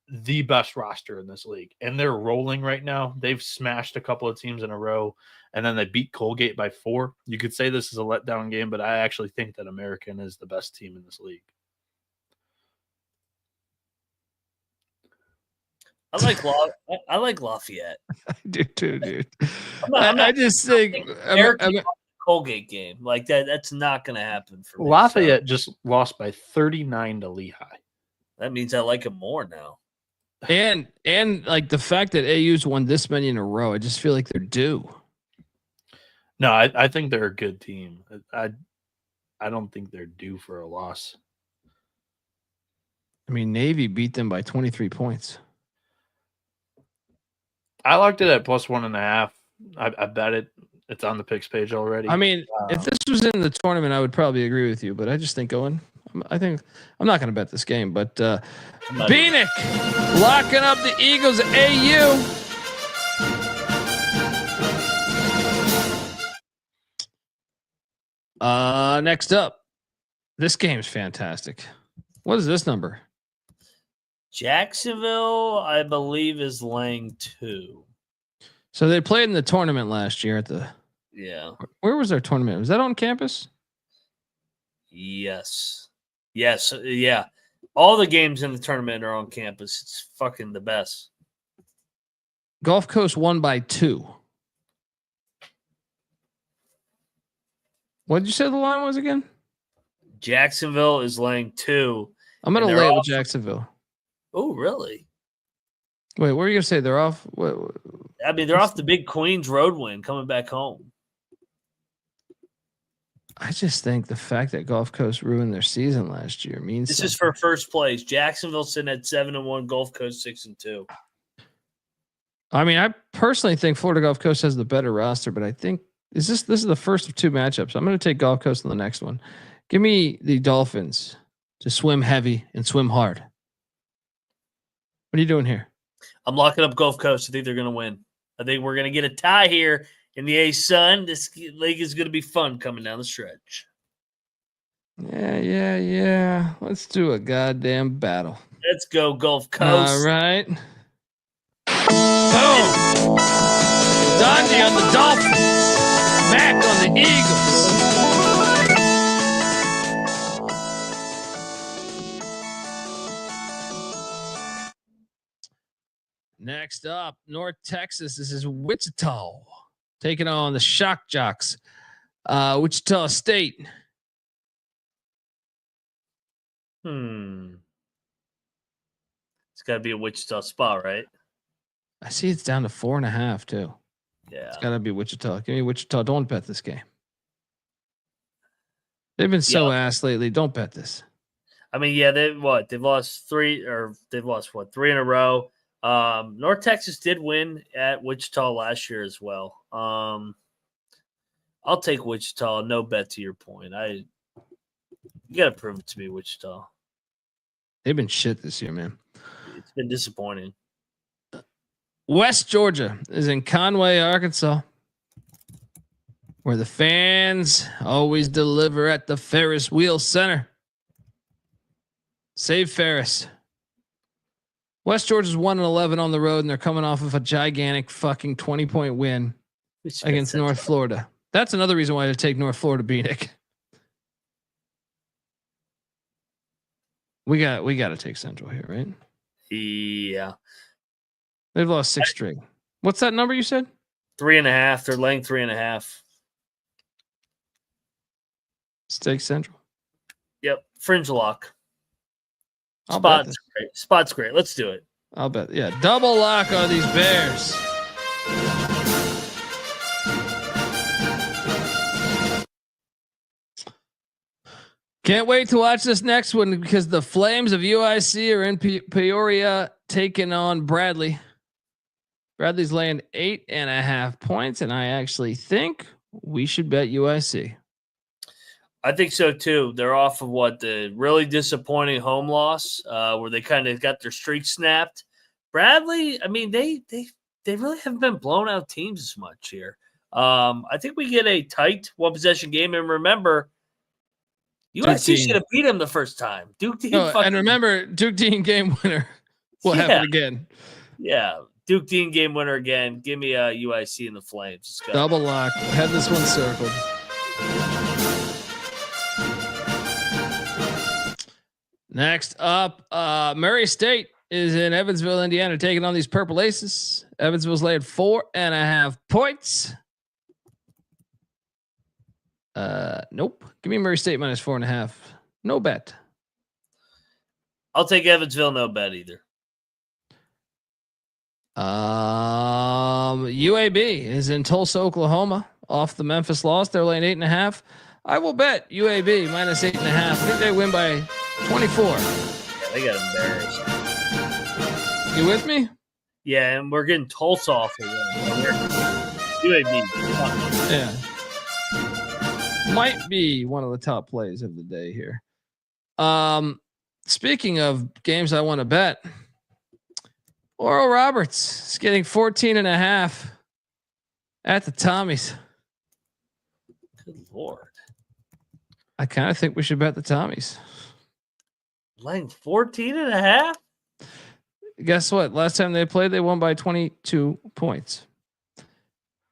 the best roster in this league, and they're rolling right now. They've smashed a couple of teams in a row, and then they beat Colgate by 4. You could say this is a letdown game, but I actually think that American is the best team in this league. I like Lafayette. I do too, dude. I just think Colgate game like that. That's not going to happen for me. Lafayette just lost by 39 to Lehigh. That means I like him more now. And like the fact that AU's won this many in a row, I just feel like they're due. No, I think they're a good team. I don't think they're due for a loss. I mean, Navy beat them by 23 points. I liked it at +1.5. I bet it. It's on the picks page already. I mean, if this was in the tournament, I would probably agree with you. But I just think I'm not going to bet this game. But Bieniek locking up the Eagles at AU. Next up, this game's fantastic. What is this number? Jacksonville, I believe, is laying 2. So they played in the tournament last year at the. Yeah. Where was their tournament? Was that on campus? Yes. Yeah. All the games in the tournament are on campus. It's fucking the best. Gulf Coast won by 2. What did you say the line was again? Jacksonville is laying 2. I'm going to lay it with Jacksonville. Oh, really? Wait, what are you going to say? They're off? I mean, they're off the big Queens road win coming back home. I just think the fact that Gulf Coast ruined their season last year means this is for first place. Jacksonville sitting at 7-1, Gulf Coast 6-2. I mean, I personally think Florida Gulf Coast has the better roster, but I think this is the first of 2 matchups. I'm going to take Gulf Coast in the next one. Give me the Dolphins to swim heavy and swim hard. What are you doing here? I'm locking up Gulf Coast. I think they're going to win. I think we're going to get a tie here in the A-Sun. This league is going to be fun coming down the stretch. Yeah. Let's do a goddamn battle. Let's go Gulf Coast. All right. Boom. Donnie on the Dolphins. Mac on the Eagles. Next up, North Texas. This is Wichita taking on the Shock Jocks. Wichita State. It's got to be a Wichita spot, right? I see it's down to 4.5 too. Yeah. It's got to be Wichita. Give me Wichita. Don't bet this game. They've been so ass lately. Don't bet this. I mean, yeah, they've lost 3 in a row. North Texas did win at Wichita last year as well. I'll take Wichita. No bet to your point. You got to prove it to me, Wichita. They've been shit this year, man. It's been disappointing. West Georgia is in Conway, Arkansas, where the fans always deliver at the Ferris Wheel Center. Save Ferris. West Georgia's 1-11 on the road, and they're coming off of a gigantic fucking 20-point win against North Florida. That's another reason why to take North Florida Bieniek. We got to take Central here, right? Yeah. They've lost 6 straight. What's that number you said? 3.5. They're laying 3.5. Stake Central. Yep. Fringe lock. Great. Spot's great. Let's do it. I'll bet. Yeah. Double lock on these Bears. Can't wait to watch this next one because the Flames of UIC are in Peoria taking on Bradley. Bradley's laying 8.5 points, and I actually think we should bet UIC. I think so too. They're off of the really disappointing home loss, where they kind of got their streak snapped. Bradley, I mean, they really haven't been blown out teams as much here. I think we get a tight 1-possession game, and remember, USC should have beat him the first time. Duke Dean, and remember, Duke Dean game winner. will happen again. Yeah. Duke Dean game winner again. Give me a UIC in the Flames. Let's go. Double lock. Had this one circled. Next up, Murray State is in Evansville, Indiana, taking on these Purple Aces. Evansville's laying 4.5 points. Nope. Give me Murray State minus 4.5. No bet. I'll take Evansville. No bet either. UAB is in Tulsa, Oklahoma, off the Memphis loss. They're laying 8.5. I will bet UAB minus 8.5. I think they win by 24. Yeah, they got embarrassed. You with me? Yeah, and we're getting Tulsa off the win. UAB. Yeah. Might be one of the top plays of the day here. Speaking of games I want to bet, Oral Roberts is getting 14.5 at the Tommies. Good Lord. I kind of think we should bet the Tommies. Laying 14.5? Guess what? Last time they played, they won by 22 points.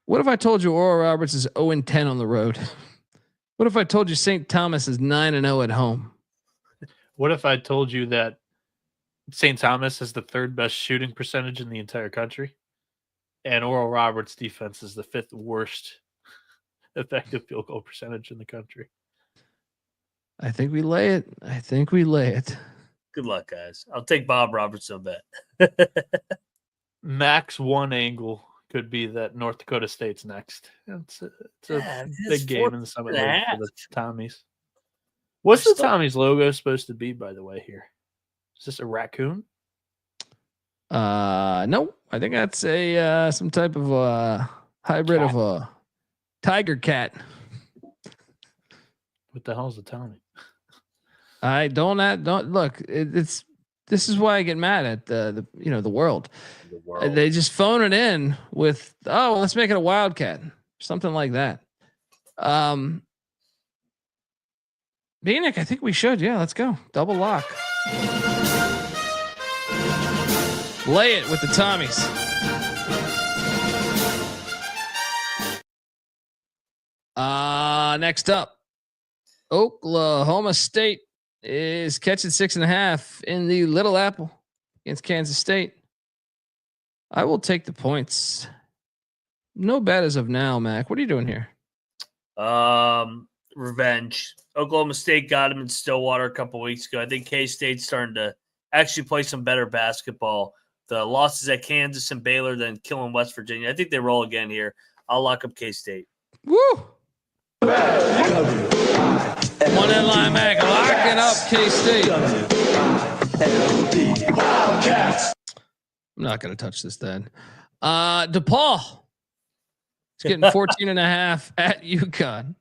What if I told you Oral Roberts is 0-10 on the road? What if I told you St. Thomas is 9-0 at home? What if I told you that St. Thomas is the third best shooting percentage in the entire country, and Oral Roberts' defense is the fifth worst effective field goal percentage in the country? I think we lay it. Good luck, guys. I'll take Bob Roberts on bet. Max one angle could be that North Dakota State's next. It's a big game in the Summit League for the Tommies. What's the Tommies logo supposed to be, by the way, here? Is this a raccoon? No. I think that's a some type of hybrid of a tiger cat. What the hell is a Tommy? I don't look. This is why I get mad at the world. They just phone it in with, oh, let's make it a Wildcat, something like that. Bieniek, I think we should. Yeah, let's go. Double lock. Lay it with the Tommies. Next up, Oklahoma State is catching 6.5 in the Little Apple against Kansas State. I will take the points. No bet as of now, Mac. What are you doing here? Revenge. Oklahoma State got him in Stillwater a couple weeks ago. I think K-State's starting to actually play some better basketball. The losses at Kansas and Baylor, then killing West Virginia. I think they roll again here. I'll lock up K-State. Woo! One in line, Mac. Locking up K-State. I'm not going to touch this then. DePaul. It's getting 14.5 at UConn.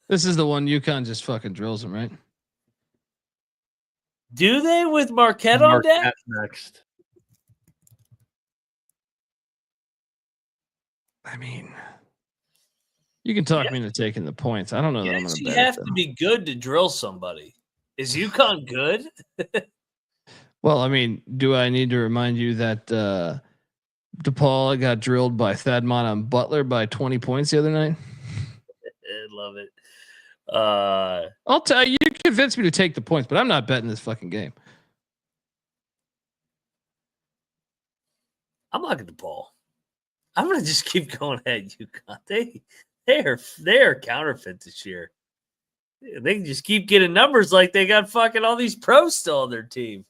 This is the one UConn just fucking drills them, right? Do they with Marquette on deck? Next. I mean, you can talk me into taking the points. I don't know that I'm going to bet. You have to be good to drill somebody. Is UConn good? Well, I mean, do I need to remind you that DePaul got drilled by Thadmon and Butler by 20 points the other night? I love it. I'll tell you, you convinced me to take the points, but I'm not betting this fucking game. I'm locking DePaul. I'm gonna just keep going at UConn. They are counterfeit this year. They can just keep getting numbers like they got fucking all these pros still on their team.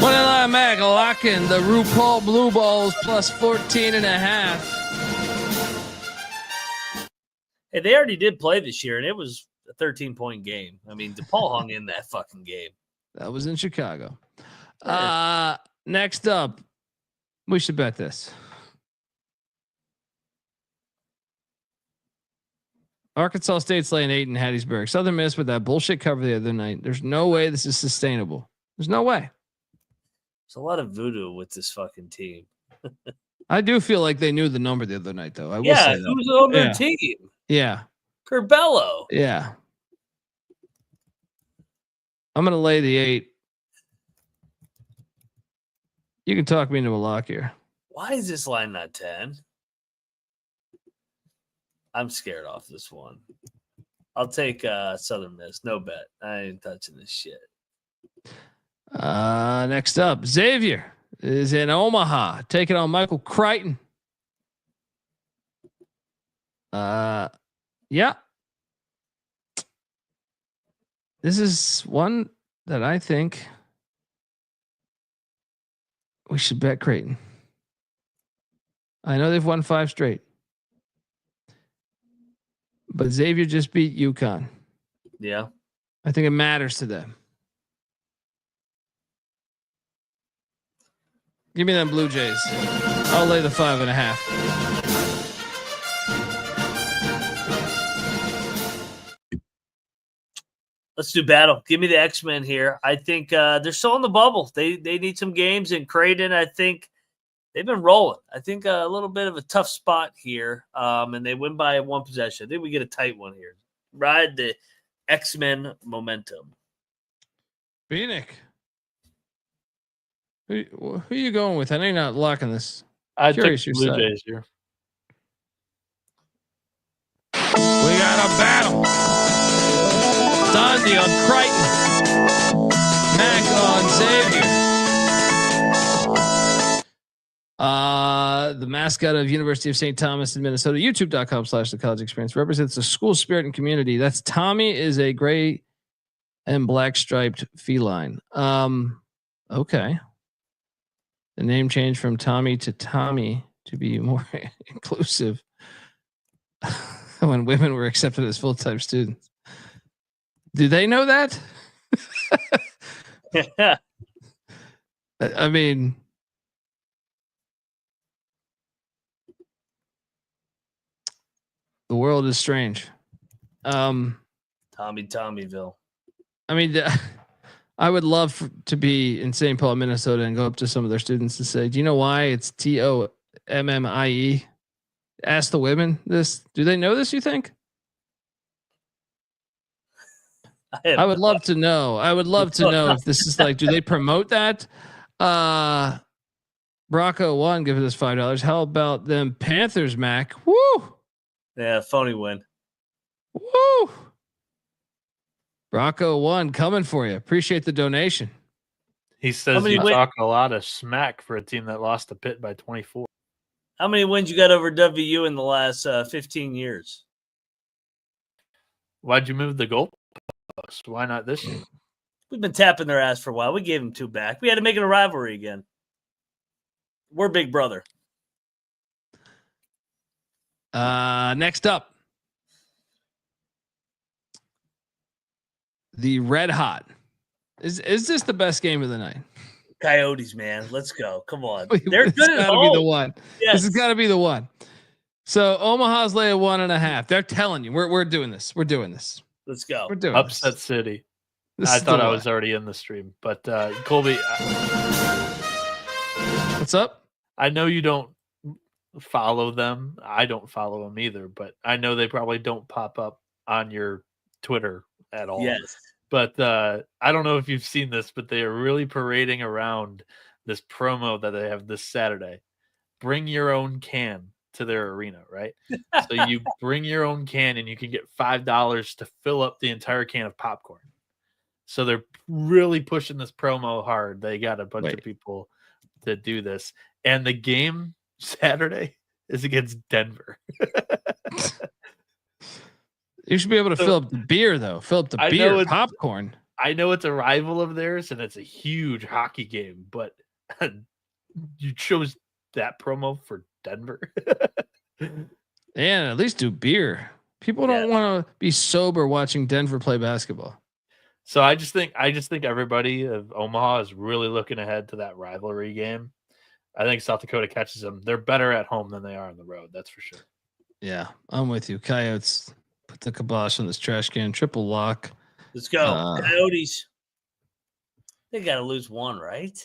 One in line, Mac, locking the RuPaul Blue Balls plus 14.5. Hey, they already did play this year, and it was a 13-point game. I mean, DePaul hung in that fucking game. That was in Chicago. Next up, we should bet this. Arkansas State's laying 8 in Hattiesburg. Southern Miss with that bullshit cover the other night. There's no way this is sustainable. There's no way. There's a lot of voodoo with this fucking team. I do feel like they knew the number the other night, though. I will say that. Who's on their team? Yeah. Curbelo. Yeah. I'm going to lay the 8. You can talk me into a lock here. Why is this line not 10? I'm scared off this one. I'll take Southern Miss. No bet. I ain't touching this shit. Next up, Xavier is in Omaha, taking on Michael Creighton. Yeah. This is one that I think we should bet Creighton. I know they've won 5 straight, but Xavier just beat UConn. Yeah. I think it matters to them. Give me them Blue Jays. I'll lay the 5.5. Let's do battle. Give me the X-Men here. I think they're still in the bubble. They need some games. And Creighton, I think they've been rolling. I think a little bit of a tough spot here. And they win by 1 possession. I think we get a tight one here. Ride the X-Men momentum. Bieniek. Who are you going with? I know you're not locking this. I took Blue Jays here. We got a battle. Dundee on Creighton. Mac on Xavier. The mascot of University of St. Thomas in Minnesota, youtube.com/the college experience, represents the school spirit and community. That's Tommy is a gray and black striped feline. Okay. The name changed from Tommy to Tommy to be more inclusive when women were accepted as full-time students. Do they know that? Yeah. I mean, the world is strange. Tommyville. I mean, I would love to be in St. Paul, Minnesota, and go up to some of their students and say, "Do you know why it's TOMMIE?" Ask the women this. Do they know this? You think? I would love to know. I would love to know if this is like, do they promote that? Brocco one giving us $5. How about them Panthers, Mac? Woo! Yeah, phony win. Woo! Brocco one coming for you. Appreciate the donation. He says you talk a lot of smack for a team that lost to Pitt by 24. How many wins you got over WU in the last 15 years? Why'd you move the goalpost? Why not this year? We've been tapping their ass for a while. We gave them 2 back. We had to make it a rivalry again. We're big brother. Next up, the Red Hot. Is this the best game of the night? Coyotes, man. Let's go. Come on. They're good at home. Be the one. Yes. This has got to be the one. So Omaha's lay at 1.5. They're telling you we're doing this. We're doing this. Let's go. We're doing Upset this. City. This I thought I was already in the stream, but Colby, what's up? I know you don't follow them. I don't follow them either, but I know they probably don't pop up on your Twitter at all. Yes. But I don't know if you've seen this, but they are really parading around this promo that they have this Saturday. Bring your own can to their arena, right? So you bring your own can and you can get $5 to fill up the entire can of popcorn. So they're really pushing this promo hard. They got a bunch of people to do this. And the game Saturday is against Denver. You should be able to fill up the beer, though. Fill up the beer, popcorn. I know it's a rival of theirs, and it's a huge hockey game, but you chose that promo for Denver. And at least do beer. People don't want to be sober watching Denver play basketball. So I just think everybody of Omaha is really looking ahead to that rivalry game. I think South Dakota catches them. They're better at home than they are on the road. That's for sure. Yeah, I'm with you. Coyotes, put the kibosh on this trash can. Triple lock. Let's go. Coyotes. They got to lose 1, right?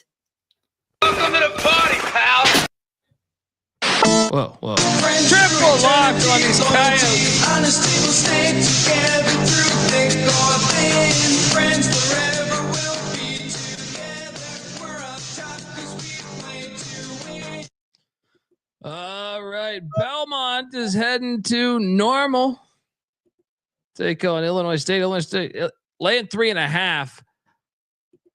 Welcome to the party, pal. Whoa. Triple lock on these Coyotes. Honesty will stay together through thick or thin. Friends forever will be together. We're up top 'cause we play right, Belmont is heading to Normal. Take on Illinois State. Illinois State laying 3.5.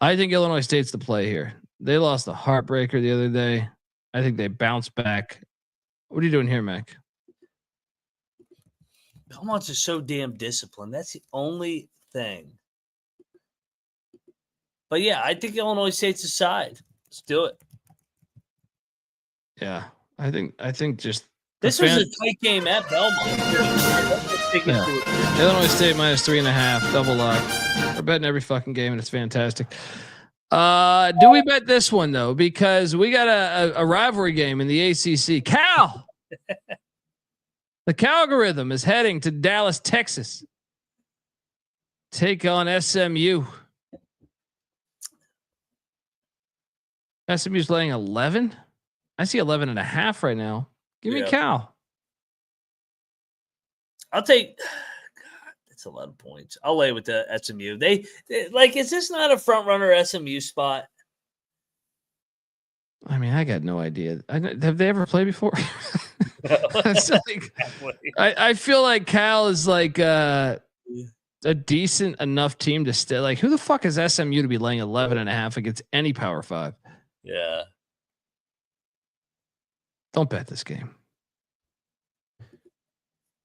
I think Illinois State's the play here. They lost a heartbreaker the other day. I think they bounced back. What are you doing here, Mac? Belmont's are so damn disciplined. That's the only thing. But yeah, I think Illinois State's aside. Let's do it. Yeah, I think just this was a tight game at Belmont. Yeah. Illinois State minus 3.5, double lock. We're betting every fucking game, and it's fantastic. Do we bet this one though? Because we got a rivalry game in the ACC. Cal, the Calgorithm is heading to Dallas, Texas. Take on SMU. SMU's laying 11. I see 11.5 right now. Give me Cal. I'll take. God, that's a lot of points. I'll lay with the SMU. They like. Is this not a front runner SMU spot? I mean, I got no idea. Have they ever played before? I feel like Cal is like a decent enough team to stay. Like, who the fuck is SMU to be laying 11.5 against any Power 5? Yeah. Don't bet this game.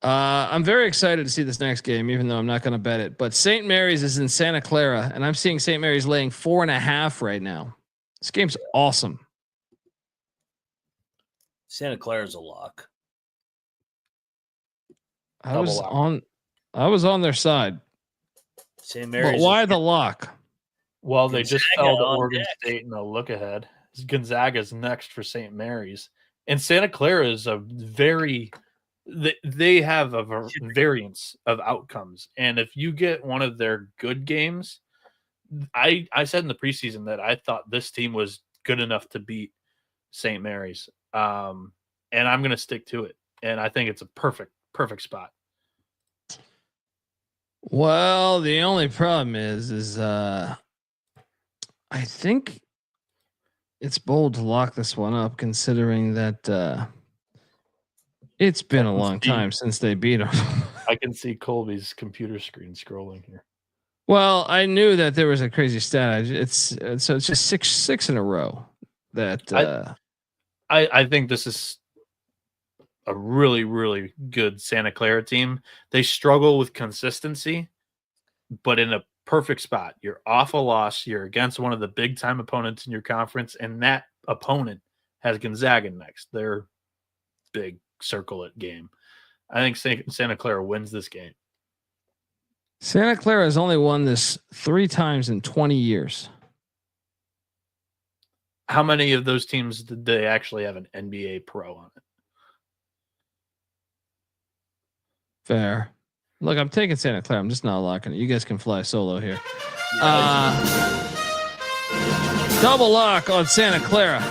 I'm very excited to see this next game, even though I'm not going to bet it. But St. Mary's is in Santa Clara, and I'm seeing St. Mary's laying 4.5 right now. This game's awesome. Santa Clara's a lock. I was on their side. St. Mary's. But why the lock? Well, they just fell to Oregon State in a look ahead. Gonzaga's next for St. Mary's. And Santa Clara is a very they have a variance of outcomes. And if you get one of their good games, I said in the preseason that I thought this team was good enough to beat St. Mary's. And I'm going to stick to it. And I think it's a perfect spot. Well, the only problem is I think it's bold to lock this one up, considering that it's been a long time since they beat them. I can see Colby's computer screen scrolling here. Well, I knew that there was a crazy stat. It's just six in a row. That I think this is a really, really good Santa Clara team. They struggle with consistency, but in a perfect spot. You're off a loss. You're against one of the big time opponents in your conference, and that opponent has Gonzaga next. Their big circle it game. I think Santa Clara wins this game. Santa Clara has only won this 3 times in 20 years. How many of those teams did they actually have an NBA pro on it? Fair. Look, I'm taking Santa Clara. I'm just not locking it. You guys can fly solo here. Double lock on Santa Clara.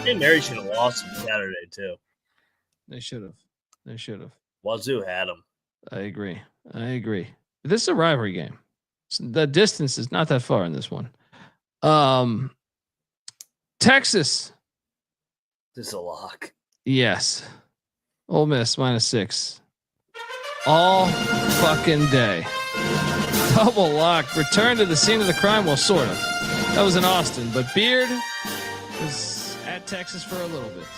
St. Mary should have lost on Saturday too. They should have. Wazoo had them. I agree. This is a rivalry game. The distance is not that far in this one. Texas. This is a lock. Yes. Ole Miss -6. All fucking day. Double lock. Return to the scene of the crime. Well, sort of. That was in Austin, but Beard was at Texas for a little bit.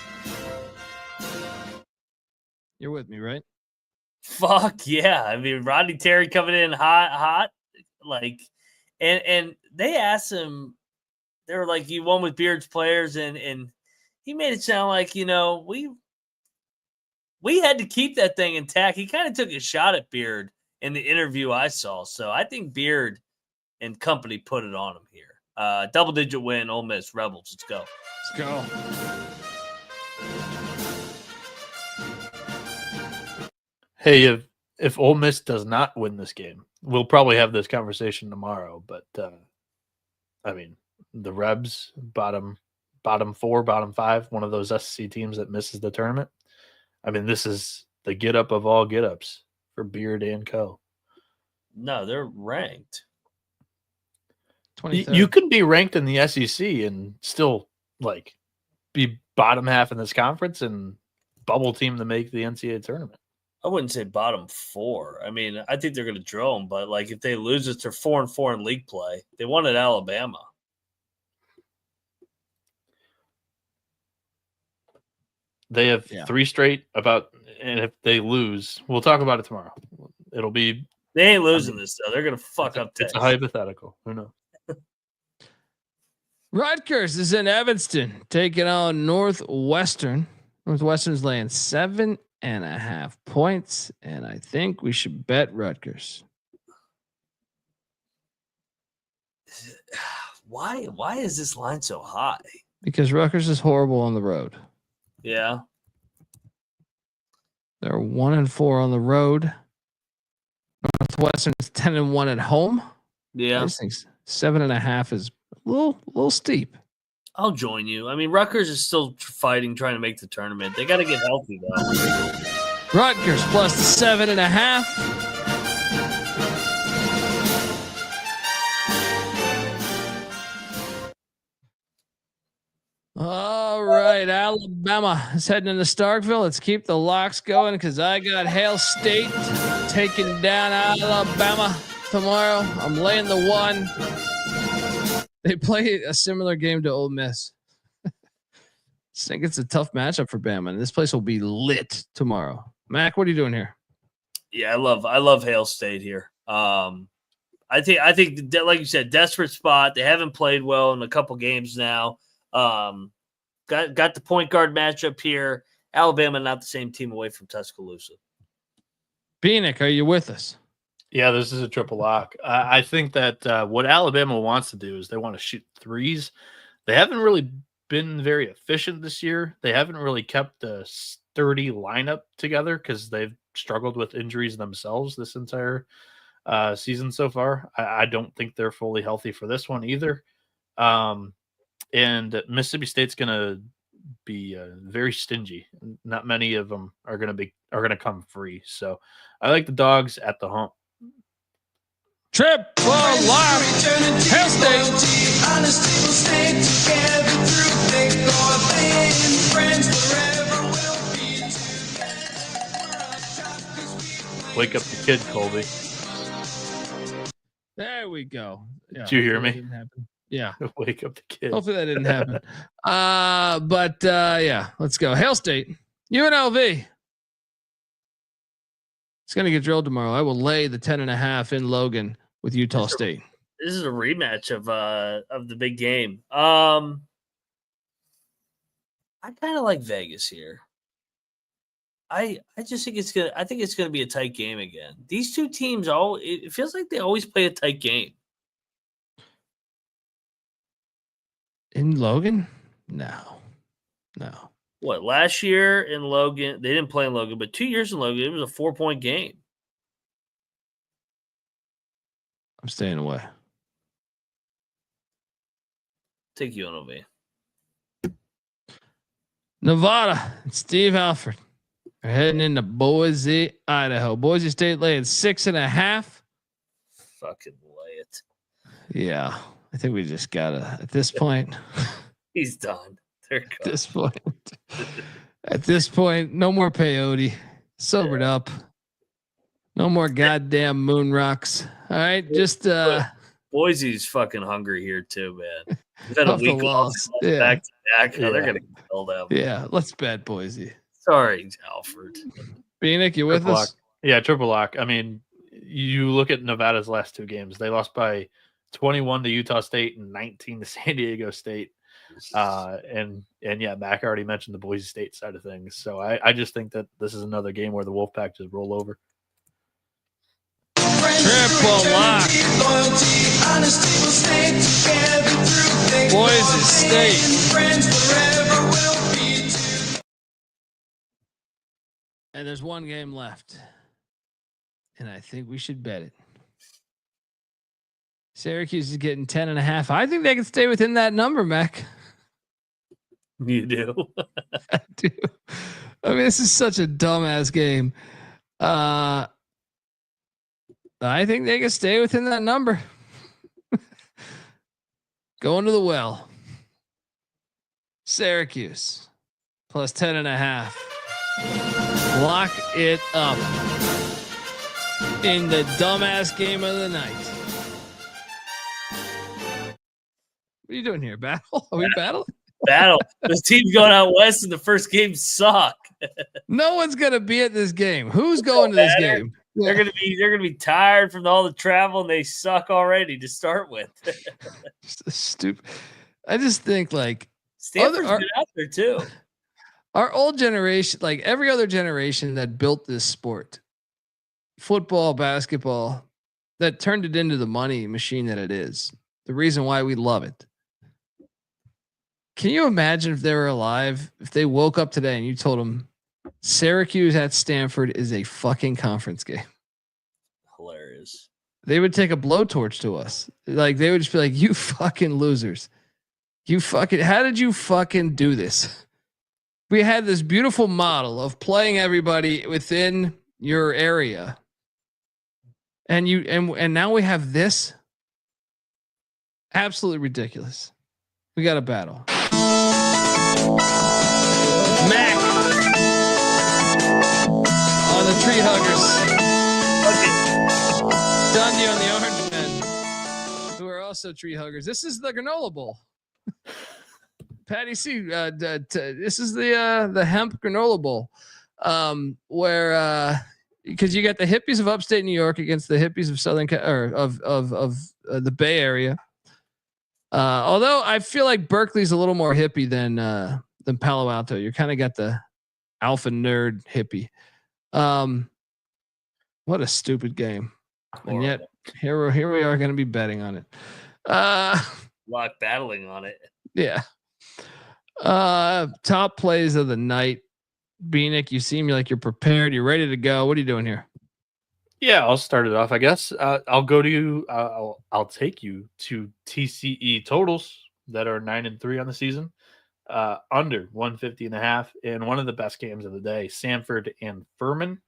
You're with me, right? Fuck yeah. I mean, Rodney Terry coming in hot. Like, and they asked him, they were like, you won with Beard's players, and he made it sound like, we had to keep that thing intact. He kind of took a shot at Beard in the interview I saw. So I think Beard and company put it on him here. Double-digit win, Ole Miss Rebels. Let's go. Hey, if Ole Miss does not win this game, we'll probably have this conversation tomorrow. But I mean, the Rebs bottom 4, bottom 5, one of those SEC teams that misses the tournament. I mean, this is the get up of all get ups for Beard and Co. No, they're ranked. You can be ranked in the SEC and still like be bottom half in this conference and bubble team to make the NCAA tournament. I wouldn't say bottom 4. I mean, I think they're going to drill them, but like if they lose it, they're 4-4 in league play. They won at Alabama. They have 3 straight and if they lose, we'll talk about it tomorrow. It'll be. They ain't losing this though. They're going to fuck up. It's a hypothetical. Who knows? Rutgers is in Evanston taking on Northwestern. Northwestern's laying 7.5 points, and I think we should bet Rutgers. Why is this line so high? Because Rutgers is horrible on the road. Yeah. They're 1-4 on the road. Northwestern is 10-1 at home. Yeah. I just think 7.5 is a little steep. I'll join you. I mean, Rutgers is still trying to make the tournament. They got to get healthy though. Rutgers plus 7.5. All right, Alabama is heading into Starkville. Let's keep the locks going because I got Hail State taking down Alabama tomorrow. I'm laying the 1. They play a similar game to Ole Miss. I think it's a tough matchup for Bama, and this place will be lit tomorrow. Mac, what are you doing here? Yeah, I love Hail State here. I think like you said, desperate spot. They haven't played well in a couple games now. Got the point guard matchup here. Alabama not the same team away from Tuscaloosa. Bieniek, are you with us? Yeah, this is a triple lock. I think that what Alabama wants to do is they want to shoot threes. They haven't really been very efficient this year. They haven't really kept a sturdy lineup together because they've struggled with injuries themselves this entire season so far. I don't think they're fully healthy for this one either. And Mississippi State's going to be very stingy. Not many of them are going to come free. So I like the dogs at the hump. Triple lock. Hail State. Wake up the kid, Colby. There we go. Yeah, did you hear me? Yeah. Wake up the kid. Hopefully that didn't happen. But yeah, let's go. Hail State. UNLV. It's going to get drilled tomorrow. I will lay the 10.5 in Logan with Utah State. This is a rematch of the big game. I kind of like Vegas here. I just think it's gonna be a tight game again. These two teams it feels like they always play a tight game. In Logan? No. What, last year in Logan, they didn't play in Logan, but 2 years in Logan, it was a 4-point game. I'm staying away. Take UNLV. Nevada. Steve Alford. We're heading into Boise, Idaho. Boise State laying 6.5. Fucking lay it. Yeah. I think we just gotta at this point. He's done. At this point, no more peyote. Sobered up. No more goddamn moon rocks. All right, just Boise's fucking hungry here too, man. We've had a week off back to back. They're gonna kill them. Yeah, let's bet Boise. Sorry, Alfred. Bieniek, you with us? Yeah, triple lock. I mean, you look at Nevada's last 2 games. They lost by 21 to Utah State and 19 to San Diego State. And yeah, Mac already mentioned the Boise State side of things. So I just think that this is another game where the Wolfpack just roll over. Triple lock. Boise State. And there's 1 game left. And I think we should bet it. Syracuse is getting 10.5. I think they can stay within that number, Mac. You do? I do. I mean, this is such a dumbass game. I think they can stay within that number. Going to the well. Syracuse plus 10.5. Lock it up in the dumbass game of the night. What are you doing here? Battle? Are we battling? Battle. This team's going out west, and the first game suck. No one's gonna be at this game. Who's going to this game? They're gonna be tired from all the travel, and they suck already to start with. Stupid. I just think like Stanford's been out there too. Our old generation, like every other generation that built this sport, football, basketball, that turned it into the money machine that it is. The reason why we love it. Can you imagine if they were alive, if they woke up today and you told them Syracuse at Stanford is a fucking conference game? Hilarious. They would take a blowtorch to us. Like they would just be like, you fucking losers. How did you fucking do this? We had this beautiful model of playing everybody within your area. And now we have this. Absolutely ridiculous. We got a battle. Mac on the Tree Huggers. Dundee on the Orange Men, who are also Tree Huggers. This is the Granola Bowl. Patty C. This is the hemp granola bowl, where because you got the hippies of upstate New York against the hippies of Southern of the Bay Area. Although I feel like Berkeley's a little more hippie than Palo Alto. You kind of got the alpha nerd hippie. What a stupid game, and yet here we are going to be betting on it. Lock battling on it. Yeah. Top plays of the night. Bieniek, you seem like you're prepared. You're ready to go. What are you doing here? Yeah, I'll start it off, I guess. I'll go to you. I'll take you to TCE totals that are 9-3 on the season, under 150.5, and one of the best games of the day, Samford and Furman.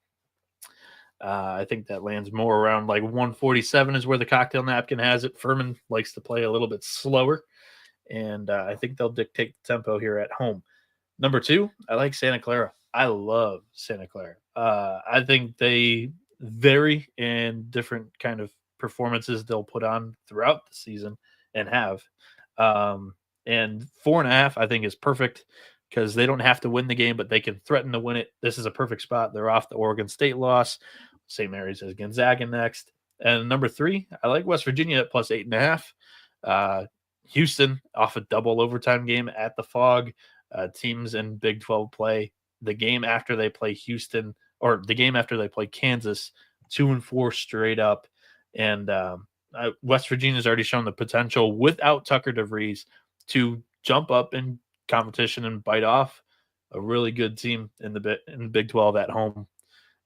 I think that lands more around like 147 is where the cocktail napkin has it. Furman likes to play a little bit slower, and I think they'll dictate the tempo here at home. Number 2, I like Santa Clara. I love Santa Clara. I think they vary in different kind of performances they'll put on throughout the season and have. And 4.5, I think, is perfect because they don't have to win the game, but they can threaten to win it. This is a perfect spot. They're off the Oregon State loss, same areas as Gonzaga next. And number 3, I like West Virginia at plus 8.5. Houston off a double overtime game at the Fog. Teams in Big 12 play the game after they play Houston, or the game after they play Kansas, 2-4 straight up. And West Virginia's already shown the potential without Tucker DeVries to jump up in competition and bite off a really good team in the Big 12 at home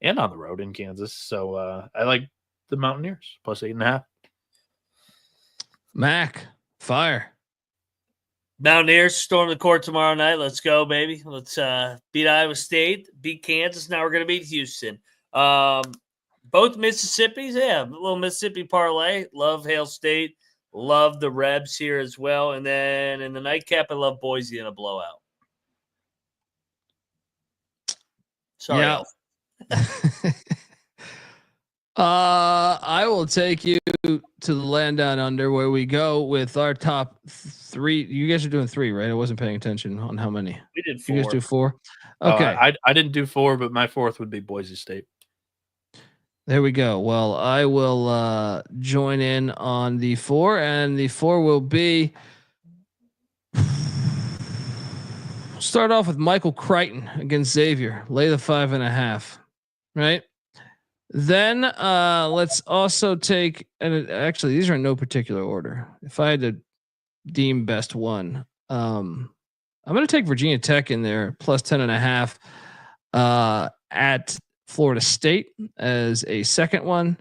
and on the road in Kansas. So I like the Mountaineers plus 8.5. Mac, fire. Mountaineers storm the court tomorrow night. Let's go, baby. Let's beat Iowa State, beat Kansas. Now we're going to beat Houston. Both Mississippis, yeah, a little Mississippi parlay. Love Hail State. Love the Rebs here as well. And then in the nightcap, I love Boise in a blowout. Sorry. Yeah. I will take you to the land down under where we go with our top 3. You guys are doing 3, right? I wasn't paying attention on how many. We did 4. You guys do 4? Okay. I didn't do 4, but my 4th would be Boise State. There we go. Well, I will join in on the 4, and the 4 will be start off with Michael Creighton against Xavier. Lay the 5.5. Right. Then let's also take, and actually these are in no particular order. If I had to deem best one, I'm going to take Virginia Tech in there plus 10.5 at Florida State as a second one.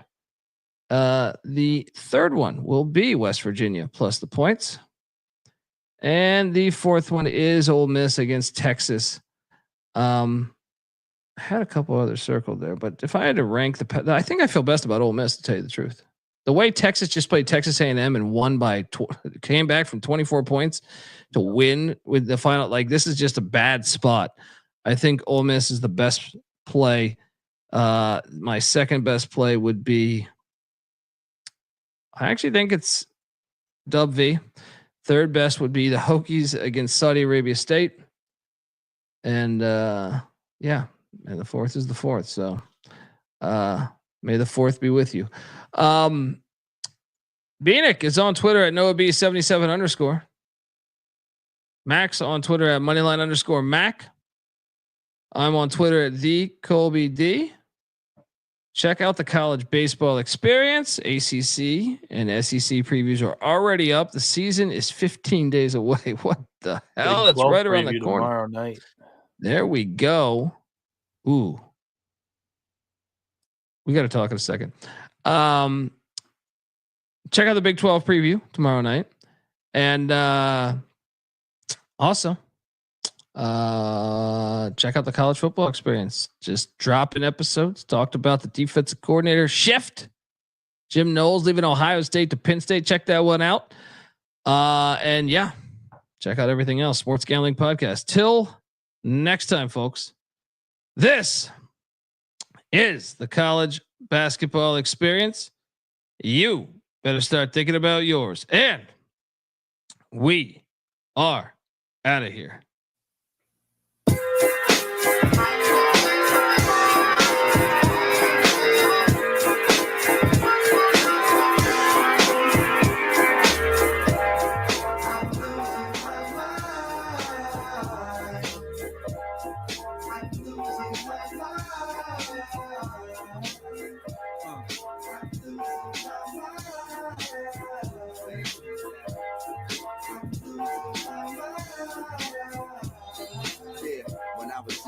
The third one will be West Virginia plus the points. And the fourth one is Ole Miss against Texas. I had a couple others circled there, but if I had to rank I think I feel best about Ole Miss, to tell you the truth. The way Texas just played Texas A&M and won by came back from 24 points to win with the final. Like, this is just a bad spot. I think Ole Miss is the best play. My second best play would be, I actually think it's Dub V. Third best would be the Hokies against Saudi Arabia State. And and the fourth is the fourth. So may the fourth be with you. Bieniek is on Twitter at NoahB77_. Max on Twitter at Moneyline_Mac. I'm on Twitter at the Colby D. Check out the college baseball experience. ACC and SEC previews are already up. The season is 15 days away. What the hell? It's right around the corner. Tomorrow night. There we go. Ooh. We got to talk in a second. Check out the Big 12 preview tomorrow night. And also, check out the college football experience. Just dropping episodes. Talked about the defensive coordinator shift. Jim Knowles leaving Ohio State to Penn State. Check that one out. And yeah, check out everything else. Sports Gambling Podcast. Till next time, folks. This is the college basketball experience. You better start thinking about yours. And we are out of here.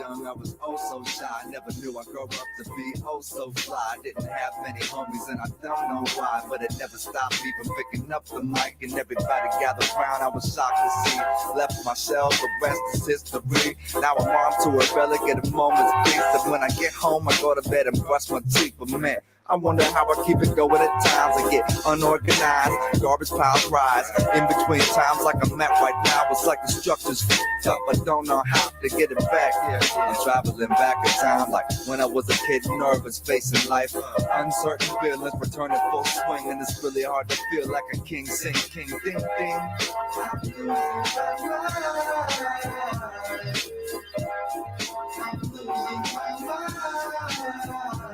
I was oh so shy, never knew I'd grow up to be oh so fly. Didn't have many homies and I don't know why, but it never stopped me from picking up the mic and everybody gathered around. I was shocked to see, left my shell, the rest is history. Now I'm on to a relic at a moment's peace, and when I get home I go to bed and brush my teeth. But man, I wonder how I keep it going at times. I get unorganized, garbage piles rise. In between times like I'm at right now, it's like the structure's f***ed up. I don't know how to get it back. I'm traveling back in time like when I was a kid, nervous, facing life. Uncertain feelings returning full swing, and it's really hard to feel like a king. Sing, king, ding, ding. I'm losing my mind. I'm losing my mind. I'm losing my mind.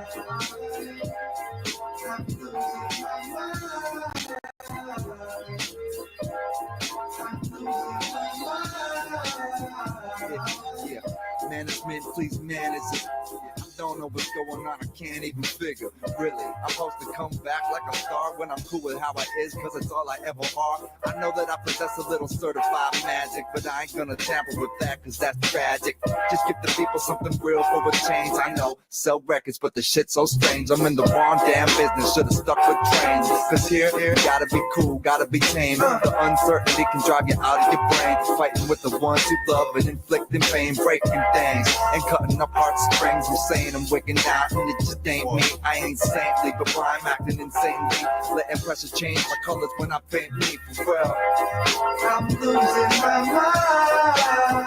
Yeah. Management, please manage it. I don't know what's going on, I can't even figure. Really, I'm supposed to come back like a star when I'm cool with how I is, cause it's all I ever are. I know that I possess a little certified magic, but I ain't gonna tamper with that, cause that's tragic. Just give the people something real for a change. I know, sell records, but the shit's so strange. I'm in the wrong damn business, should've stuck with trains. Cause here, you gotta be cool, gotta be tame. The uncertainty can drive you out of your brain. Fighting with the ones you love and inflicting pain, breaking things and cutting up heartstrings. I'm saying I'm wigging out and it just ain't me. I ain't saintly, but why I'm acting insanely. Letting pressure change my colors when I paint me for real. I'm losing my mind.